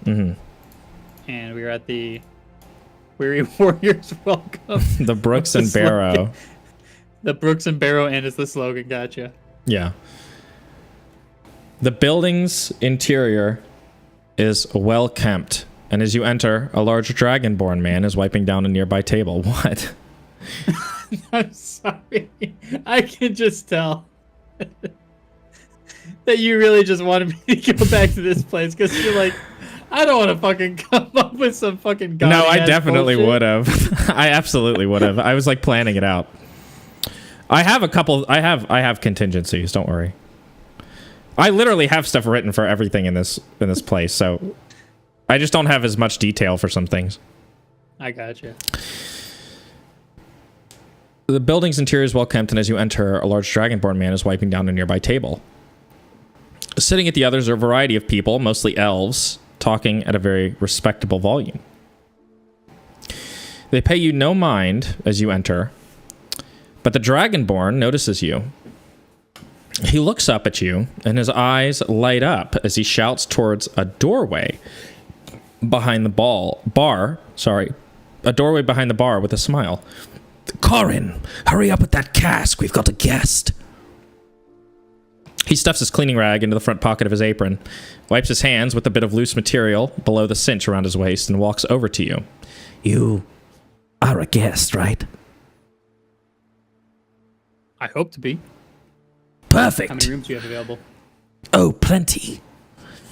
Mm-hmm. And we're at the Weary Warriors Welcome. The Brooks and Barrow. The Brooks and Barrow Inn is the slogan. Gotcha. Yeah. The building's interior is well kept, and as you enter, a large dragonborn man is wiping down a nearby table. What? I'm sorry. I can just tell that you really just wanted me to go back to this place because you're like, I don't want to fucking come up with some fucking No, I definitely bullshit. would have. I absolutely would have. I was like planning it out. I have a couple. I have contingencies. Don't worry. I literally have stuff written for everything in this place. So I just don't have as much detail for some things. I gotcha. The building's interior is well kept, and as you enter, a large dragonborn man is wiping down a nearby table. Sitting at the others are a variety of people, mostly elves, talking at a very respectable volume. They pay you no mind as you enter, but the Dragonborn notices you. He looks up at you, and his eyes light up as he shouts towards a doorway behind the bar. A doorway behind the bar with a smile. Corin, hurry up with that cask. We've got a guest. He stuffs his cleaning rag into the front pocket of his apron, wipes his hands with a bit of loose material below the cinch around his waist, and walks over to you. You are a guest, right? I hope to be. Perfect. How many rooms do you have available? Oh, plenty.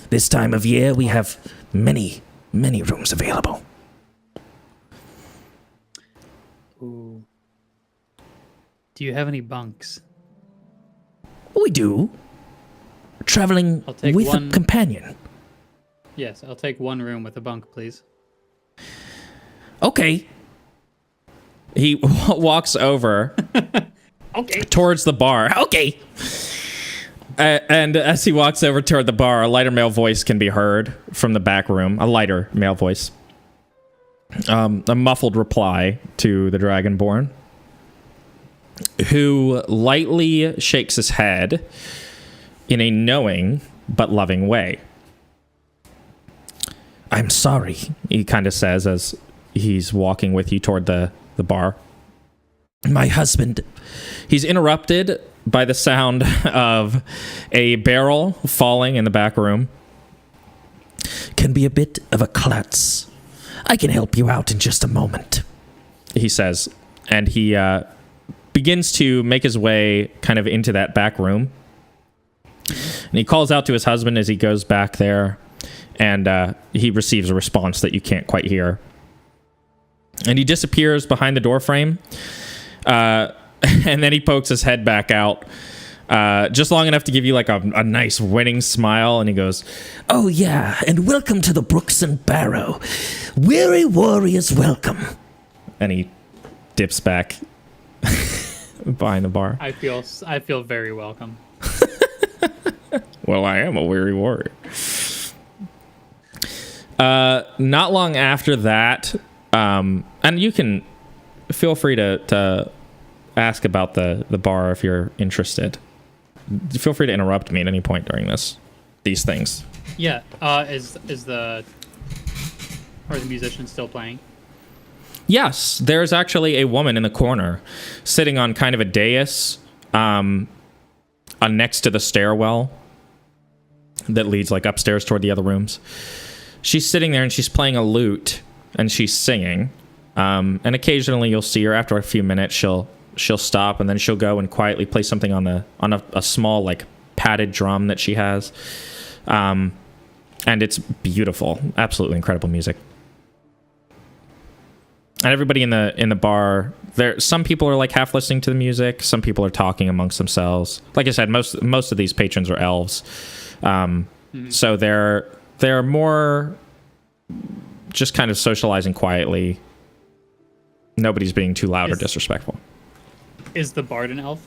This time of year, we have many rooms available. Ooh. Do you have any bunks? We do. Traveling I'll take with one. a companion. Yes, I'll take one room with a bunk, please. Okay. He walks over Okay. towards the bar. Okay. And as he walks over toward the bar, a lighter male voice can be heard from the back room. A lighter male voice. A muffled reply to the Dragonborn, who lightly shakes his head in a knowing but loving way. I'm sorry. He kind of says as he's walking with you toward the bar. My husband. He's interrupted by the sound of a barrel falling in the back room. Can be a bit of a klutz. I can help you out in just a moment. He says, and he begins to make his way kind of into that back room. And he calls out to his husband as he goes back there, and he receives a response that you can't quite hear. And he disappears behind the door frame, and then he pokes his head back out, just long enough to give you like a nice winning smile, and he goes, Oh yeah, and welcome to the Brooks and Barrow. Weary warriors welcome. and he dips back behind the bar. I feel very welcome. Well, I am a weary warrior. Not long after that, and you can feel free to ask about the bar if you're interested. Feel free to interrupt me at any point during these things. Yeah. Is the musician still playing? Yes, there's actually a woman in the corner sitting on kind of a dais next to the stairwell that leads like upstairs toward the other rooms. She's sitting there and she's playing a lute and she's singing. And occasionally you'll see her after a few minutes. She'll stop and then she'll go and quietly play something on a small like padded drum that she has. And it's beautiful, absolutely incredible music. And everybody in the bar, some people are like half listening to the music. Some people are talking amongst themselves. Like I said, most of these patrons are elves. So they're more just kind of socializing quietly. Nobody's being too loud or disrespectful. Is the bard an elf?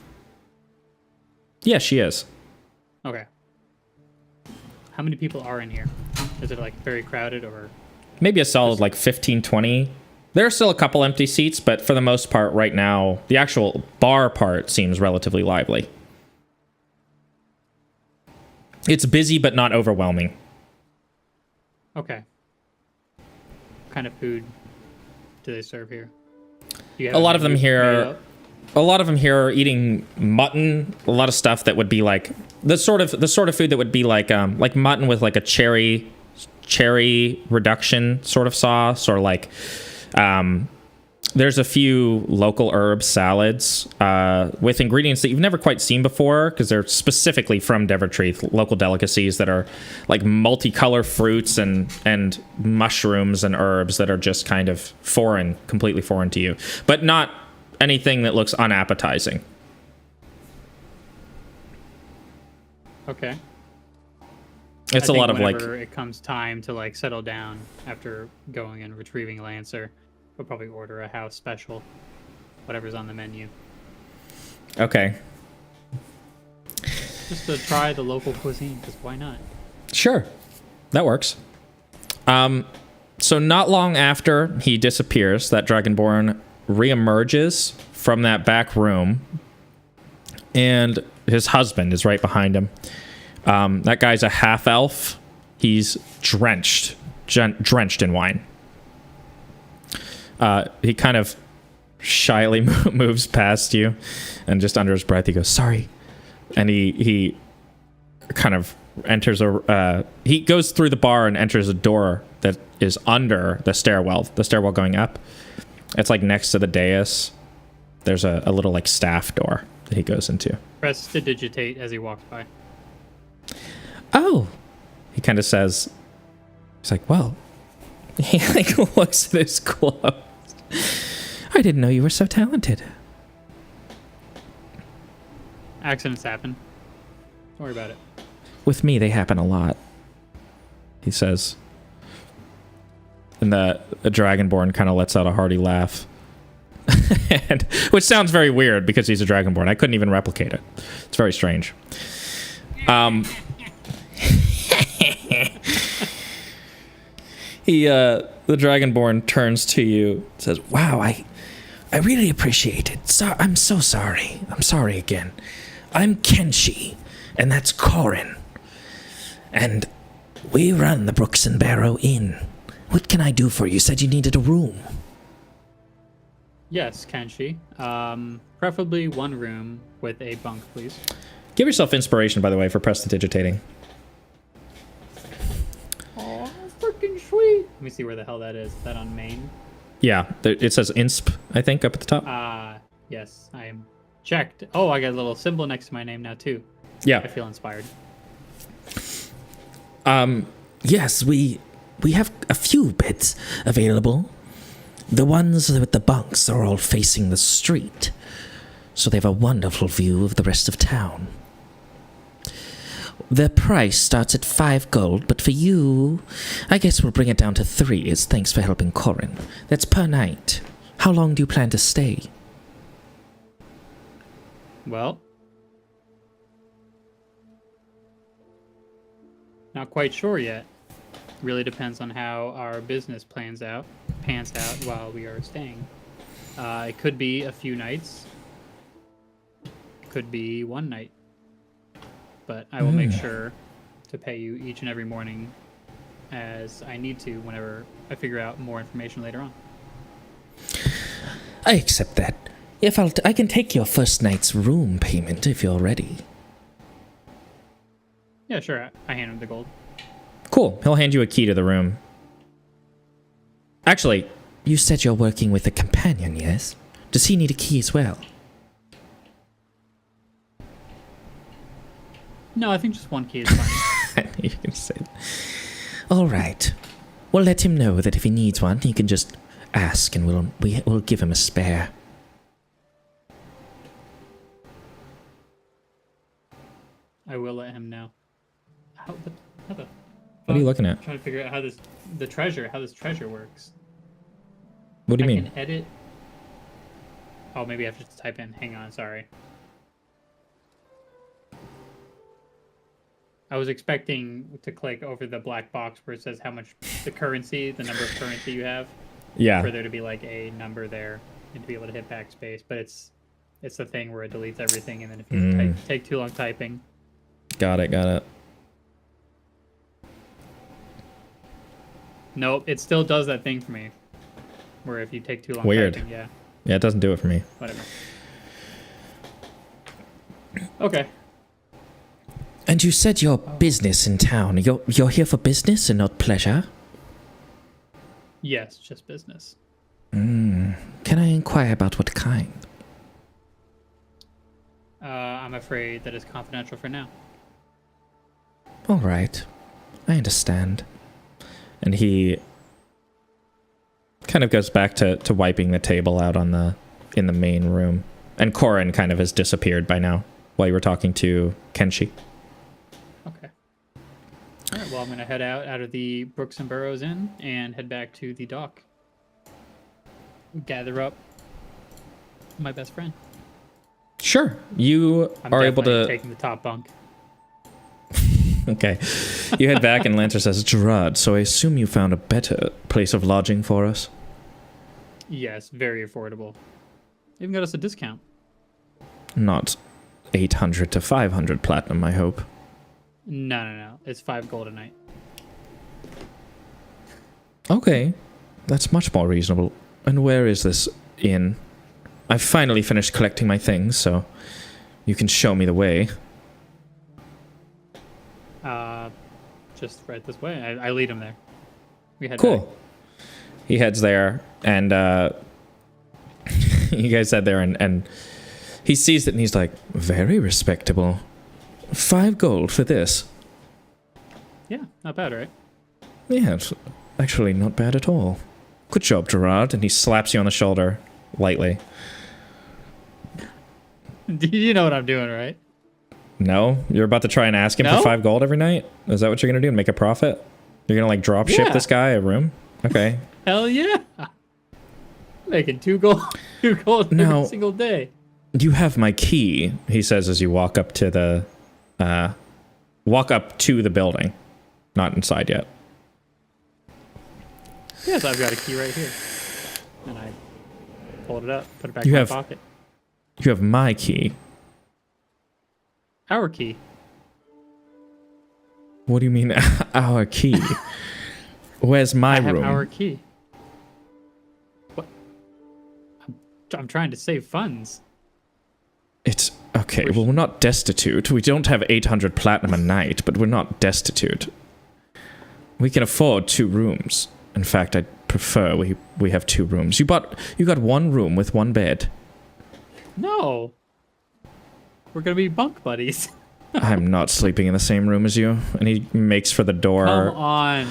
Yeah, she is. Okay. How many people are in here? Is it like very crowded or? Maybe a solid like 15, 20. There are still a couple empty seats, but for the most part right now, the actual bar part seems relatively lively. It's busy, but not overwhelming. Okay. What kind of food do they serve here? A lot of them here are eating mutton. A lot of stuff that would be like the sort of food that would be like mutton with like a cherry reduction sort of sauce, or like there's a few local herb salads with ingredients that you've never quite seen before because they're specifically from Devertreath, local delicacies that are like multicolor fruits and mushrooms and herbs that are just kind of completely foreign to you, but not anything that looks unappetizing. Okay. It's a lot of like. Whenever it comes time to like settle down after going and retrieving Lancer, we'll probably order a house special, whatever's on the menu. Okay. Just to try the local cuisine, because why not? Sure, that works. So not long after he disappears, that Dragonborn reemerges from that back room and his husband is right behind him. That guy's a half elf. He's drenched in wine. He kind of shyly moves past you, and just under his breath he goes, "Sorry," and he kind of enters he goes through the bar and enters a door that is under the stairwell going up. It's like next to the dais. There's a little like staff door that he goes into. Press to digitate as he walks by. Oh, he kind of says, he's like, well, he like looks at his clothes. I didn't know you were so talented. Accidents happen. Don't worry about it. With me, they happen a lot, he says. And the Dragonborn kind of lets out a hearty laugh. Which sounds very weird because he's a Dragonborn. I couldn't even replicate it. It's very strange. The Dragonborn turns to you and says, Wow, I really appreciate it. I'm so sorry. I'm sorry again. I'm Kenshi, and that's Corin. And we run the Brooks and Barrow Inn. What can I do for you? You said you needed a room. Yes, Kenshi. Preferably one room with a bunk, please. give yourself inspiration, by the way, for prestidigitating. Oh, freaking sweet. Let me see where the hell that is. Is that on main? Yeah, it says insp, I think, up at the top. Yes, I am checked. Oh, I got a little symbol next to my name now, too. Yeah. I feel inspired. Yes, we have a few beds available. The ones with the bunks are all facing the street, so they have a wonderful view of the rest of town. The price starts at 5 gold, but for you, I guess we'll bring it down to 3 as thanks for helping Corin. That's per night. How long do you plan to stay? Well, not quite sure yet. Really depends on how our business pans out while we are staying. It could be a few nights. It could be one night. But I will make sure to pay you each and every morning as I need to whenever I figure out more information later on. I accept that. I can take your first night's room payment if you're ready. Yeah, sure. I hand him the gold. Cool. He'll hand you a key to the room. Actually, You said you're working with a companion, yes? Does he need a key as well? No, I think just one key is fine. you can say that. All right. We'll let him know that if he needs one, he can just ask and we'll give him a spare. I will let him know. How the What are you looking at? I'm trying to figure out how this treasure works. What do you I mean? can edit. Oh, maybe I have to type in. Hang on, sorry. I was expecting to click over the black box where it says how much the number of currency you have. Yeah. For there to be like a number there and to be able to hit backspace, but it's the thing where it deletes everything, and then if you take too long typing. Got it. Nope, it still does that thing for me. Where if you take too long Weird. typing, yeah. Yeah, it doesn't do it for me. Whatever. Okay. And you said your business in town. You're here for business and not pleasure? Yes, just business. Can I inquire about what kind? I'm afraid that is confidential for now. All right. I understand. And he kind of goes back to wiping the table out in the main room. And Corin kind of has disappeared by now while you were talking to Kenshi. Okay. All right, well, I'm going to head out of the Brooks and Burrows Inn and head back to the dock. Gather up my best friend. Sure. You I'm are able to... taking the top bunk. Okay. You head back and Lancer says, Gerard, so I assume you found a better place of lodging for us? Yes, very affordable. Even got us a discount. Not 800 to 500 platinum, I hope. No. It's 5 gold a night. Okay, that's much more reasonable. And where is this inn? I've finally finished collecting my things, so you can show me the way. Just right this way. I lead him there. We head Cool. back. He heads there, and you guys head there, and he sees it, and he's like, very respectable. 5 gold for this. Yeah, not bad, right? Yeah, it's actually not bad at all. Good job, Gerard. And he slaps you on the shoulder lightly. You know what I'm doing, right? No? You're about to try and ask him No? for 5 gold every night? Is that what you're going to do? Make a profit? You're going to, like, drop ship Yeah. this guy a room? Okay. Hell yeah! Making 2 gold, 2 gold No. every single day. You have my key, he says as you walk up to the building. Not inside yet. Yes, I've got a key right here. And I pulled it up, put it back You in have- my pocket. You have my key. Our key. What do you mean, our key? Where's my I have room? our key. What? I'm trying to save funds. It's okay. Well, we're not destitute. We don't have 800 platinum a night, but we're not destitute. We can afford 2 rooms. In fact, I'd prefer we have 2 rooms. You got 1 room with 1 bed. No. We're gonna be bunk buddies. I'm not sleeping in the same room as you. And he makes for the door. Come on.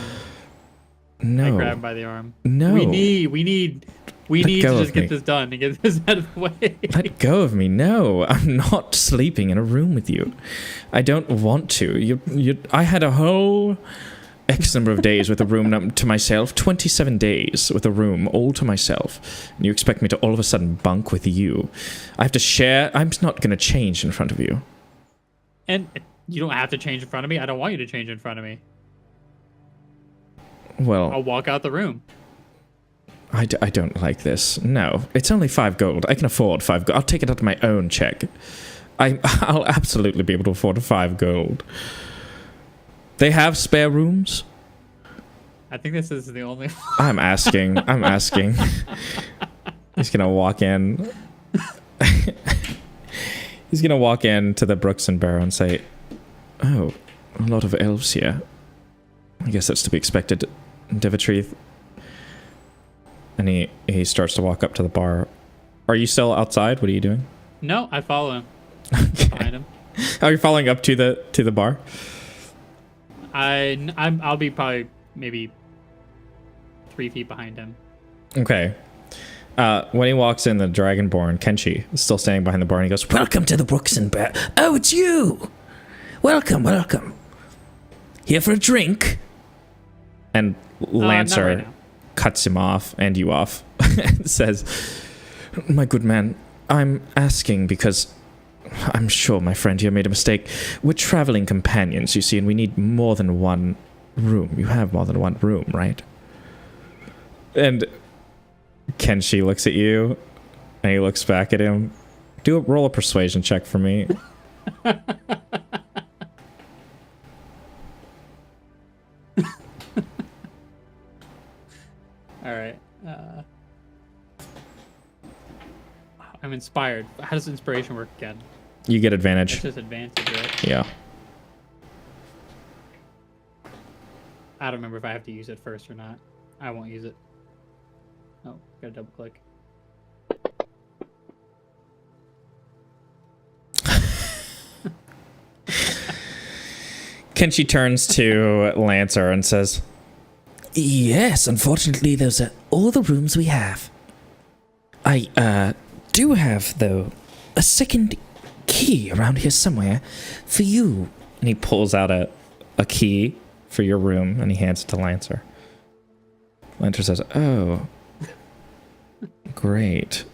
No. I grab him by the arm. No. We need to go just of me. get this done and get this out of the way. Let go of me. No, I'm not sleeping in a room with you. I don't want to. I had a whole X number of days with a room to myself. 27 days with a room all to myself. And you expect me to all of a sudden bunk with you. I have to share. I'm not going to change in front of you. And you don't have to change in front of me. I don't want you to change in front of me. I'll Well, walk out the room. I don't like this. No, it's only 5 gold. I can afford 5 gold. I'll take it out of my own check. I'll absolutely be able to afford 5 gold. They have spare rooms? I think this is the only I'm asking. He's gonna walk in. He's gonna walk into the Brooks and Barrow and say, "Oh, a lot of elves here. I guess that's to be expected in Devertreath." And he starts to walk up to the bar. Are you still outside? What are you doing? No, I follow him. Behind him. Are you following up to the bar? I'll be probably maybe 3 feet behind him. Okay. When he walks in, the Dragonborn, Kenshi, is still standing behind the bar, and he goes, Welcome to the Brooks and Bear. Oh, it's you! Welcome. Here for a drink? and Not Lancer right now. cuts him off and you off and says, "My good man, I'm asking because I'm sure my friend here made a mistake. We're traveling companions, you see, and we need more than 1 room. You have more than 1 room, right?" And Kenshi looks at you, and he looks back at him. Roll a persuasion check for me. All right. I'm inspired. How does inspiration work again? You get It's advantage. just advantage, right? Yeah. I don't remember if I have to use it first or not. I won't use it. Oh, gotta double click. Kenshi turns to Lancer and says, Yes, unfortunately, those are all the rooms we have. I do have, though, a second key around here somewhere for you. and he pulls out a key for your room and he hands it to Lancer. Lancer says, "Oh, great."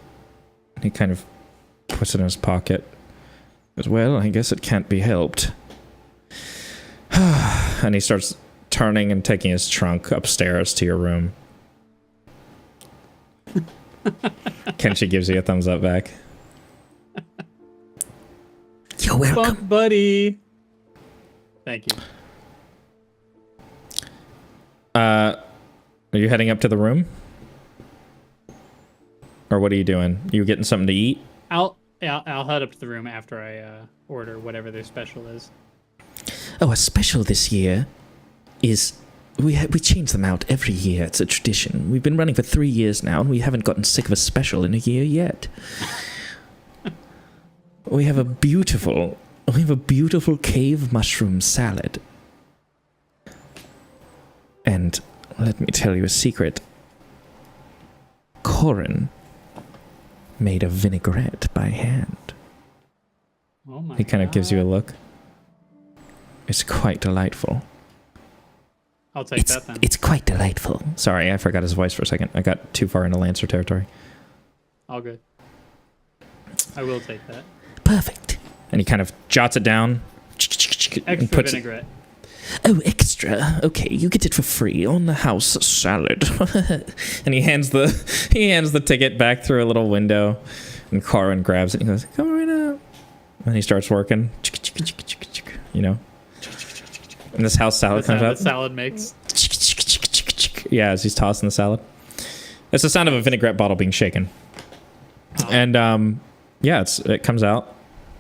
And he kind of puts it in his pocket. He goes, "Well, I guess it can't be helped." And he starts turning and taking his trunk upstairs to your room. Kenshi gives you a thumbs up back. You're welcome. Bunk buddy. Thank you. Are you heading up to the room? Or what are you doing? You getting something to eat? I'll head up to the room after I order whatever their special is. Oh, a special this year is... We change them out every year. It's a tradition. We've been running for 3 years now, and we haven't gotten sick of a special in a year yet. We have a beautiful cave mushroom salad. And let me tell you a secret. Corin made a vinaigrette by hand. Oh my He kind of God. gives you a look. It's quite delightful. I'll take that then. It's quite delightful. Sorry, I forgot his voice for a second. I got too far into Lancer territory. All good. I will take that. Perfect. And he kind of jots it down. And Extra puts vinaigrette. Oh, extra. Okay, you get it for free on the house salad. And he hands the ticket back through a little window. And Corin grabs it and he goes, "Come right up." And he starts working. You know? And this house salad The comes sound up. the salad makes. Yeah, as he's tossing the salad. It's the sound of a vinaigrette bottle being shaken. Oh. And yeah, it comes out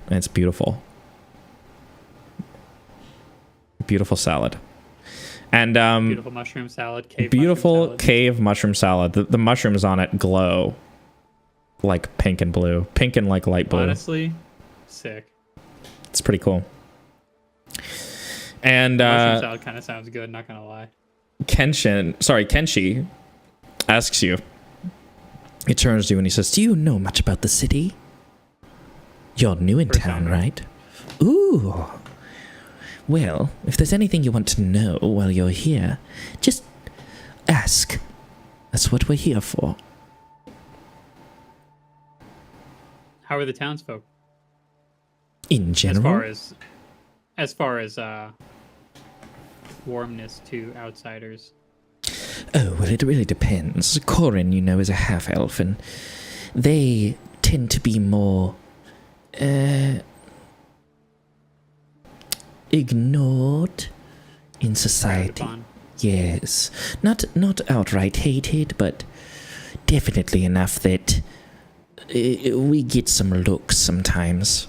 and it's beautiful. Beautiful salad. And Beautiful mushroom salad. beautiful mushroom salad. cave mushroom salad. The mushrooms on it glow like pink and blue. Pink and like light blue. Honestly, sick. It's pretty cool. And Mushroom salad kind of sounds good, not gonna lie. Kenshi asks you. He turns to you and he says, "Do you know much about the city? You're new in First town, time. right? Ooh. Well, if there's anything you want to know while you're here, just ask. That's what we're here for." How are the townsfolk? In general, As far as warmness to outsiders. oh, well, it really depends. Corin, you know, is a half-elf, and they tend to be more, ignored in society. Upon. Yes. Not outright hated, but definitely enough that we get some looks sometimes.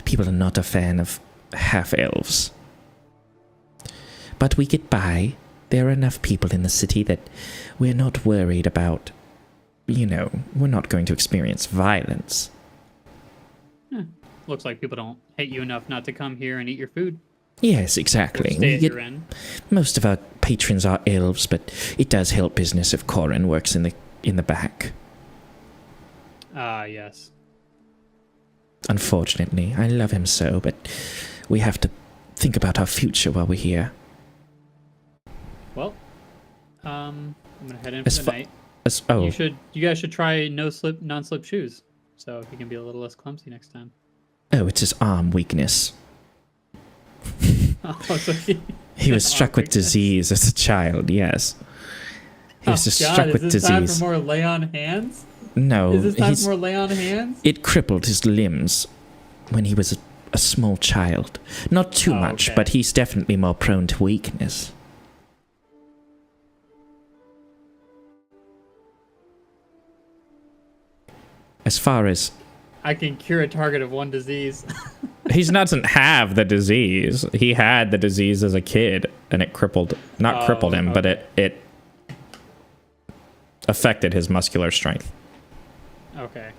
People are not a fan of half-elves. But we get by. There are enough people in the city that we're not worried about, we're not going to experience violence. Looks like people don't hate you enough not to come here and eat your food. Yes, Or exactly. stay at your inn. Most of our patrons are elves, but it does help business if Corin works in the back. Yes. Unfortunately, I love him so, but we have to think about our future while we're here. Well, I'm gonna head in As for the fa- night. oh, You guys should try non-slip shoes, so he can be a little less clumsy next time. Oh, it's his arm weakness. Oh, so He was struck with weakness. disease as a child, yes. He was just God, struck with is this time disease. for more lay on hands? No, Is this time for more lay on hands? it crippled his limbs when he was a small child. Not too Oh, much, okay. but he's definitely more prone to weakness. As far as... I can cure a target of one disease. he doesn't have the disease. He had the disease as a kid, and it crippled him, but it affected his muscular strength. Okay.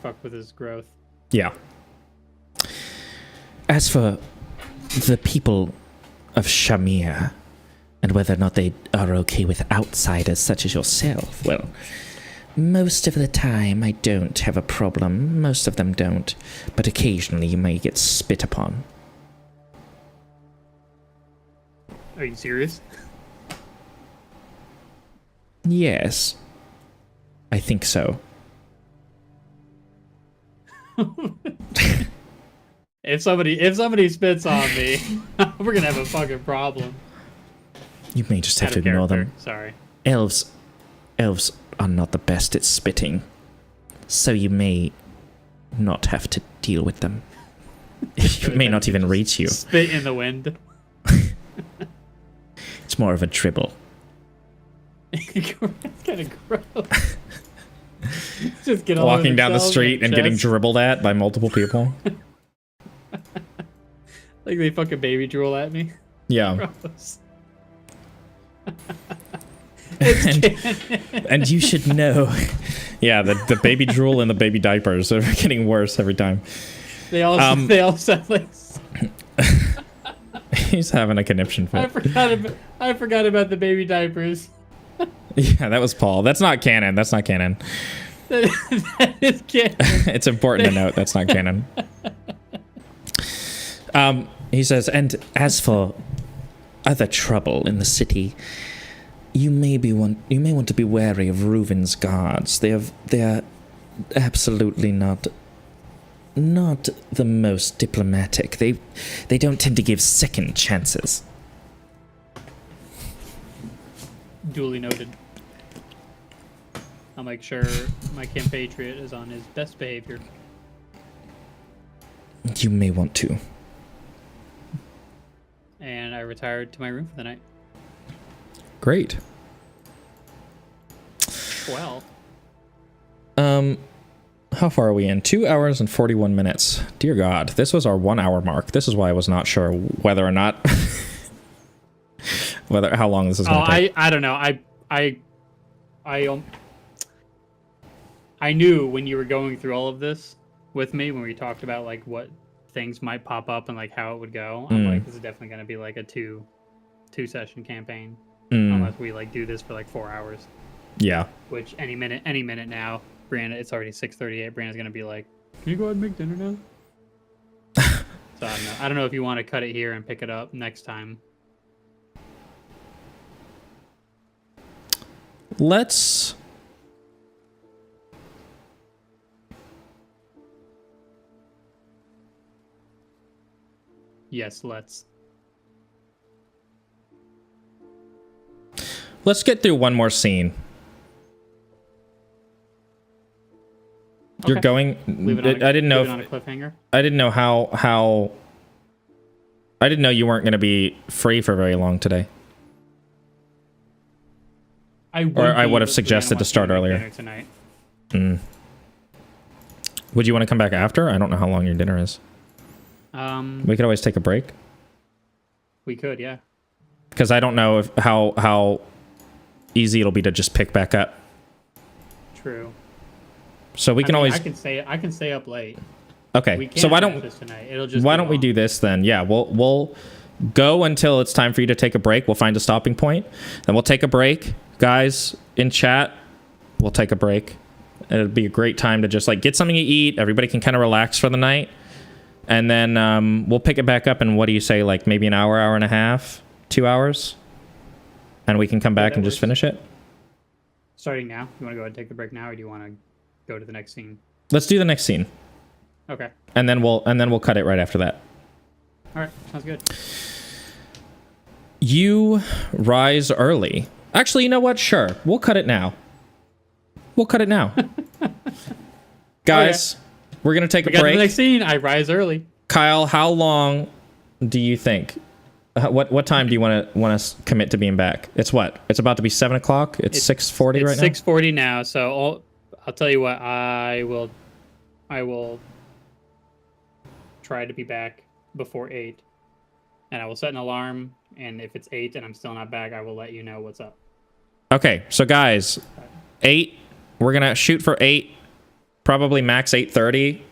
Fuck with his growth. Yeah. As for the people of Shamir, and whether or not they are okay with outsiders such as yourself, well, most of the time I don't have a problem. Most of them don't. But occasionally you may get spit upon. Are you serious? Yes. I think so. If somebody spits on me, we're gonna have a fucking problem. You may just have Out to of ignore character. them. Sorry. Elves are not the best at spitting. So you may not have to deal with them. it may not even reach you. Spit in the wind. It's more of a dribble. It's kind of gross. Just get Walking down the street and getting dribbled at by multiple people. Like they fucking baby drool at me. Yeah. Gross. And you should know. Yeah, the baby drool and the baby diapers are getting worse every time. They all sound like. He's having a conniption fit. I forgot about the baby diapers. Yeah, that was Paul. That's not canon. That's not canon. That is canon. It's important to note that's not canon. He says, and as for other trouble in the city, you may want to be wary of Reuven's guards. They are absolutely not the most diplomatic. They don't tend to give second chances. Duly noted. I'll make sure my compatriot is on his best behavior. You may want to. And I retired to my room for the night. Great. Well. How far are we in? 2 hours and 41 minutes. Dear God, this was our 1 hour mark. This is why I was not sure whether or not how long this is going to take. I don't know. I knew when you were going through all of this with me, when we talked about like what things might pop up and like how it would go. I'm like, this is definitely going to be like a two session campaign, unless we like do this for like 4 hours. Yeah. Which any minute now, Brianna, it's already 6:38. Brianna's going to be like, "Can you go ahead and make dinner now?" So I don't know. I don't know if you want to cut it here and pick it up next time. Let's. Yes, let's. Let's get through one more scene. Okay. You're going. I didn't know. On a cliffhanger. I didn't know how. I didn't know you weren't going to be free for very long today. I would have suggested to start earlier. Tonight. Would you want to come back after? I don't know how long your dinner is. We could always take a break. We could, yeah. Because I don't know how easy it'll be to just pick back up. True. So we can always. I can stay up late. Okay. So why don't we do this then? Yeah, we'll go until it's time for you to take a break. We'll find a stopping point. Then we'll take a break. Guys in chat, we'll take a break. It'll be a great time to just like get something to eat. Everybody can kind of relax for the night. And then we'll pick it back up in, what do you say, like maybe an hour, hour and a half, 2 hours? And we can come back and just finish it? Starting now? You want to go ahead and take the break now, or do you want to go to the next scene? Let's do the next scene. Okay. And then we'll cut it right after that. All right, sounds good. You rise early. Actually, you know what? Sure. We'll cut it now. Guys, we're going to take a break. The next scene. I rise early. Kyle, how long do you think? What time do you want to commit to being back? It's what? It's about to be 7 o'clock. It's 6:40 right now. 6:40 now. So I'll tell you what. I will try to be back before 8, and I will set an alarm. And if it's 8 and I'm still not back, I will let you know what's up. Okay, so guys, 8. We're gonna shoot for 8, probably max 8:30,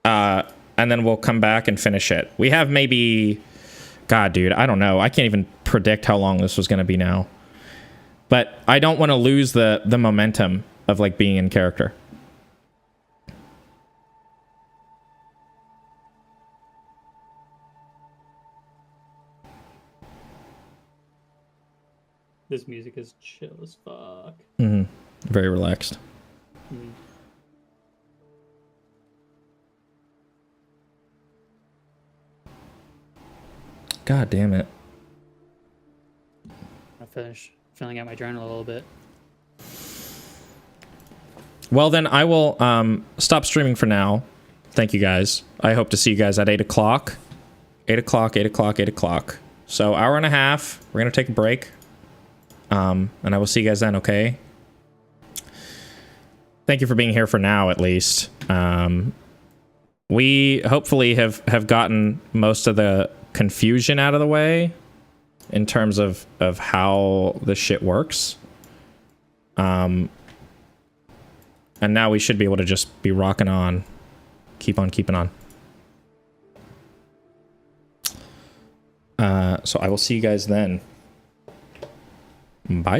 and then we'll come back and finish it. We have maybe, God, dude, I don't know. I can't even predict how long this was gonna be now. But I don't want to lose the momentum of like being in character. This music is chill as fuck. Very relaxed. God damn it. I finish filling out my journal a little bit. Well, then I will stop streaming for now. Thank you guys. I hope to see you guys at 8 o'clock. 8 o'clock, 8 o'clock, 8 o'clock. So hour and a half. We're going to take a break. And I will see you guys then, okay? Thank you for being here for now, at least. We hopefully have gotten most of the confusion out of the way in terms of how the shit works. And now we should be able to just be rocking on. Keep on keeping on. So I will see you guys then. Bye.